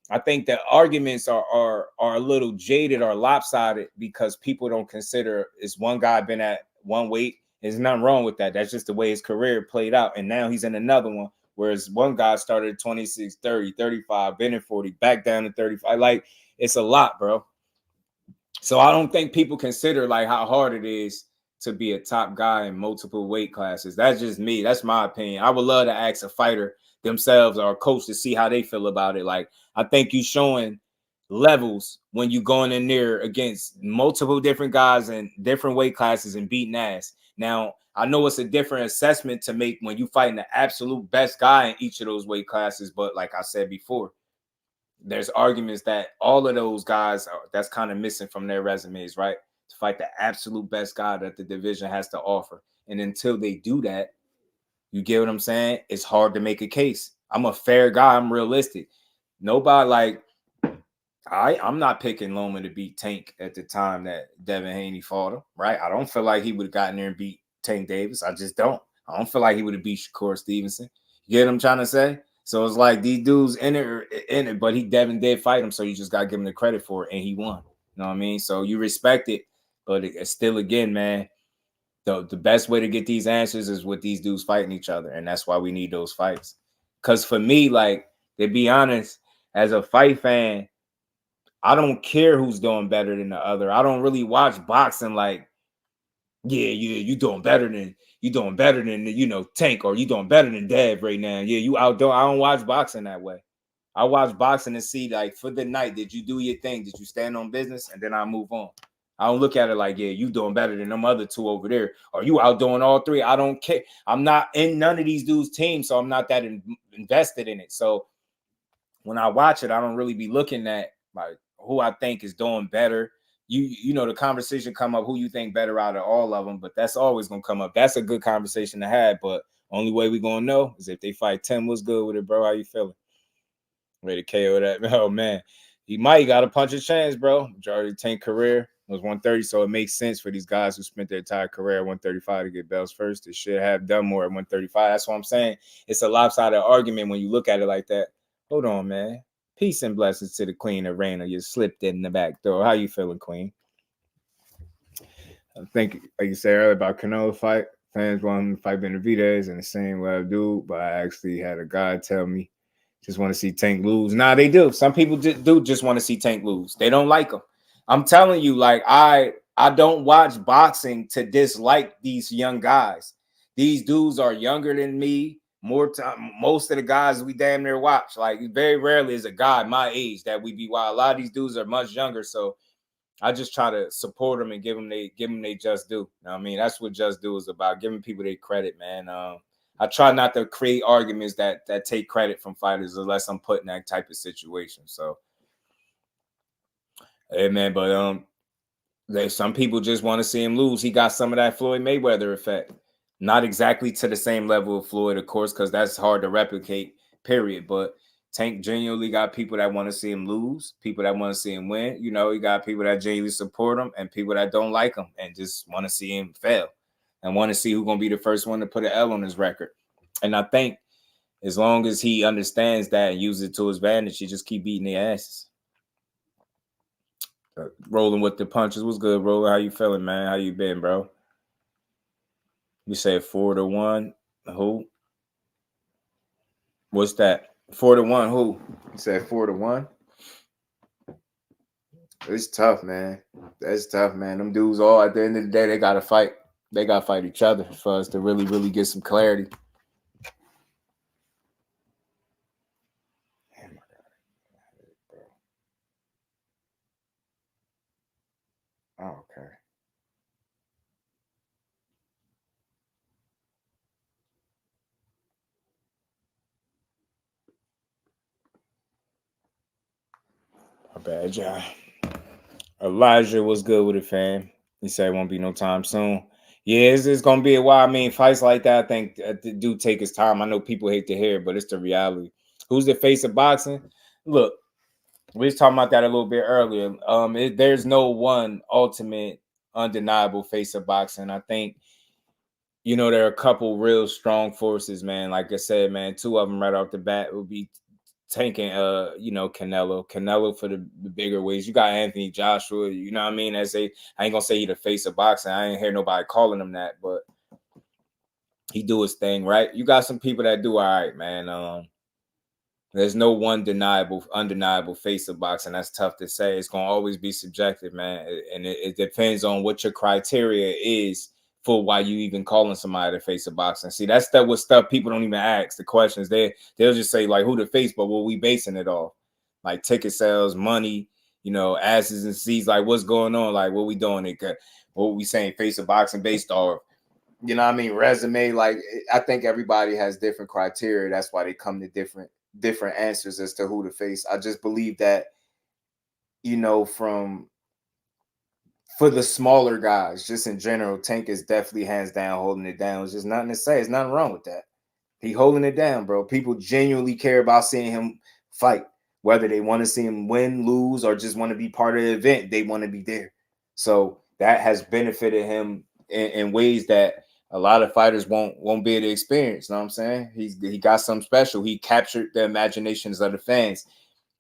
I think the arguments are a little jaded or lopsided because people don't consider is one guy been at one weight. There's nothing wrong with that. That's just the way his career played out. And now he's in another one. Whereas one guy started at 26, 30, 35, been at 40, back down to 35. Like, it's a lot, bro. So I don't think people consider like how hard it is to be a top guy in multiple weight classes. That's just me. That's my opinion. I would love to ask a fighter themselves or a coach to see how they feel about it. Like, I think you showing levels when you going in there against multiple different guys in different weight classes and beating ass. Now, I know it's a different assessment to make when you fighting the absolute best guy in each of those weight classes. But like I said before, there's arguments that all of those guys that's kind of missing from their resumes, right? To fight the absolute best guy that the division has to offer. And until they do that, you get what I'm saying? It's hard to make a case. I'm a fair guy. I'm realistic. Nobody like I'm not picking Loma to beat Tank at the time that Devin Haney fought him, right? I don't feel like he would have gotten there and beat Tank Davis. I just don't. I don't feel like he would have beat Shakur Stevenson. You get what I'm trying to say? So it's like these dudes in it, but Devin did fight him, so you just gotta give him the credit for it, and he won. You know what I mean? So you respect it, but it's still, again, man, the best way to get these answers is with these dudes fighting each other, and that's why we need those fights. Because for me, like, to be honest, as a fight fan, I don't care who's doing better than the other. I don't really watch boxing like, yeah, you doing better than Tank, or you doing better than Dev right now. Yeah, you outdoing. I don't watch boxing that way. I watch boxing and see, like, for the night, did you do your thing? Did you stand on business? And then I move on. I don't look at it like, yeah, you doing better than them other two over there. Or you outdoing all three. I don't care. I'm not in none of these dudes' teams, so I'm not that invested in it. So when I watch it, I don't really be looking at like who I think is doing better. You know, the conversation come up who you think better out of all of them, but that's always gonna come up. That's a good conversation to have, but only way we gonna know is if they fight. Tim, what's good with it, bro? How you feeling? Ready to KO that? Oh man, he might got a punch of chance, bro. Majority of Tank career was 130, so it makes sense for these guys who spent their entire career at 135 to get belts first. They should have done more at 135. That's what I'm saying. It's a lopsided argument when you look at it like that. Hold on, man. Peace and blessings to the Queen of Reina. You slipped in the back door. How you feeling, Queen? I think, like you said earlier about Canelo fight, fans want to fight Benavidez in the same way I do, but I actually had a guy tell me just want to see Tank lose. Nah, they do. Some people just want to see Tank lose. They don't like him. I'm telling you, like, I don't watch boxing to dislike these young guys. These dudes are younger than me. More time, most of the guys we damn near watch. Like, very rarely is a guy my age that we be wild. A lot of these dudes are much younger, so I just try to support them and give them they just due. You know what I mean? That's what just do is about, giving people their credit, man. I try not to create arguments that take credit from fighters unless I'm put in that type of situation. So, hey, man, but some people just want to see him lose. He got some of that Floyd Mayweather effect. Not exactly to the same level of Floyd, of course, because that's hard to replicate, period. But Tank genuinely got people that want to see him lose, people that want to see him win. You know, he got people that genuinely support him and people that don't like him and just want to see him fail and want to see who's going to be the first one to put an L on his record. And I think as long as he understands that and uses it to his advantage, he just keep beating their asses. Rolling with the punches was good, bro. How you feeling, man? How you been, bro? You said 4-1. Who? What's that? 4-1. Who? You said 4-1. It's tough, man. That's tough, man. Them dudes all at the end of the day, they gotta fight. They gotta fight each other for us to really, really get some clarity. Oh, okay. My bad, y'all. Elijah was good with it, fam. He said it won't be no time soon. Yeah, it's going to be a while. I mean, fights like that, I think, do take its time. I know people hate to hear it, but it's the reality. Who's the face of boxing? Look, we was talking about that a little bit earlier. There's no one ultimate, undeniable face of boxing. I think, there are a couple real strong forces, man. Like I said, man, two of them right off the bat would be tanking, Canelo for the bigger ways. You got Anthony Joshua, you know what I mean? I ain't gonna say he the face of boxing. I ain't hear nobody calling him that, but he do his thing, right? You got some people that do all right, man. There's no one undeniable face of boxing. That's tough to say. It's gonna always be subjective, man. And it depends on what your criteria is for why you even calling somebody the face of boxing. See, that's stuff people don't even ask. The questions they'll just say like who the face, but what we basing it off? Like ticket sales, money, asses and seats. Like what's going on? Like what we doing? What we saying face of boxing based off? You know what I mean? Resume. Like I think everybody has different criteria. That's why they come to different answers as to who to face. I just believe that, for the smaller guys, just in general, Tank is definitely hands down holding it down. It's just nothing to say. There's nothing wrong with that. He holding it down, bro. People genuinely care about seeing him fight, whether they want to see him win, lose, or just want to be part of the event. They want to be there. So that has benefited him in ways that a lot of fighters won't be able to experience. You know what I'm saying? He got something special. He captured the imaginations of the fans.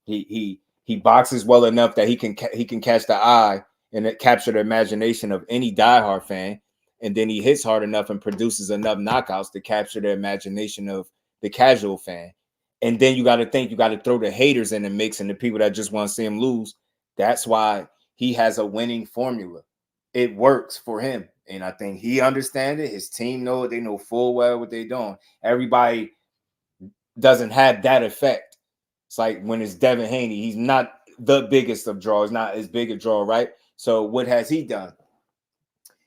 He boxes well enough that he can catch the eye and capture the imagination of any diehard fan. And then he hits hard enough and produces enough knockouts to capture the imagination of the casual fan. And then you got to throw the haters in the mix and the people that just want to see him lose. That's why he has a winning formula. It works for him. And I think he understands it. His team know it. They know full well what they're doing. Everybody doesn't have that effect. It's like when it's Devin Haney, he's not the biggest of draws, not as big a draw, right? So what has he done?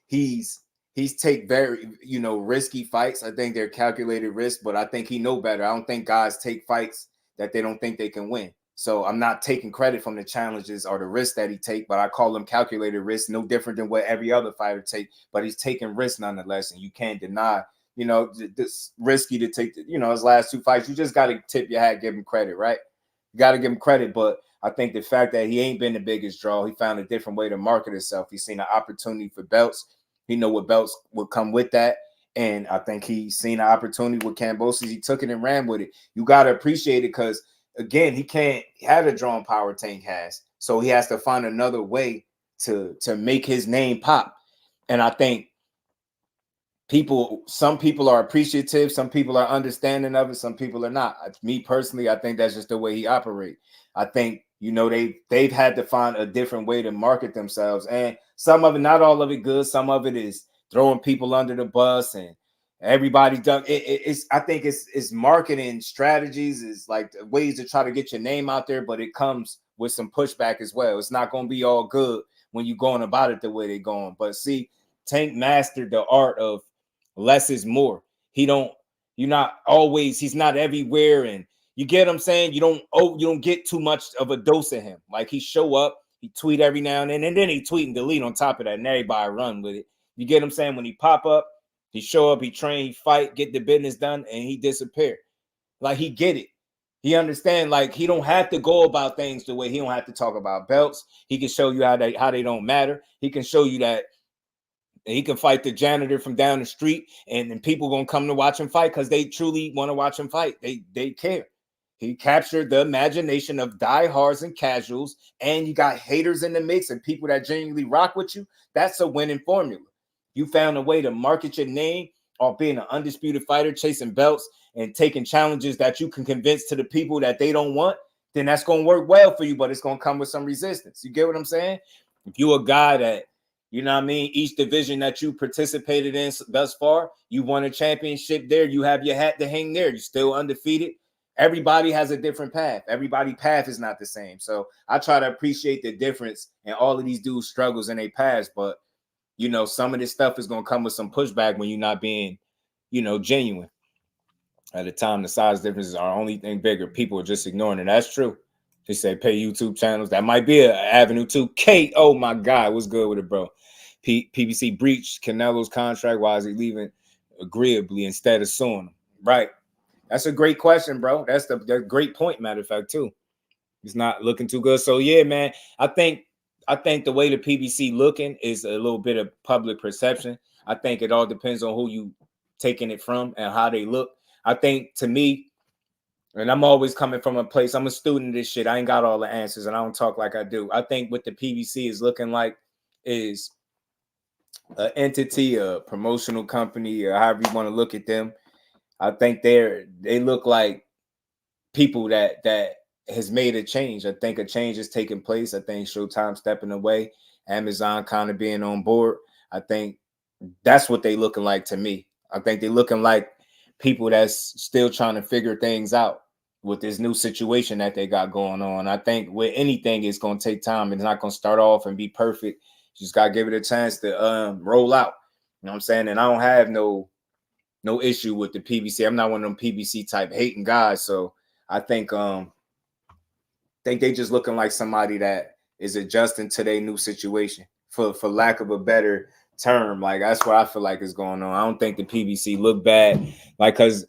He's take very, risky fights. I think they're calculated risk, but I think he know better. I don't think guys take fights that they don't think they can win. So I'm not taking credit from the challenges or the risks that he take, but I call them calculated risks, no different than what every other fighter take, but he's taking risks nonetheless. And you can't deny, this risky to take, his last two fights. You just got to tip your hat, give him credit, right? You got to give him credit. But I think the fact that he ain't been the biggest draw, he found a different way to market himself. He's seen an opportunity for belts. He know what belts would come with that. And I think he's seen an opportunity with Cambosis. He took it and ran with it. You got to appreciate it because, again, he can't have the drawing power Tank has. So he has to find another way to make his name pop. And I think some people are appreciative, some people are understanding of it, some people are not. Me personally, I think that's just the way he operates. I think, they've had to find a different way to market themselves. And some of it, not all of it good, some of it is throwing people under the bus and everybody done I think it's marketing strategies, is like ways to try to get your name out there, but it comes with some pushback as well. It's not going to be all good when you're going about it the way they're going. But see, Tank mastered the art of less is more. He's not everywhere, and you get what I'm saying? You don't get too much of a dose of him. Like he show up, he tweet every now and then he tweet and delete on top of that, and everybody run with it. You get what I'm saying? When he pop up, he show up, he train, he fight, get the business done, and he disappear. Like he get it. He understand, like he don't have to go about things the way he don't have to talk about belts. He can show you how they don't matter. He can show you that he can fight the janitor from down the street, and people gonna come to watch him fight because they truly want to watch him fight. They care. He captured the imagination of diehards and casuals, and you got haters in the mix and people that genuinely rock with you. That's a winning formula. You found a way to market your name or being an undisputed fighter, chasing belts and taking challenges that you can convince to the people that they don't want, then that's going to work well for you, but it's going to come with some resistance. You get what I'm saying? If you're a guy that, each division that you participated in thus far, you won a championship there, you have your hat to hang there, you're still undefeated. Everybody has a different path. Everybody's path is not the same. So I try to appreciate the difference in all of these dudes' struggles in their past, but some of this stuff is going to come with some pushback when you're not being, genuine. At the time, the size differences are only thing bigger. People are just ignoring it. That's true. They say pay YouTube channels. That might be an avenue too. Kate, oh my God, what's good with it, bro? PBC breached Canelo's contract. Why is he leaving agreeably instead of suing him? Right. That's a great question, bro. That's the great point, matter of fact, too. It's not looking too good. So, yeah, man, I think the way the PBC looking is a little bit of public perception. I think it all depends on who you taking it from and how they look. I think, to me, and I'm always coming from a place, I'm a student of this shit. I ain't got all the answers, and I don't talk like I do. I think what the PBC is looking like is an entity, a promotional company, or however you want to look at them. I think they look like people that has made a change. I think a change is taking place. I think Showtime stepping away, Amazon kind of being on board. I think that's what they looking like to me. I think they looking like people that's still trying to figure things out with this new situation that they got going on. I think with anything, it's going to take time. It's not going to start off and be perfect. You just got to give it a chance to roll out. You know what I'm saying? And I don't have no issue with the PBC. I'm not one of them PBC type hating guys. So I think they just looking like somebody that is adjusting to their new situation, for lack of a better term. Like, that's what I feel like is going on. I don't think the PBC look bad. Like, because,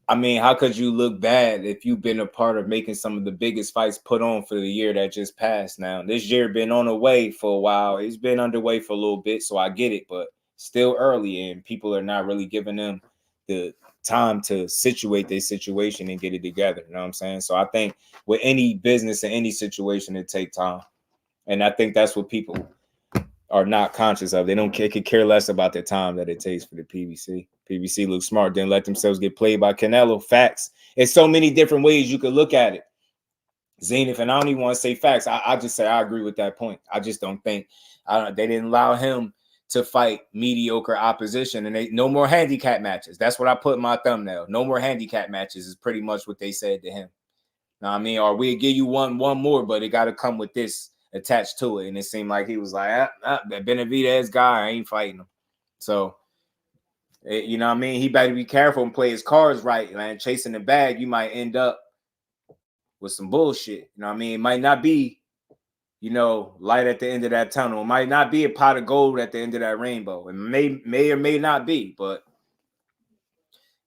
I mean, how could you look bad if you've been a part of making some of the biggest fights put on for the year that just passed? Now, this year been on the way for a while. It's been underway for a little bit, so I get it, but still early, and people are not really giving them the time to situate their situation and get it together. You know what I'm saying? So I think with any business and any situation, it takes time. And I think that's what people are not conscious of. They could care less about the time that it takes for the PBC. PBC looks smart, didn't let themselves get played by Canelo. Facts. It's so many different ways you could look at it. Zenith, and I don't even want to say facts. I just say I agree with that point. I just don't think they didn't allow him to fight mediocre opposition, and no more handicap matches. That's what I put in my thumbnail. No more handicap matches is pretty much what they said to him. Know what I mean? Or we'll give you one more, but it got to come with this attached to it. And it seemed like he was like, that Benavidez guy, I ain't fighting him. So, you know what I mean? He better be careful and play his cards right, man. Chasing the bag, you might end up with some bullshit. You know what I mean? It might not be, light at the end of that tunnel. It might not be a pot of gold at the end of that rainbow. It may or may not be, but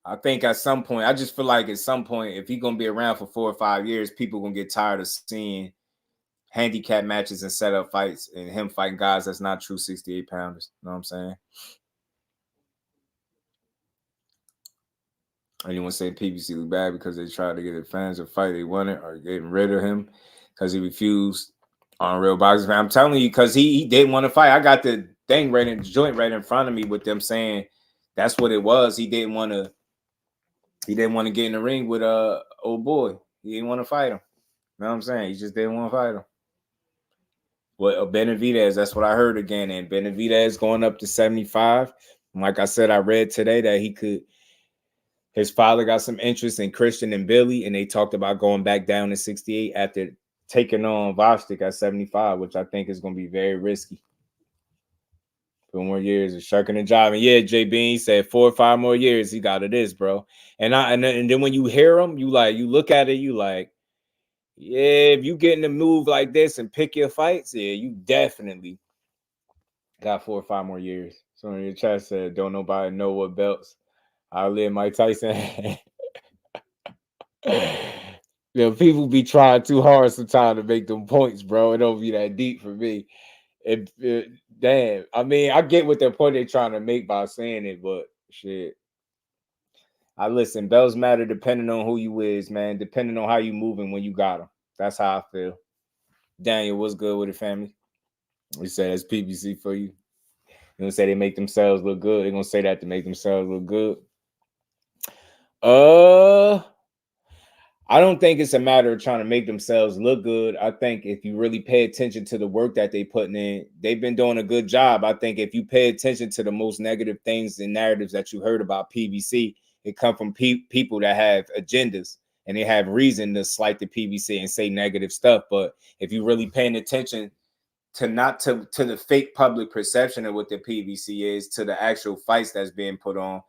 I think at some point, I just feel like at some point, if he's going to be around for 4 or 5 years, people going to get tired of seeing handicap matches and setup fights and him fighting guys that's not true 68 pounders. You know what I'm saying? Anyone say PBC look bad because they tried to get the fans to fight they wanted, or getting rid of him because he refused on Real Boxing Fan? I'm telling you, because he didn't want to fight. I got the thing right in the joint right in front of me with them saying that's what it was. He didn't want to get in the ring with old boy. He didn't want to fight him. You know what I'm saying? He just didn't want to fight him. Well, Benavidez, that's what I heard again. And Benavidez going up to 75. And like I said, I read today that his father got some interest in Christian and Mbilli, and they talked about going back down to 68 after taking on Vostok at 75, which I think is going to be very risky. 4 more years of shucking and jiving. Yeah, J Bean said 4 or 5 more years. He got it is, bro. And then when you hear him, you look at it, you like, yeah, if you get in a move like this and pick your fights, yeah, you definitely got 4 or 5 more years. So in your chat said, don't nobody know what belts I live Mike Tyson. People be trying too hard sometimes to make them points, bro. It don't be that deep for me. Damn. I mean, I get what their point they're trying to make by saying it, but shit. I listen, belts matter depending on who you is, man. Depending on how you moving when you got them. That's how I feel. Daniel, what's good with the family? We say that's PBC for you. You know, say they make themselves look good. They're gonna say that to make themselves look good. I don't think it's a matter of trying to make themselves look good. I think if you really pay attention to the work that they putting in, they've been doing a good job. I think if you pay attention to the most negative things and narratives that you heard about PBC, it come from people that have agendas and they have reason to slight the PBC and say negative stuff. But if you're really paying attention to the fake public perception of what the PBC is, to the actual fights that's being put on,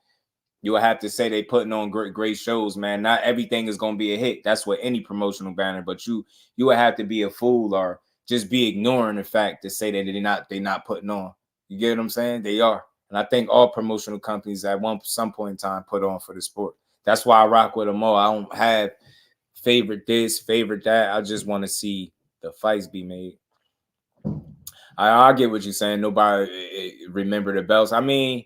you will have to say they putting on great shows, man. Not everything is going to be a hit. That's what any promotional banner, but you would have to be a fool or just be ignoring the fact to say that they're not putting on. You get what I'm saying? They are. And I think all promotional companies at some point in time put on for the sport. That's why I rock with them all. I don't have favorite this, favorite that. I just want to see the fights be made. I get what you're saying. Nobody remember the belts. I mean,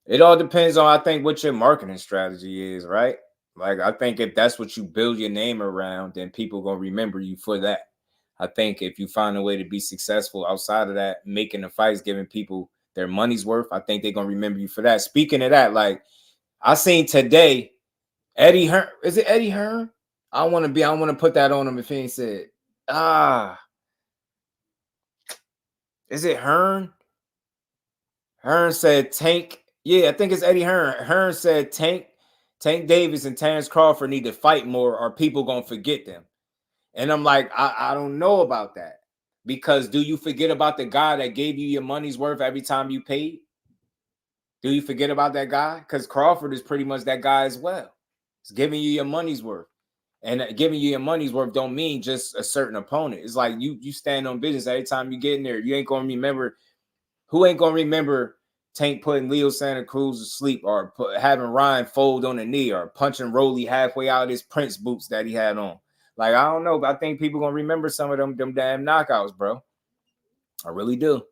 it all depends on, I think, what your marketing strategy is, right? Like, I think if that's what you build your name around, then people going to remember you for that. I think if you find a way to be successful outside of that, making the fights, giving people their money's worth, I think they're going to remember you for that. Speaking of that, like, I seen today, Eddie Hearn. Is it Eddie Hearn? I want to put that on him if he ain't said. Is it Hearn? Hearn said Tank. Yeah, I think it's Eddie Hearn. Hearn said Tank Davis and Terrence Crawford need to fight more or people going to forget them. And I'm like, I don't know about that. Because do you forget about the guy that gave you your money's worth every time you paid? Do you forget about that guy? Because Crawford is pretty much that guy as well. It's giving you your money's worth. And giving you your money's worth don't mean just a certain opponent. It's like you stand on business every time you get in there. You ain't going to remember. Who ain't going to remember Tank putting Leo Santa Cruz to sleep or having Ryan fold on the knee or punching Rolly halfway out of his Prince boots that he had on? Like, I don't know, but I think people going to remember some of them damn knockouts, bro. I really do.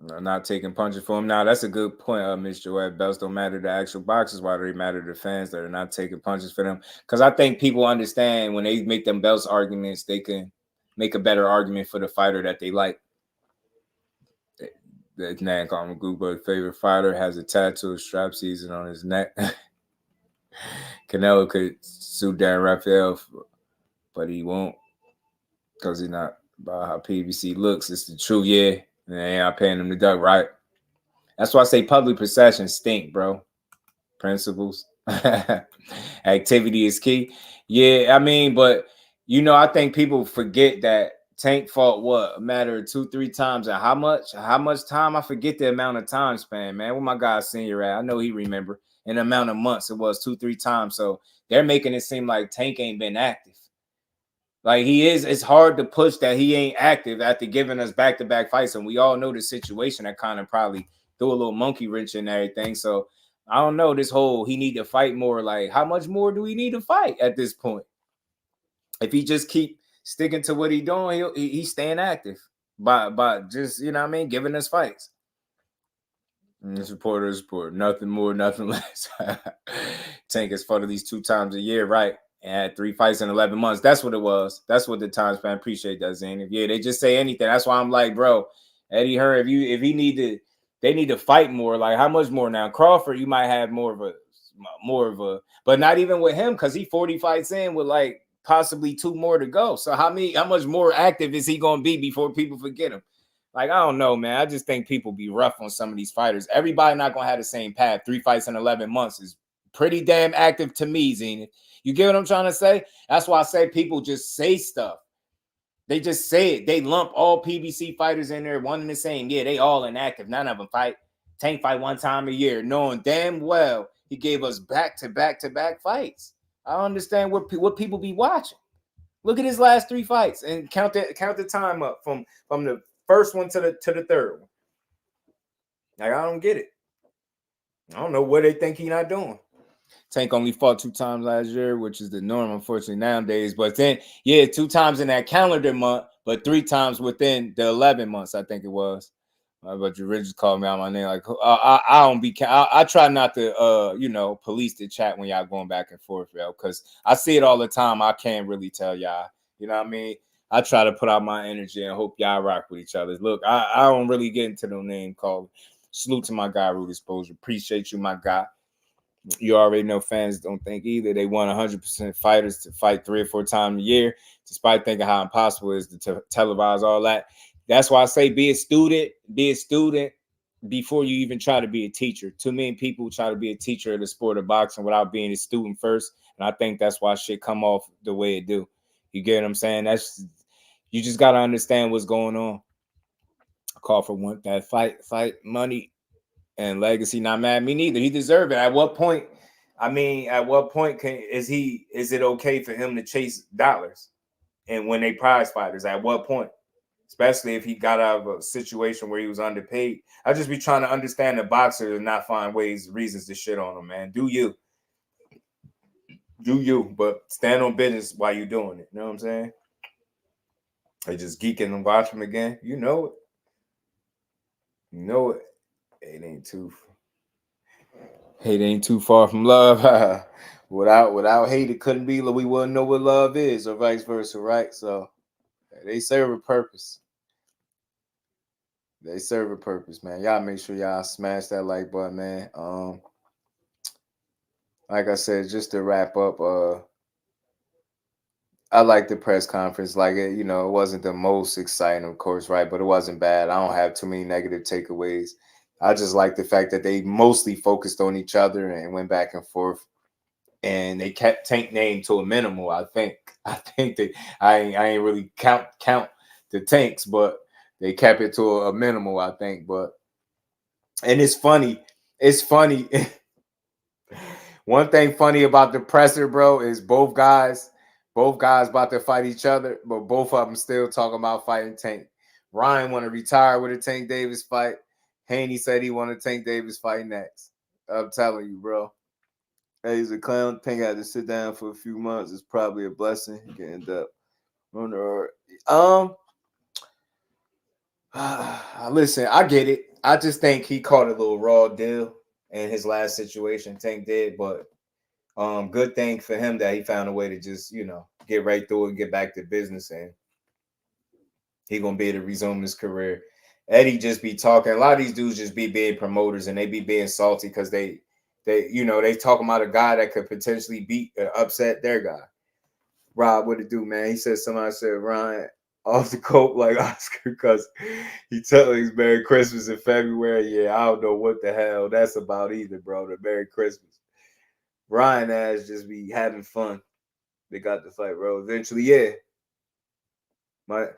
Not taking punches for him. Now, that's a good point, Ms. Joette. Belts don't matter to actual boxers. Why do they matter to fans that are not taking punches for them? Because I think people understand when they make them belts arguments, they can make a better argument for the fighter that they like. That Nan Carmen Goober's favorite fighter has a tattoo of strap season on his neck. Canelo could sue Dan Rafael, but he won't because he's not about how PBC looks. It's the truth, yeah. And they ain't paying him the duck, right? That's why I say public perception stink, bro. Principles. Activity is key. Yeah, I mean, but, you know, I think people forget that Tank fought, what, a matter of 2-3 times. And how much time? I forget the amount of time span, man. Where my guy Senior at? I know he remember. In the amount of months, it was 2-3 times. So they're making it seem like Tank ain't been active. Like he is, it's hard to push that he ain't active after giving us back-to-back fights. And we all know the situation that kind of probably threw a little monkey wrench in everything. So I don't know, this whole he need to fight more. Like, how much more do we need to fight at this point? If he just keep sticking to what he's doing, he's staying active by just, you know what I mean, giving us fights. And this reporter is report. Nothing more, nothing less. Tank has fought at least 2 times a year, right? And had 3 fights in 11 months. That's what it was. That's what the time span. Appreciate that, Zane. Yeah, they just say anything. That's why I'm like, bro, Eddie Hearn, if he need to, they need to fight more. Like, how much more now? Crawford, you might have more of a, but not even with him, because he 40 fights in with like possibly 2 more to go. So how much more active is he gonna be before people forget him? Like, I don't know, man. I just think people be rough on some of these fighters. Everybody not gonna have the same path. 3 fights in 11 months is pretty damn active to me, Zenith. You get what I'm trying to say? That's why I say people just say stuff. They just say it. They lump all PBC fighters in there, one and the same. Yeah, they all inactive. None of them fight. Tank fight 1 time a year, knowing damn well he gave us back-to-back fights. I don't understand what people be watching. Look at his last 3 fights and count the time up from the first one to the third one. Like, I don't get it. I don't know what they think he not doing. Tank only fought 2 times last year, which is the norm, unfortunately, nowadays. But then, yeah, 2 times in that calendar month, but 3 times within the 11 months, I think it was. But you just called me out my name. Like, I don't be. I try not to, police the chat when y'all going back and forth, yo, because I see it all the time. I can't really tell y'all. You know what I mean? I try to put out my energy and hope y'all rock with each other. Look, I don't really get into no name call. Salute to my guy, Rude Exposure. Appreciate you, my guy. You already know fans don't think either. They want 100% fighters to fight 3 or 4 times a year, despite thinking how impossible it is to televise all that. That's why I say be a student before you even try to be a teacher. Too many people try to be a teacher of the sport of boxing without being a student first. And I think that's why shit come off the way it do. You get what I'm saying? You just got to understand what's going on. Crawford want that fight money and legacy. Not mad at me neither. He deserved it. At what point is it okay for him to chase dollars? And when they prize fighters, at what point? especially if he got out of a situation where he was underpaid. I just be trying to understand the boxer and not find reasons to shit on him, man. Do you, but stand on business while you're doing it. You know what I'm saying? They just geeking and watch him again. You know it. You know it. It ain't too far from love. without hate, it couldn't be. We wouldn't know what love is, or vice versa, right? So they serve a purpose. They serve a purpose, man. Y'all make sure y'all smash that like button, man. Like I said, just to wrap up, I like the press conference. Like it, it wasn't the most exciting, of course, right? But it wasn't bad. I don't have too many negative takeaways. I just like the fact that they mostly focused on each other and went back and forth, and they kept Tank name to a minimal. I think that I ain't really count the Tanks, but they kept it to a minimal. I think, and it's funny. It's funny. One thing funny about the presser, bro, is both guys about to fight each other, but both of them still talking about fighting Tank. Ryan want to retire with a Tank Davis fight. Haney said he wanted Tank Davis fight next. I'm telling you, bro. Hey, he's a clown. Tank had to sit down for a few months. It's probably a blessing. He can end up on the listen, I get it. I just think he caught a little raw deal in his last situation. Tank did, but good thing for him that he found a way to just, get right through it and get back to business, and he gonna be able to resume his career. Eddie just be talking. A lot of these dudes just be being promoters, and they be being salty because they talking about a guy that could potentially beat upset their guy. Rob, what it do, man? He said somebody said Ryan off the coat like Oscar because he telling his Merry Christmas in February. Yeah, I don't know what the hell that's about either, bro. The Merry Christmas. Ryan ass just be having fun. They got the fight, bro. Eventually, yeah. No,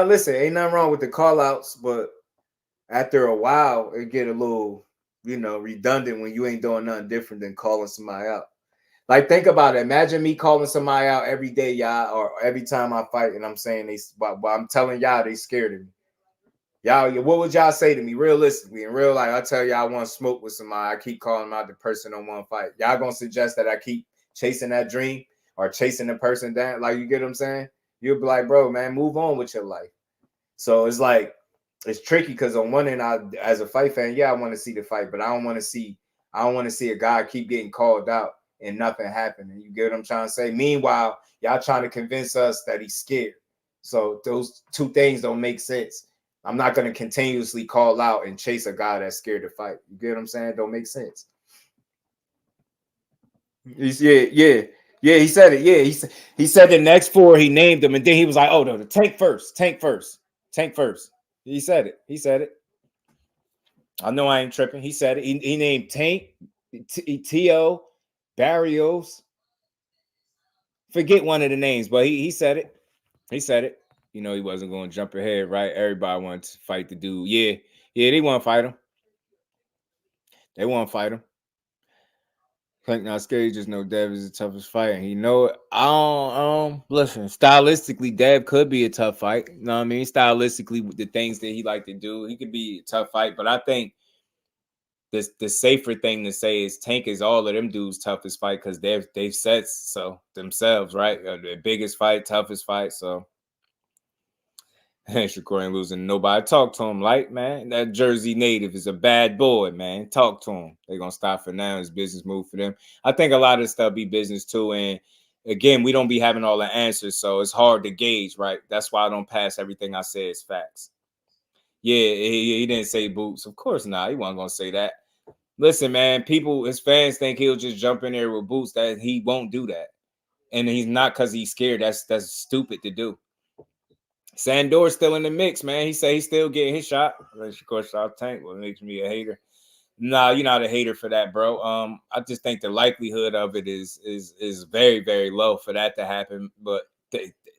listen, ain't nothing wrong with the call outs, but after a while, it get a little, redundant when you ain't doing nothing different than calling somebody out. Like, think about it. Imagine me calling somebody out every day, y'all, or every time I fight, and I'm saying I'm telling y'all they scared of me. Y'all, what would y'all say to me realistically? In real life, I tell y'all I want to smoke with somebody. I keep calling out the person on one fight. Y'all gonna suggest that I keep chasing that dream or chasing the person down? Like, you get what I'm saying? You'll be like, bro, man, move on with your life. So it's like, it's tricky because on one end, as a fight fan, yeah, I want to see the fight, but I don't want to see a guy keep getting called out and nothing happening. You get what I'm trying to say? Meanwhile, y'all trying to convince us that he's scared. So those two things don't make sense. I'm not going to continuously call out and chase a guy that's scared to fight. You get what I'm saying? Don't make sense. Yeah. He said it. Yeah, he said the next four, he named them, and then he was like, oh, no, the Tank first. He said it. I know I ain't tripping. He said it. He named Tank, T.O., Barrios. Forget one of the names, but he said it. He said it. He wasn't going to jump ahead, right? Everybody wanted to fight the dude. Yeah, they want to fight him. Clank not scary, just know Dev is the toughest fight, and he know it. Listen, stylistically, Dev could be a tough fight. You know what I mean? Stylistically, with the things that he like to do, he could be a tough fight. But I think the safer thing to say is Tank is all of them dudes' toughest fight because they've said so themselves, right? The biggest fight, toughest fight. So Shakur ain't losing nobody. Talk to him, like, man. That Jersey native is a bad boy, man. Talk to him. They're gonna stop for now. It's business move for them. I think a lot of this stuff be business too. And again, we don't be having all the answers, so it's hard to gauge, right? That's why I don't pass everything I say as facts. Yeah, he didn't say Boots. Of course not. He wasn't gonna say that. Listen, man, his fans think he'll just jump in there with Boots. That he won't do that. And he's not because he's scared. That's stupid to do. Sandor's still in the mix, man. He say he's still getting his shot. Unless, of course, I'll Tank. Well, it makes me a hater. Nah, you're not a hater for that, bro. I just think the likelihood of it is very, very low for that to happen. But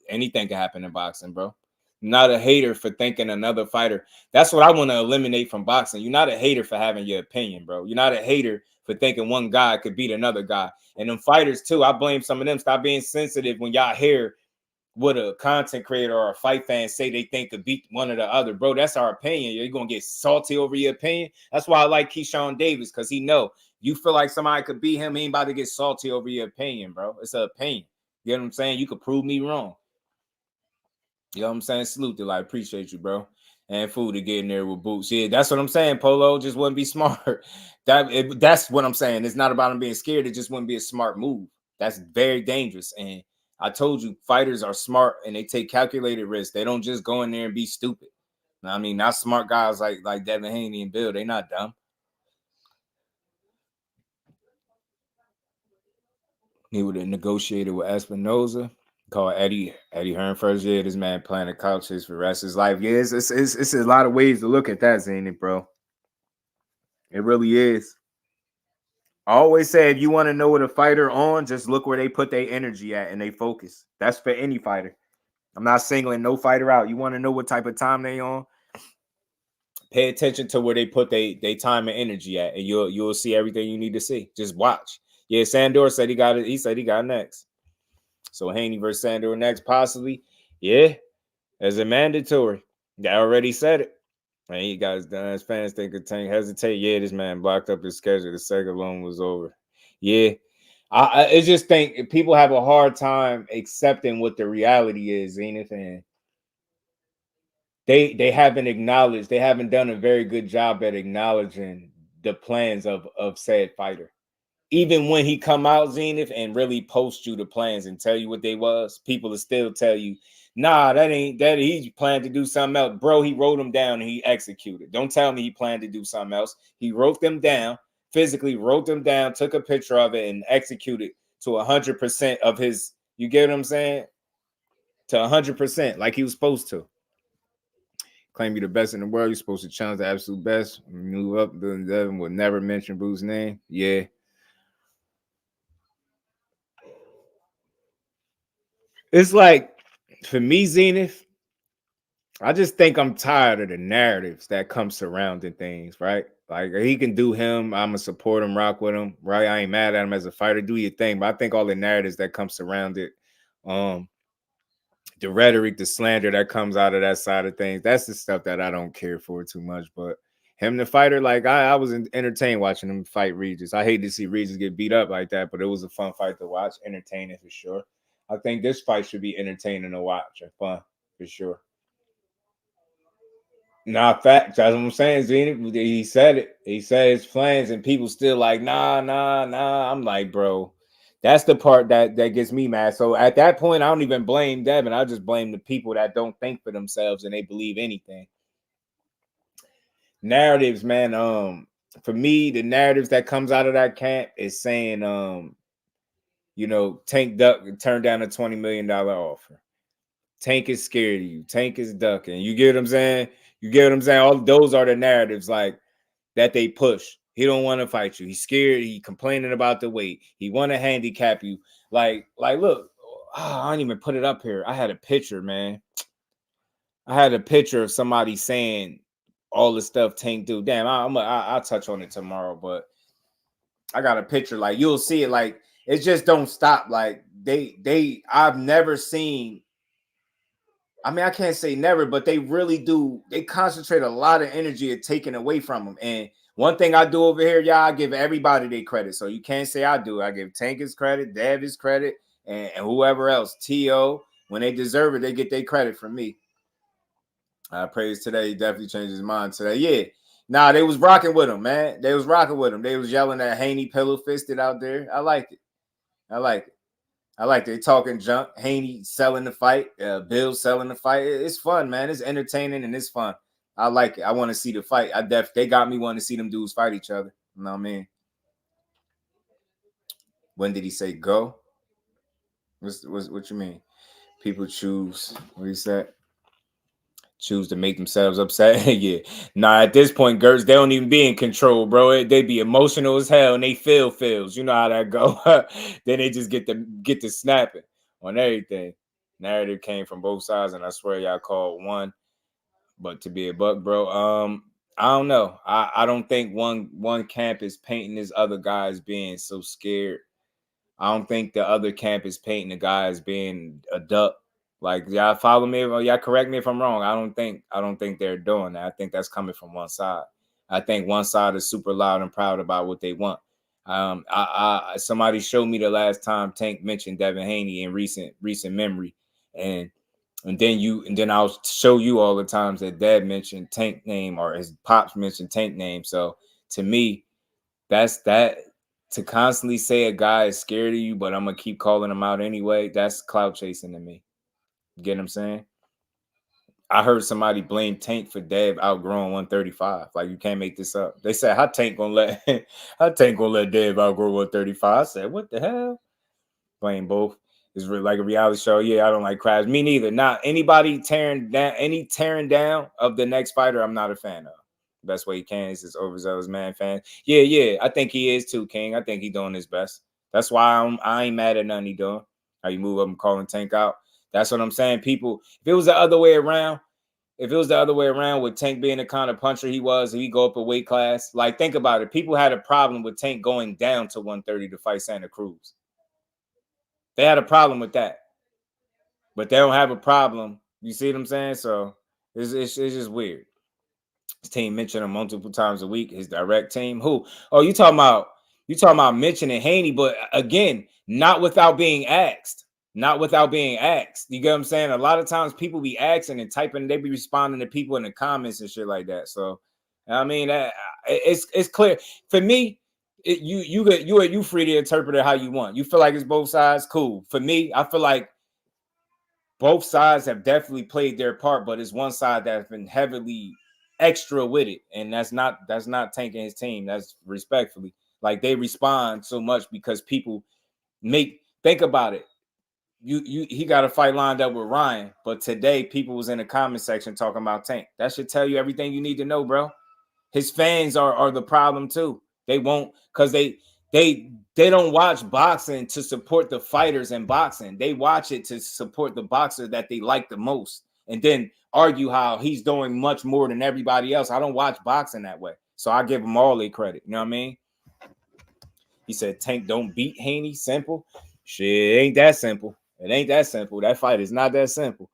anything can happen in boxing, bro. Not a hater for thinking another fighter. That's what I want to eliminate from boxing. You're not a hater for having your opinion, bro. You're not a hater for thinking one guy could beat another guy. And them fighters, too, I blame some of them. Stop being sensitive when y'all hear what a content creator or a fight fan say they think could beat one or the other. Bro, that's our opinion. You're going to get salty over your opinion. That's why I like Keyshawn Davis, because he know you feel like somebody could beat him. He ain't about to get salty over your opinion, bro. It's an opinion. You know what I'm saying? You could prove me wrong. You know what I'm saying? Salute to, like, appreciate you, bro. And food to get in there with Boots. Yeah, that's what I'm saying. Polo just wouldn't be smart. That's what I'm saying. It's not about him being scared. It just wouldn't be a smart move. That's very dangerous. And I told you, fighters are smart and they take calculated risks. They don't just go in there and be stupid. I mean, not smart guys like Devin, Haney, and Bill. They not dumb. He would have negotiated with Espinoza. Called Eddie Hearn first. Yeah, this man planted couches for the rest of his life. Yeah, it's a lot of ways to look at that, Zenith, bro. It really is. I always say, if you want to know what a fighter on, just look where they put their energy at and they focus. That's for any fighter. I'm not singling no fighter out. You want to know what type of time they on? Pay attention to where they put their time and energy at, and you'll see everything you need to see. Just watch. Yeah, Sandor said he got it. He said he got next. So Haney versus Sandor next, possibly. Yeah, as a mandatory. I already said it. Man, you guys done as fans think of Tank hesitate. Yeah, this man blocked up his schedule. The second loan was over. Yeah. I just think people have a hard time accepting what the reality is, Zenith, and they haven't acknowledged, they haven't done a very good job at acknowledging the plans of said fighter. Even when he come out, Zenith, and really post you the plans and tell you what they was, people will still tell you, nah, that ain't that. He planned to do something else. Bro, he wrote them down and he executed. Don't tell me he planned to do something else. He wrote them down, physically wrote them down, took a picture of it, and executed to 100% of his, you get what I'm saying? To 100%, like he was supposed to. Claim you the best in the world. You're supposed to challenge the absolute best. Move up. Devin would never mention Bruce's name. Yeah. It's like, for me, Zenith, I just think I'm tired of the narratives that come surrounding things, right? Like, he can do him. I'm going to support him, rock with him, right? I ain't mad at him as a fighter. Do your thing. But I think all the narratives that come surround it, the rhetoric, the slander that comes out of that side of things, that's the stuff that I don't care for too much. But him, the fighter, like, I was entertained watching him fight Regis. I hate to see Regis get beat up like that, but it was a fun fight to watch. Entertaining for sure. I think this fight should be entertaining to watch and fun for sure. Nah, facts. That's what I'm saying, Zenith. He said it. He said his plans, and people still like, nah. I'm like, bro, that's the part that gets me mad. So at that point, I don't even blame Devin. I just blame the people that don't think for themselves and they believe anything. Narratives, man. For me, the narratives that comes out of that camp is saying, you know, Tank Duck turned down a $20 million offer. Tank is scared of you. Tank is ducking. You get what I'm saying? You get what I'm saying? All those are the narratives like that they push. He don't want to fight you. He's scared. He complaining about the weight. He want to handicap you. Like, look, I didn't even put it up here. I had a picture, man. I had a picture of somebody saying all the stuff Tank do. Damn, I'll touch on it tomorrow, but I got a picture. Like, you'll see it. Like, it just don't stop. Like, I've never seen. I mean, I can't say never, but they really do. They concentrate a lot of energy at taking away from them. And one thing I do over here, y'all, I give everybody their credit. So you can't say I do. I give Tank his credit, Dev his credit, and whoever else. T.O., when they deserve it, they get their credit from me. Praise today. He definitely changed his mind today. Yeah. Nah, they was rocking with him, man. They was rocking with him. They was yelling at Haney pillow-fisted out there. I liked it. I like they talking junk. Haney selling the fight. Bill selling the fight. It's fun, man. It's entertaining and it's fun. I like it. I want to see the fight. They got me wanting to see them dudes fight each other. You know what I mean? When did he say go? What you mean? People choose. What he said? Choose to make themselves upset. Yeah. Nah, at this point, Gertz, they don't even be in control, bro. They be emotional as hell and they feel feels. You know how that go. Then they just get to snapping on everything. Narrative came from both sides, and I swear y'all called one. But to be a buck, bro, I don't know. I don't think one camp is painting this other guy as being so scared. I don't think the other camp is painting the guy as being a duck. Like, y'all follow me or y'all correct me if I'm wrong. I don't think they're doing that. I think that's coming from one side. I think one side is super loud and proud about what they want. Somebody showed me the last time Tank mentioned Devin Haney in recent memory, and then I'll show you all the times that Dad mentioned Tank name or his pops mentioned Tank name. So to me, that's that. To constantly say a guy is scared of you, but I'm gonna keep calling him out anyway. That's clout chasing to me. You get what I'm saying? I heard somebody blame Tank for Dev outgrowing 135. Like, you can't make this up. They said, how Tank gonna let Dev outgrow 135? I said, what the hell? Blame both. It's like a reality show. Yeah, I don't like crabs. Me neither. Not anybody tearing down of the next fighter, I'm not a fan of. Best way he can is this overzealous man fan. Yeah. I think he is too, King. I think he's doing his best. That's why I ain't mad at nothing he doing. How you move up and calling Tank out. That's what I'm saying. People, if it was the other way around with Tank being the kind of puncher he was, he go up a weight class. Like, think about it. People had a problem with Tank going down to 130 to fight Santa Cruz. They had a problem with that. But they don't have a problem. You see what I'm saying? So it's just weird. His team mentioned him multiple times a week. His direct team. Who? Oh, you talking about mentioning Haney, but again, not without being asked. Not without being asked. You get what I'm saying? A lot of times people be asking and typing, they be responding to people in the comments and shit like that. So, I mean, it's clear. For me, you free to interpret it how you want. You feel like it's both sides? Cool. For me, I feel like both sides have definitely played their part, but it's one side that's been heavily extra with it. And that's not tanking his team. That's respectfully. Like, they respond so much because people think about it. He got a fight lined up with Ryan, but today people was in the comment section talking about Tank. That should tell you everything you need to know, bro. His fans are the problem too. They won't, because they don't watch boxing to support the fighters in boxing. They watch it to support the boxer that they like the most, and then argue how he's doing much more than everybody else. I don't watch boxing that way, so I give them all their credit. You know what I mean? He said Tank don't beat Haney. Simple. Shit, ain't that simple. It ain't that simple. That fight is not that simple.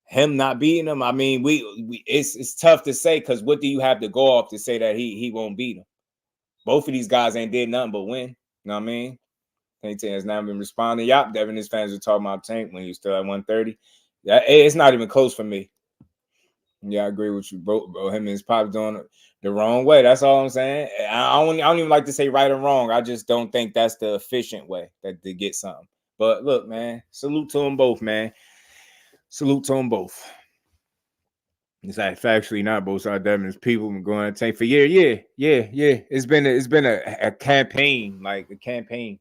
Him not beating him, I mean, it's tough to say, because what do you have to go off to say that he won't beat him? Both of these guys ain't did nothing but win. You know what I mean? Tank has not been responding. Yup, Devin, his fans were talking about Tank when he was still at 130. Yeah, it's not even close for me. Yeah, I agree with you, bro. Him and his pops doing it the wrong way. That's all I'm saying. I don't even like to say right or wrong. I just don't think that's the efficient way to get something. But look, man, salute to them both, man. Salute to them both. It's like factually not both sides. Devin's people been going to Tank for yeah. It's been a campaign, like a campaign.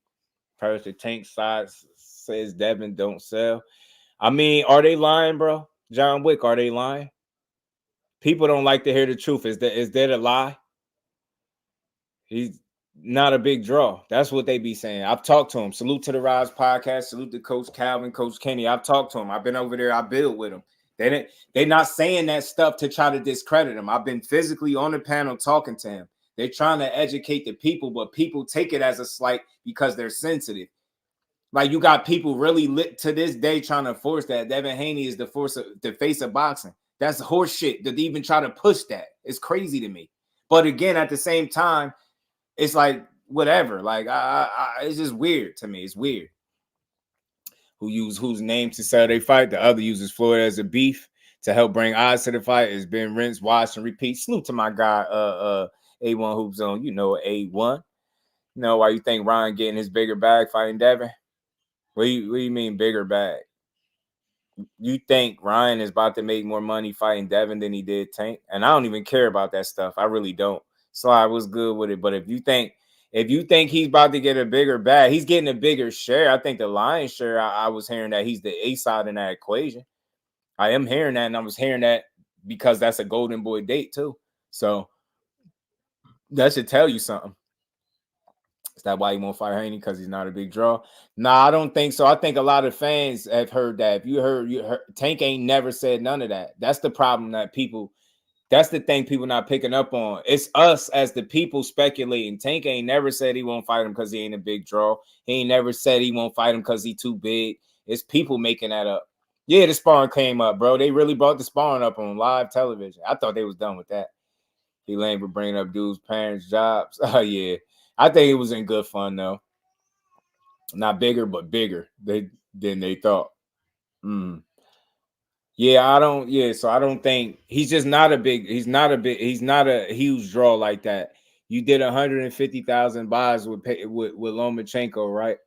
First, the Tank side says Devin don't sell. I mean, are they lying, bro? John Wick, are they lying? People don't like to hear the truth. Is that a lie? He's not a big draw. That's what they be saying. I've talked to him. Salute to the Rise podcast. Salute to Coach Calvin, Coach Kenny. I've talked to him. I've been over there. I build with him. They're not saying that stuff to try to discredit him. I've been physically on the panel talking to him. They're trying to educate the people, but people take it as a slight because they're sensitive. Like, you got people really lit to this day trying to force that Devin Haney is the face of boxing. That's horse shit to even try to push that. It's crazy to me. But again, at the same time, it's like whatever. Like, it's just weird to me. It's weird. Whose name to sell their fight? The other uses Florida as a beef to help bring odds to the fight. It's been rinsed, washed, and repeat. Salute to my guy, A1 Hoop Zone. You know, A1. You know why you think Ryan getting his bigger bag fighting Devin? What do you mean bigger bag? You think Ryan is about to make more money fighting Devin than he did Tank? And I don't even care about that stuff. I really don't. So I was good with it. But if you think he's about to get a bigger bag, he's getting a bigger share. I think the lion's share, I was hearing that he's the A side in that equation. I am hearing that, and I was hearing that because that's a Golden Boy date too. So that should tell you something. Is that why he won't fight Haney? Because he's not a big draw? Nah, I don't think so. I think a lot of fans have heard that. If you heard Tank ain't never said none of that. That's the problem that's the thing people not picking up on. It's us as the people speculating. Tank ain't never said he won't fight him because he ain't a big draw. He ain't never said he won't fight him because he too big. It's people making that up. Yeah, the sparring came up, bro. They really brought the sparring up on live television. I thought they was done with that. He lame for bringing up dudes' parents' jobs. Oh, yeah. I think it was in good fun, though. Not bigger, but bigger than they thought. Yeah, so I don't think he's just not a he's not a huge draw like that. You did 150,000 buys with Lomachenko, right?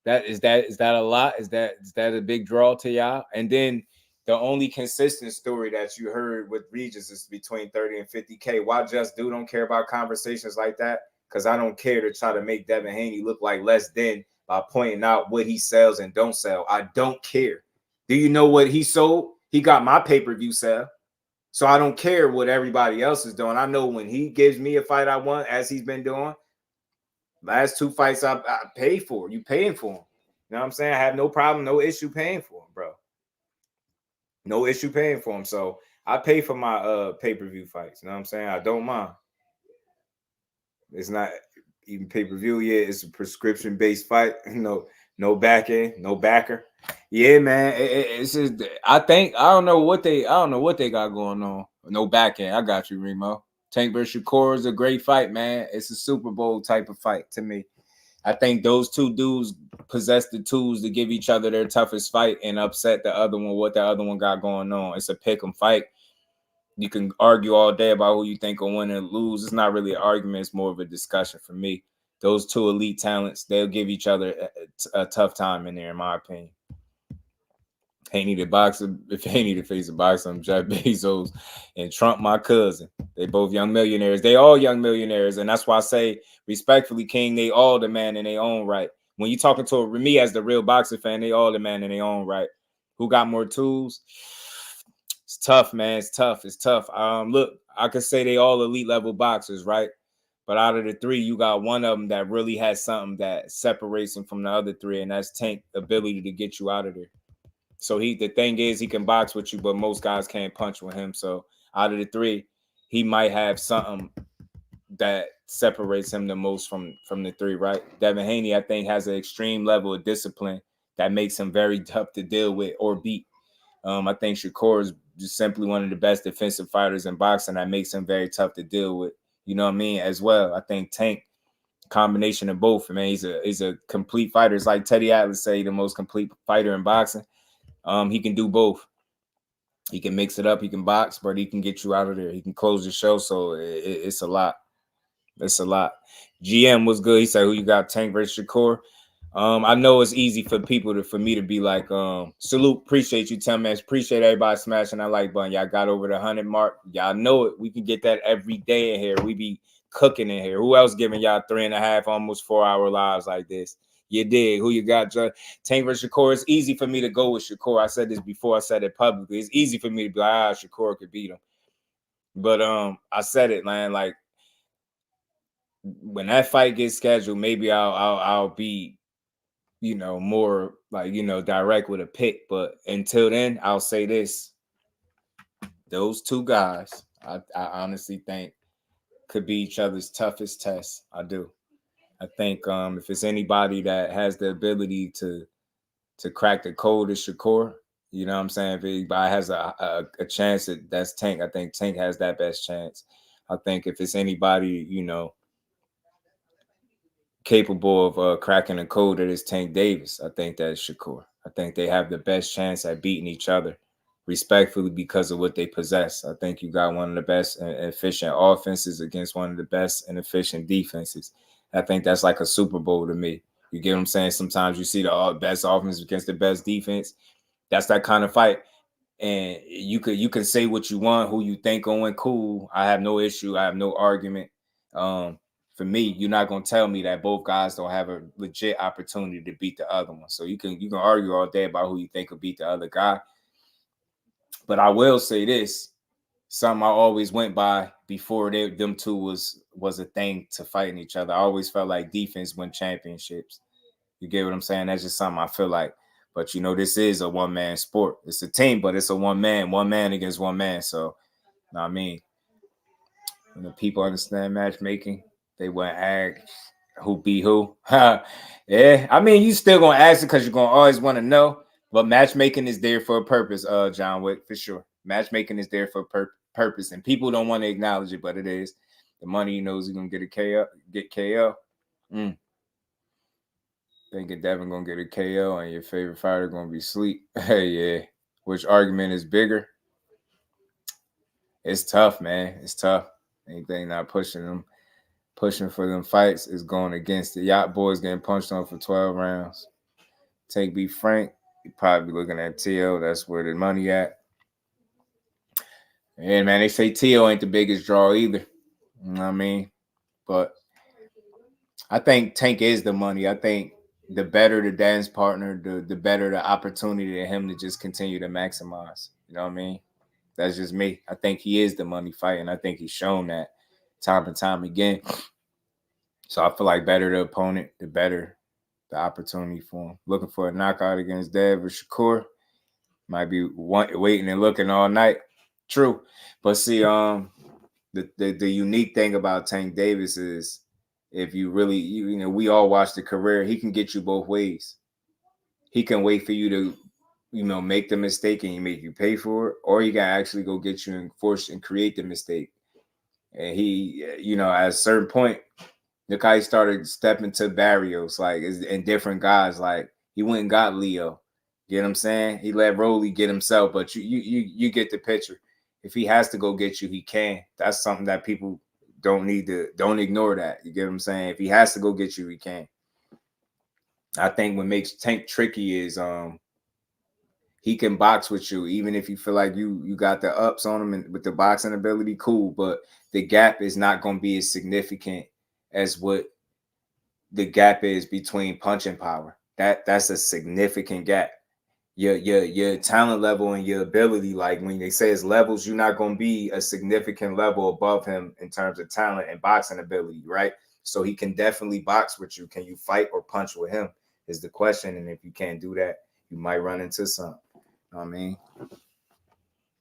Is that a lot? Is that a big draw to y'all? And then the only consistent story that you heard with Regis is between 30 and 50K. Why JusDueBoxing don't care about conversations like that? Because I don't care to try to make Devin Haney look like less than by pointing out what he sells and don't sell. I don't care. Do you know what he sold? He got my pay-per-view sale. So I don't care what everybody else is doing. I know when he gives me a fight I want, as he's been doing, last 2 fights I paid for. You paying for him. You know what I'm saying? I have no problem, no issue paying for him, bro. No issue paying for him. So I pay for my pay-per-view fights. You know what I'm saying? I don't mind. It's not even pay-per-view yet. It's a prescription-based fight. No back end, no backer. Yeah, man. It's just I don't know what they got going on. No back end. I got you, Remo. Tank versus Shakur is a great fight, man. It's a Super Bowl type of fight to me. I think those two dudes possess the tools to give each other their toughest fight and upset the other one, what the other one got going on. It's a pick 'em fight. You can argue all day about who you think will win and lose. It's not really an argument. It's more of a discussion for me. Those two elite talents, they'll give each other a tough time in there, in my opinion. Haney the boxer, if Haney to face a boxer, I'm Jeff Bezos and Trump, my cousin. They both young millionaires. They all young millionaires. And that's why I say, respectfully, King, they all the man in their own right. When you're talking to me as the real boxer fan, they all the man in their own right. Who got more tools? It's tough, man. It's tough. Look, I could say they all elite level boxers, right? But out of the three, you got one of them that really has something that separates him from the other three, and that's Tank's ability to get you out of there. So the thing is, he can box with you, but most guys can't punch with him. So out of the three, he might have something that separates him the most from the three, right? Devin Haney, I think, has an extreme level of discipline that makes him very tough to deal with or beat. I think Shakur is just simply one of the best defensive fighters in boxing that makes him very tough to deal with. You know what I mean? As well, I think Tank, combination of both. Man, he's a complete fighter. It's like Teddy Atlas say, the most complete fighter in boxing. He can do both. He can mix it up. He can box, but he can get you out of there. He can close the show. So it's a lot. It's a lot. GM was good. He said, "Who you got? Tank versus Shakur." I know it's easy for me to be like, salute, appreciate you, 10 minutes, appreciate everybody smashing that like button. Y'all got over the 100 mark. Y'all know it. We can get that every day in here. We be cooking in here. Who else giving y'all 3.5, almost 4-hour lives like this? You dig? Who you got? Tank versus Shakur. It's easy for me to go with Shakur. I said this before. I said it publicly. It's easy for me to be like, Shakur could beat him. But I said it, man. Like when that fight gets scheduled, maybe I'll be, more like, direct with a pick. But until then, I'll say this. Those two guys, I honestly think could be each other's toughest tests. I do. I think if it's anybody that has the ability to crack the code, it's Shakur. You know what I'm saying? If anybody has a chance, that's Tank. I think Tank has that best chance. I think if it's anybody, capable of cracking the code, that is Tank Davis. I think that's Shakur. I think they have the best chance at beating each other, respectfully, because of what they possess. I think you got one of the best and efficient offenses against one of the best and efficient defenses. I think that's like a Super Bowl to me. You get what I'm saying? Sometimes you see the best offense against the best defense. That's that kind of fight. And you can say what you want, who you think going win, cool. I have no issue. I have no argument. For me, you're not gonna tell me that both guys don't have a legit opportunity to beat the other one. So you can argue all day about who you think will beat the other guy. But I will say this. Something I always went by before them two was a thing to fighting each other. I always felt like defense win championships. You get what I'm saying? That's just something I feel like. But, this is a one-man sport. It's a team, but it's a one man against one man. So, you know what I mean? When the people understand matchmaking, they wouldn't ask who beat who. Yeah, I mean, you still going to ask it because you're going to always want to know. But matchmaking is there for a purpose, John Wick, for sure. Matchmaking is there for purpose, and people don't want to acknowledge it, but it is. The money he knows he's gonna get KO. Thinking Devin gonna get a KO and your favorite fighter gonna be sleep. Hey, yeah. Which argument is bigger? It's tough, man. It's tough. Anything not pushing for them fights is going against the Yacht Boys getting punched on for 12 rounds. Tank B Frank, you probably looking at T.O. That's where the money at. And man, they say T.O. ain't the biggest draw either. You know what I mean? But I think Tank is the money. I think the better the dance partner, the better the opportunity to him to just continue to maximize. You know what I mean? That's just me. I think he is the money fight, and I think he's shown that time and time again. So I feel like better the opponent, the better the opportunity for him. Looking for a knockout against Dev or Shakur. Might be waiting and looking all night. True. But see, the unique thing about Tank Davis is if you really, you know, we all watch the career, he can get you both ways. He can wait for you to, you know, make the mistake and he make you pay for it, or he can actually go get you and force and create the mistake. And he, you know, at a certain point, the guy started stepping to barriers, like, and different guys. Like, he went and got Leo. You know what I'm saying? He let Rolly get himself, but you get the picture. If he has to go get you, he can. That's something that people don't ignore that. You get what I'm saying? If he has to go get you, he can. I think what makes Tank tricky is he can box with you, even if you feel like you got the ups on him and with the boxing ability, cool. But the gap is not going to be as significant as what the gap is between punching power. That's a significant gap. Your talent level and your ability, like when they say it's levels, you're not going to be a significant level above him in terms of talent and boxing ability, right? So he can definitely box with you. Can you fight or punch with him is the question. And if you can't do that, you might run into something. You know what I mean?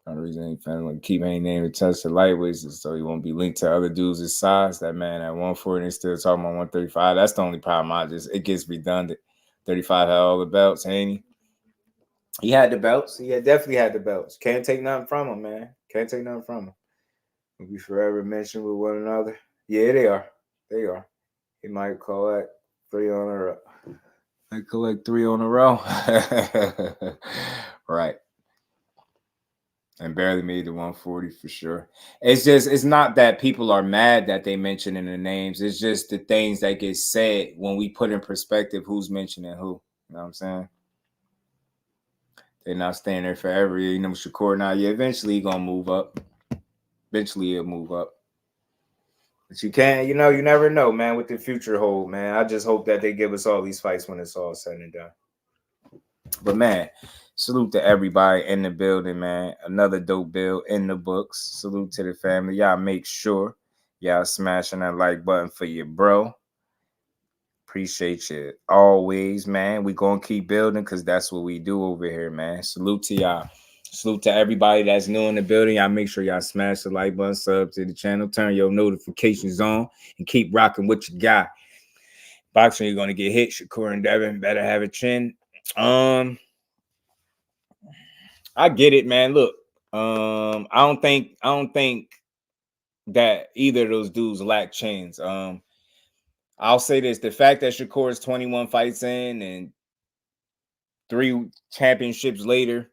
The reason he finna keep any name to touch the lightweights is so he won't be linked to other dudes his size. That man at 140 and still talking about 135. That's the only problem. It gets redundant. 35 had all the belts. Haney. He had the belts. He definitely had the belts. Can't take nothing from him, man. Can't take nothing from him. We forever mention with one another. Yeah, they are. They are. He might collect 3 on a row. I collect 3 on a row. Right. And barely made the 140 for sure. It's not that people are mad that they mention in the names. It's just the things that get said when we put in perspective who's mentioning who. You know what I'm saying? They're not staying there forever. You know, Shakur now, yeah, eventually he's going to move up. Eventually he'll move up. But you can't, you know, you never know, man, what the future hold, man. I just hope that they give us all these fights when it's all said and done. But, man, salute to everybody in the building, man. Another dope build in the books. Salute to the family. Y'all make sure y'all smashing that like button for your bro. Appreciate you always, man. We going to keep building because that's what we do over here, man. Salute to y'all. Salute to everybody that's new in the building. Y'all make sure y'all smash the like button, sub to the channel, turn your notifications on, and keep rocking with your guy. Boxing, you're going to get hit. Shakur and Devin better have a chin. I get it, man. Look, I don't think that either of those dudes lack chins. I'll say this: the fact that Shakur is 21 fights in and 3 championships later,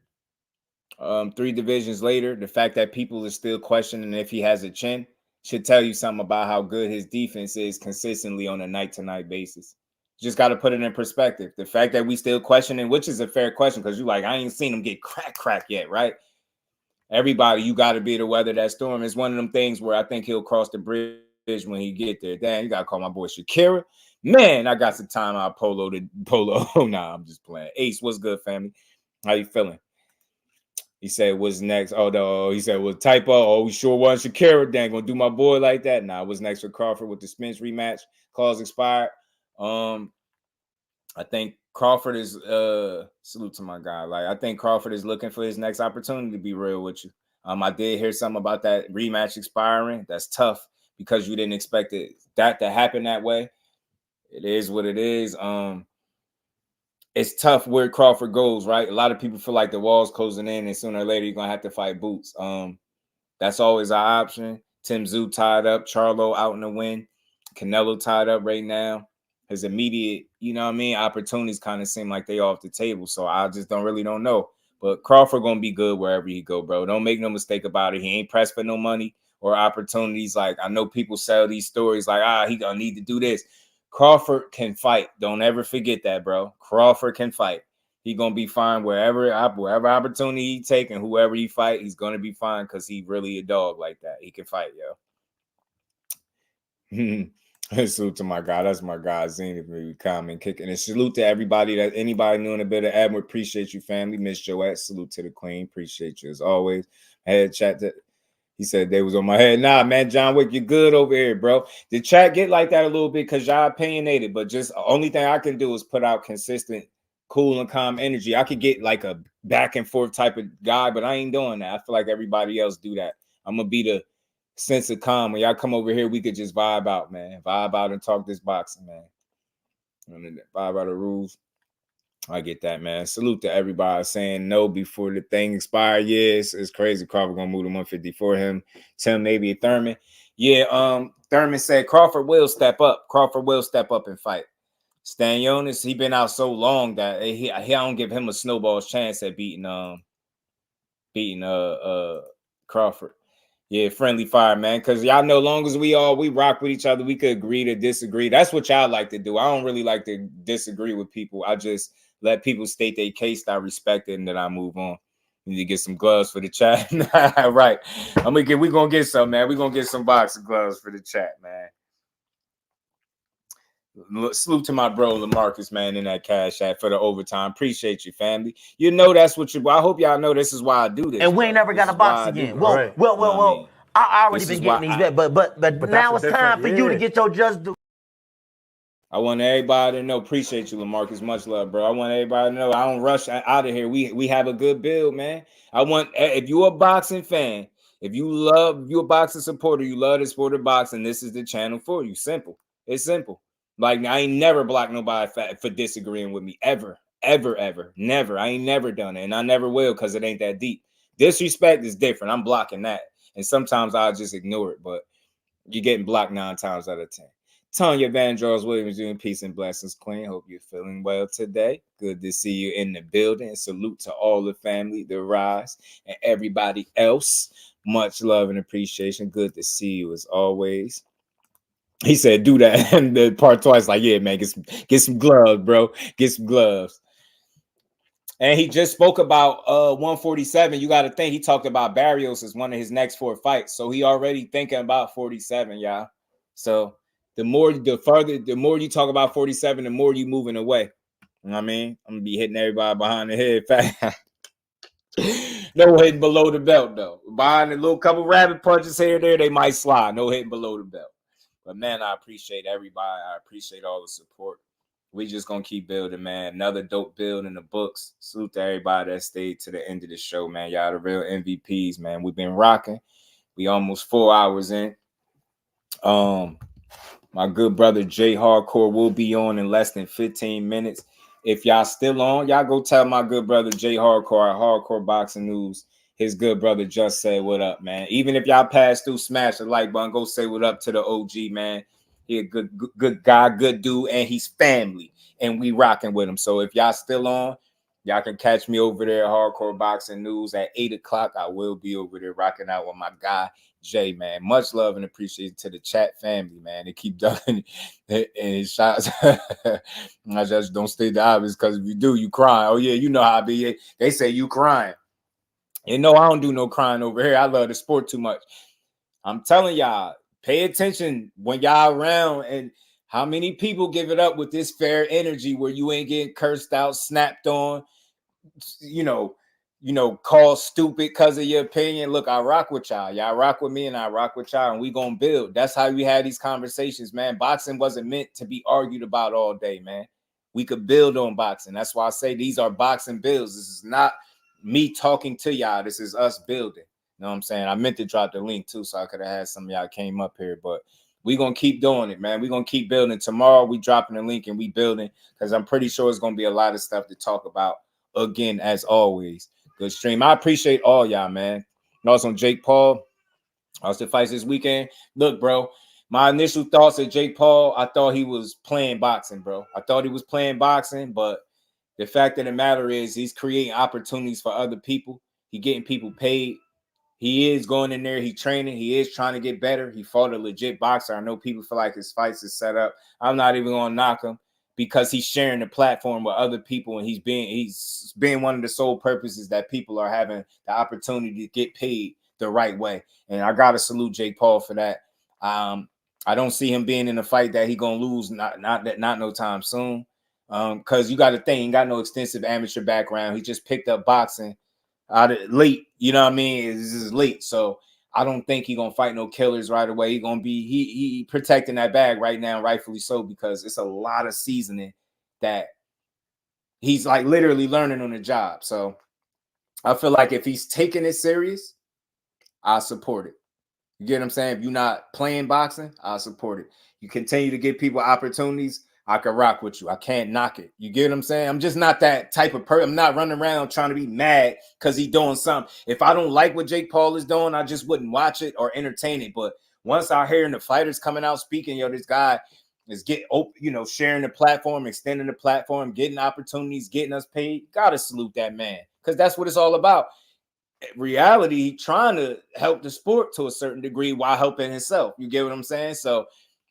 3 divisions later, the fact that people are still questioning if he has a chin should tell you something about how good his defense is consistently on a night-to-night basis. Just got to put it in perspective. The fact that we still questioning, which is a fair question, because you're like, I ain't seen him get crack yet, right? Everybody, you got to be to weather that storm. It's one of them things where I think he'll cross the bridge when he get there. Damn, you got to call my boy Shakira. Man, I got some time out Polo. Nah, I'm just playing. Ace, what's good, family? How you feeling? He said, what's next? Oh, no. He said, well, typo. Oh, we sure wasn't Shakira. Dang, gonna do my boy like that. Nah, what's next for Crawford with the Spence rematch? Clause expired. I think Crawford is salute to my guy. Like, I think Crawford is looking for his next opportunity, to be real with you. I did hear something about that rematch expiring. That's tough because you didn't expect that to happen that way. It is what it is. it's tough where Crawford goes, right? A lot of people feel like the wall's closing in, and sooner or later you're gonna have to fight Boots. That's always our option. Tim Tszyu tied up, Charlo out in the win, Canelo tied up right now. His immediate, you know what I mean, opportunities kind of seem like they off the table. So I just don't know. But Crawford gonna be good wherever he go, bro. Don't make no mistake about it. He ain't pressed for no money or opportunities. Like, I know people sell these stories like, he gonna need to do this. Crawford can fight. Don't ever forget that, bro. Crawford can fight. He gonna be fine wherever opportunity he take and whoever he fight, he's gonna be fine because he really a dog like that. He can fight, yo. Salute to my guy. That's my guy, Zenith. Maybe comment, kicking. And salute to everybody anybody doing a bit of admin. Appreciate you, family. Miss Joette. Salute to the queen. Appreciate you as always. I had chat that he said they was on my head. Nah, man, John Wick, you're good over here, bro. The chat get like that a little bit because y'all opinionated, but just the only thing I can do is put out consistent, cool and calm energy. I could get like a back and forth type of guy, but I ain't doing that. I feel like everybody else do that. I'm gonna be the sense of calm. When y'all come over here, we could just vibe out, man. Vibe out and talk this boxing, man. Vibe out the rules. I get that, man. Salute to everybody saying no before the thing expired. Yeah, it's crazy. Crawford gonna move to 150 for him. Tim, maybe Thurman. Yeah, Thurman said Crawford will step up. Crawford will step up and fight. Stanionis, he been out so long that he don't give him a snowball's chance at beating Crawford. Yeah, friendly fire, man. Because y'all know, long as we rock with each other, we could agree to disagree. That's what y'all like to do. I don't really like to disagree with people. I just let people state their case. I respect it, and then I move on. We need to get some gloves for the chat. Right. We're gonna get some, man. We're gonna get some boxing gloves for the chat, man. Salute to my bro LaMarcus, man, in that cash app for the overtime. Appreciate you, family. You know that's what I hope y'all know this is why I do this. And we ain't never got a box again. Well. I already been getting these, but now it's time for you to get your just do. I want everybody to know. Appreciate you, LaMarcus. Much love, bro. I want everybody to know I don't rush out of here. We have a good build, man. I want, if you're a boxing fan, if you're a boxing supporter, you love the sport of boxing, this is the channel for you. Simple. It's simple. Like, I ain't never blocked nobody for disagreeing with me ever. Never. I ain't never done it, and I never will because it ain't that deep. Disrespect is different. I'm blocking that, and sometimes I'll just ignore it, but you're getting blocked 9 times out of 10. Tanya Van Charles Williams doing peace and blessings, Queen. Hope you're feeling well today. Good to see you in the building. Salute to all the family, the Rise, and everybody else. Much love and appreciation. Good to see you as always. He said, do that. And the part twice, like, yeah, man, get some gloves, bro. Get some gloves. And he just spoke about 147. You got to think he talked about Barrios as one of his next 4 fights. So he already thinking about 47, y'all. So the more you talk about 47, the more you moving away. You know what I mean? I'm gonna be hitting everybody behind the head. No hitting below the belt, though. Behind a little couple rabbit punches here and there, they might slide. No hitting below the belt. But, man, I appreciate everybody. I appreciate all the support. We just going to keep building, man. Another dope build in the books. Salute to everybody that stayed to the end of the show, man. Y'all the real MVPs, man. We've been rocking. We almost 4 hours in. My good brother Jay Hardcore will be on in less than 15 minutes. If y'all still on, y'all go tell my good brother Jay Hardcore at Hardcore Boxing News. His good brother just said what up, man. Even if y'all pass through, smash the like button. Go say what up to the OG, man. He a good guy, good dude, and he's family. And we rocking with him. So if y'all still on, y'all can catch me over there at Hardcore Boxing News at 8 o'clock. I will be over there rocking out with my guy, Jay, man. Much love and appreciation to the chat family, man. They keep ducking and shots. I just don't state the obvious because if you do, you crying. Oh, yeah, you know how I be. They say you crying. And no, I don't do no crying over here. I love the sport too much. I'm telling y'all, pay attention when y'all around and how many people give it up with this fair energy where you ain't getting cursed out, snapped on, you know, called stupid because of your opinion. Look, I rock with y'all. Y'all rock with me and I rock with y'all and we gonna build. That's how we had these conversations, man. Boxing wasn't meant to be argued about all day, man. We could build on boxing. That's why I say these are boxing builds. This is not me talking to y'all. This is us building. You know what I'm saying? I meant to drop the link too, so I could have had some of y'all came up here, but we're going to keep doing it, man. We're going to keep building. Tomorrow we dropping the link and we building, because I'm pretty sure it's going to be a lot of stuff to talk about again, as always. Good stream. I appreciate all y'all, man. And also Jake Paul. Austin fights this weekend. Look, bro, my initial thoughts of Jake Paul, I thought he was playing boxing, bro. I thought he was playing boxing, but the fact of the matter is he's creating opportunities for other people. He getting people paid. He is going in there. He training. He is trying to get better. He fought a legit boxer. I know people feel like his fights is set up. I'm not even going to knock him because he's sharing the platform with other people, and he's being one of the sole purposes that people are having the opportunity to get paid the right way. And I got to salute Jake Paul for that. I don't see him being in a fight that he going to lose, not no time soon. Because you got to think, he got no extensive amateur background. He just picked up boxing out of late, you know what I mean? This is late, so I don't think he's gonna fight no killers right away. He gonna be he protecting that bag right now, rightfully so, because it's a lot of seasoning that he's like literally learning on the job. So I feel like if he's taking it serious, I support it. You get what I'm saying? If you're not playing boxing, I support it. You continue to give people opportunities, I can rock with you. I can't knock it. You get what I'm saying? I'm just not that type of person. I'm not running around trying to be mad because he's doing something. If I don't like what Jake Paul is doing, I just wouldn't watch it or entertain it. But once I hear the fighters coming out speaking, this guy is sharing the platform, extending the platform, getting opportunities, getting us paid. Gotta salute that man, because that's what it's all about. Reality, trying to help the sport to a certain degree while helping himself. You get what I'm saying? So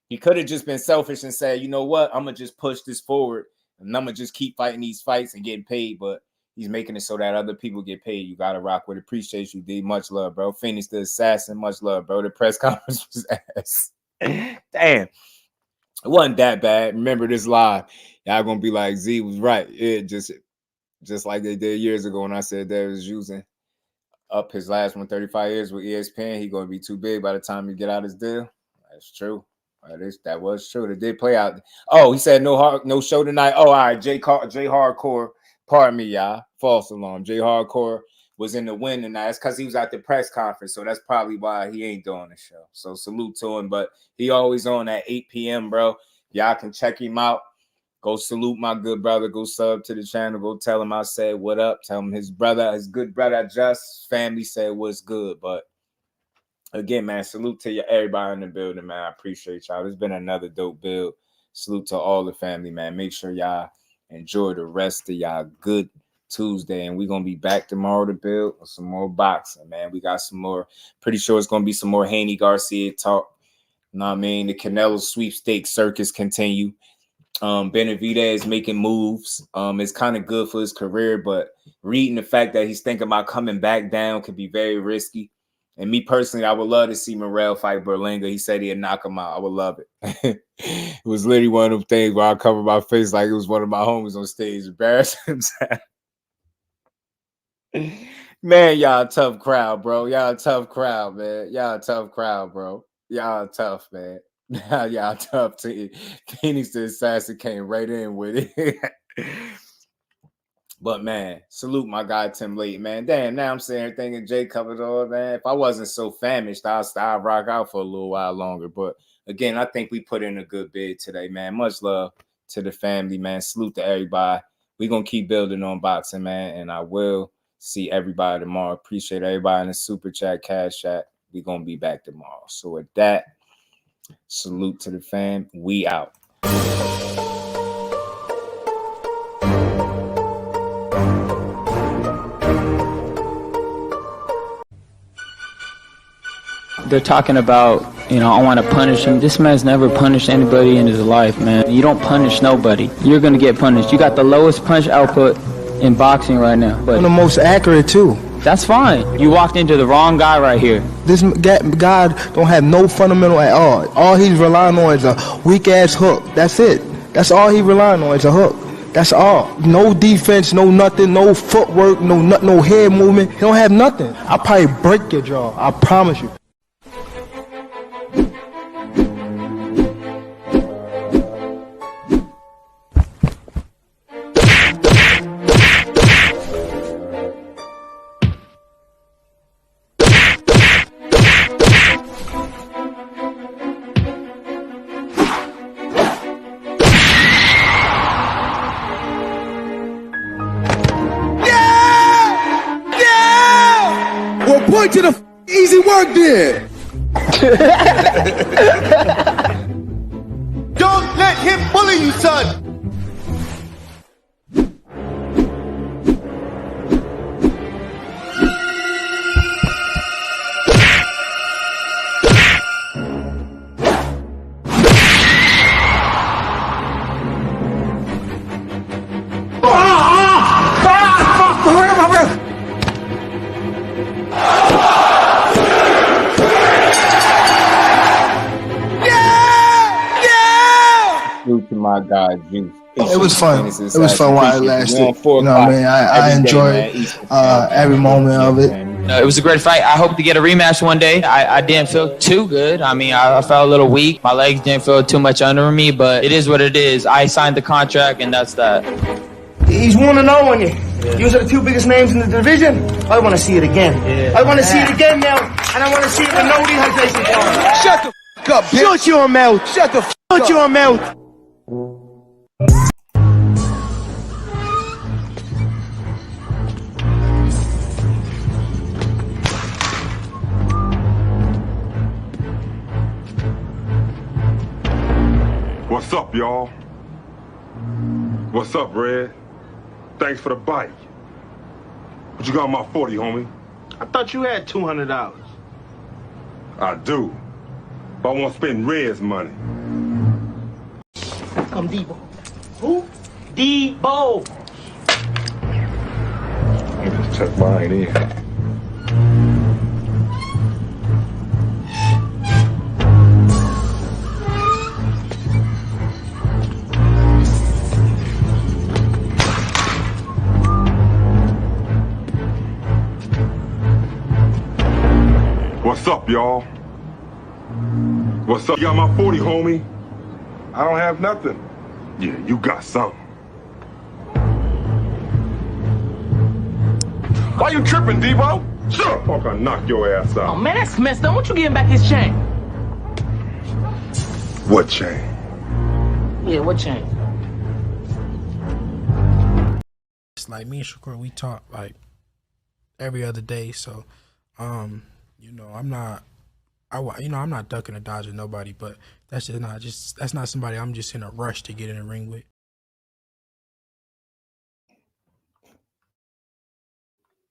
he could have just been selfish and said, you know what, I'm going to just push this forward and I'm going to just keep fighting these fights and getting paid. But he's making it so that other people get paid. You got to rock with it. Appreciate you, D. Much love, bro. Phoenix the Assassin. Much love, bro. The press conference was ass. Damn. It wasn't that bad. Remember this live. Y'all going to be like, Z was right. It just like they did years ago when I said they was using up his last 35 years with ESPN. He going to be too big by the time he get out his deal. That's true. That was true. It did play out. Oh, he said no show tonight. Oh, all right. Jay Hardcore. Pardon me, y'all. False alarm. Jay Hardcore was in the win tonight. That's because he was at the press conference. So that's probably why he ain't doing the show. So salute to him. But he always on at 8 p.m., bro. Y'all can check him out. Go salute my good brother. Go sub to the channel. Go tell him I said what up. Tell him his good brother, Just family said what's good. But again, man, salute to everybody in the building, man. I appreciate y'all. It's been another dope build. Salute to all the family, man. Make sure y'all enjoy the rest of y'all good Tuesday. And we're going to be back tomorrow to build with some more boxing, man. We got some more. Pretty sure it's going to be some more Haney Garcia talk. You know what I mean? The Canelo sweepstakes circus continue. Benavidez making moves. It's kind of good for his career, but reading the fact that he's thinking about coming back down could be very risky. And me personally, I would love to see Morrell fight Berlanga. He said he'd knock him out. I would love it. It was literally one of them things where I covered my face like it was one of my homies on stage embarrassing himself. Man, y'all a tough crowd, bro. Y'all a tough crowd, man. Y'all a tough crowd, bro. Y'all tough, man. Y'all tough to Phoenix the Assassin came right in with it. But man, salute my guy Tim Late, man. Damn, now I'm saying everything and Jay covered all, man. If I wasn't so famished, I'd rock out for a little while longer. But again, I think we put in a good bid today, man. Much love to the family, man. Salute to everybody. We're gonna keep building on boxing, man. And I will see everybody tomorrow. Appreciate everybody in the super chat, cash chat. We're gonna be back tomorrow. So with that, salute to the fam. We out. They're talking about, I want to punish him. This man's never punished anybody in his life, man. You don't punish nobody. You're going to get punished. You got the lowest punch output in boxing right now. But the most accurate, too. That's fine. You walked into the wrong guy right here. This guy don't have no fundamental at all. All he's relying on is a weak-ass hook. That's it. That's all he's relying on is a hook. That's all. No defense, no nothing, no footwork, no head movement. He don't have nothing. I'll probably break your jaw. I promise you. Point to the easy work then. Don't let him bully you, son. To my guy Juice. It was fun. It was fun while it lasted. You know what I mean? I enjoyed every moment of it. It was a great fight. I hope to get a rematch one day. I didn't feel too good. I mean, I felt a little weak. My legs didn't feel too much under me, but it is what it is. I signed the contract, and that's that. He's 1-0 on you. You are the two biggest names in the division. I want to see it again. I want to see it again now, and I want to see it with no dehydration. Shut the f*** up, bitch. Shut your mouth. Shut the f*** up. Shut your mouth. What's up, y'all? What's up, Red? Thanks for the bike. What you got on my 40, homie? I thought you had $200. I do. But I want to spend Red's money. Come Debo. Who? Debo. Let me just check mine in. What's up, y'all? What's up? You got my 40, homie? I don't have nothing. Yeah, you got something. Why you tripping, Debo? Shut up, punk, I'll knock your ass out. Oh, man, that's messed up. Won't you give him back his chain? What chain? Yeah, what chain? It's like me and Shakur, we talk like every other day, so you know, I'm not ducking or dodging nobody, but that's not somebody I'm just in a rush to get in the ring with.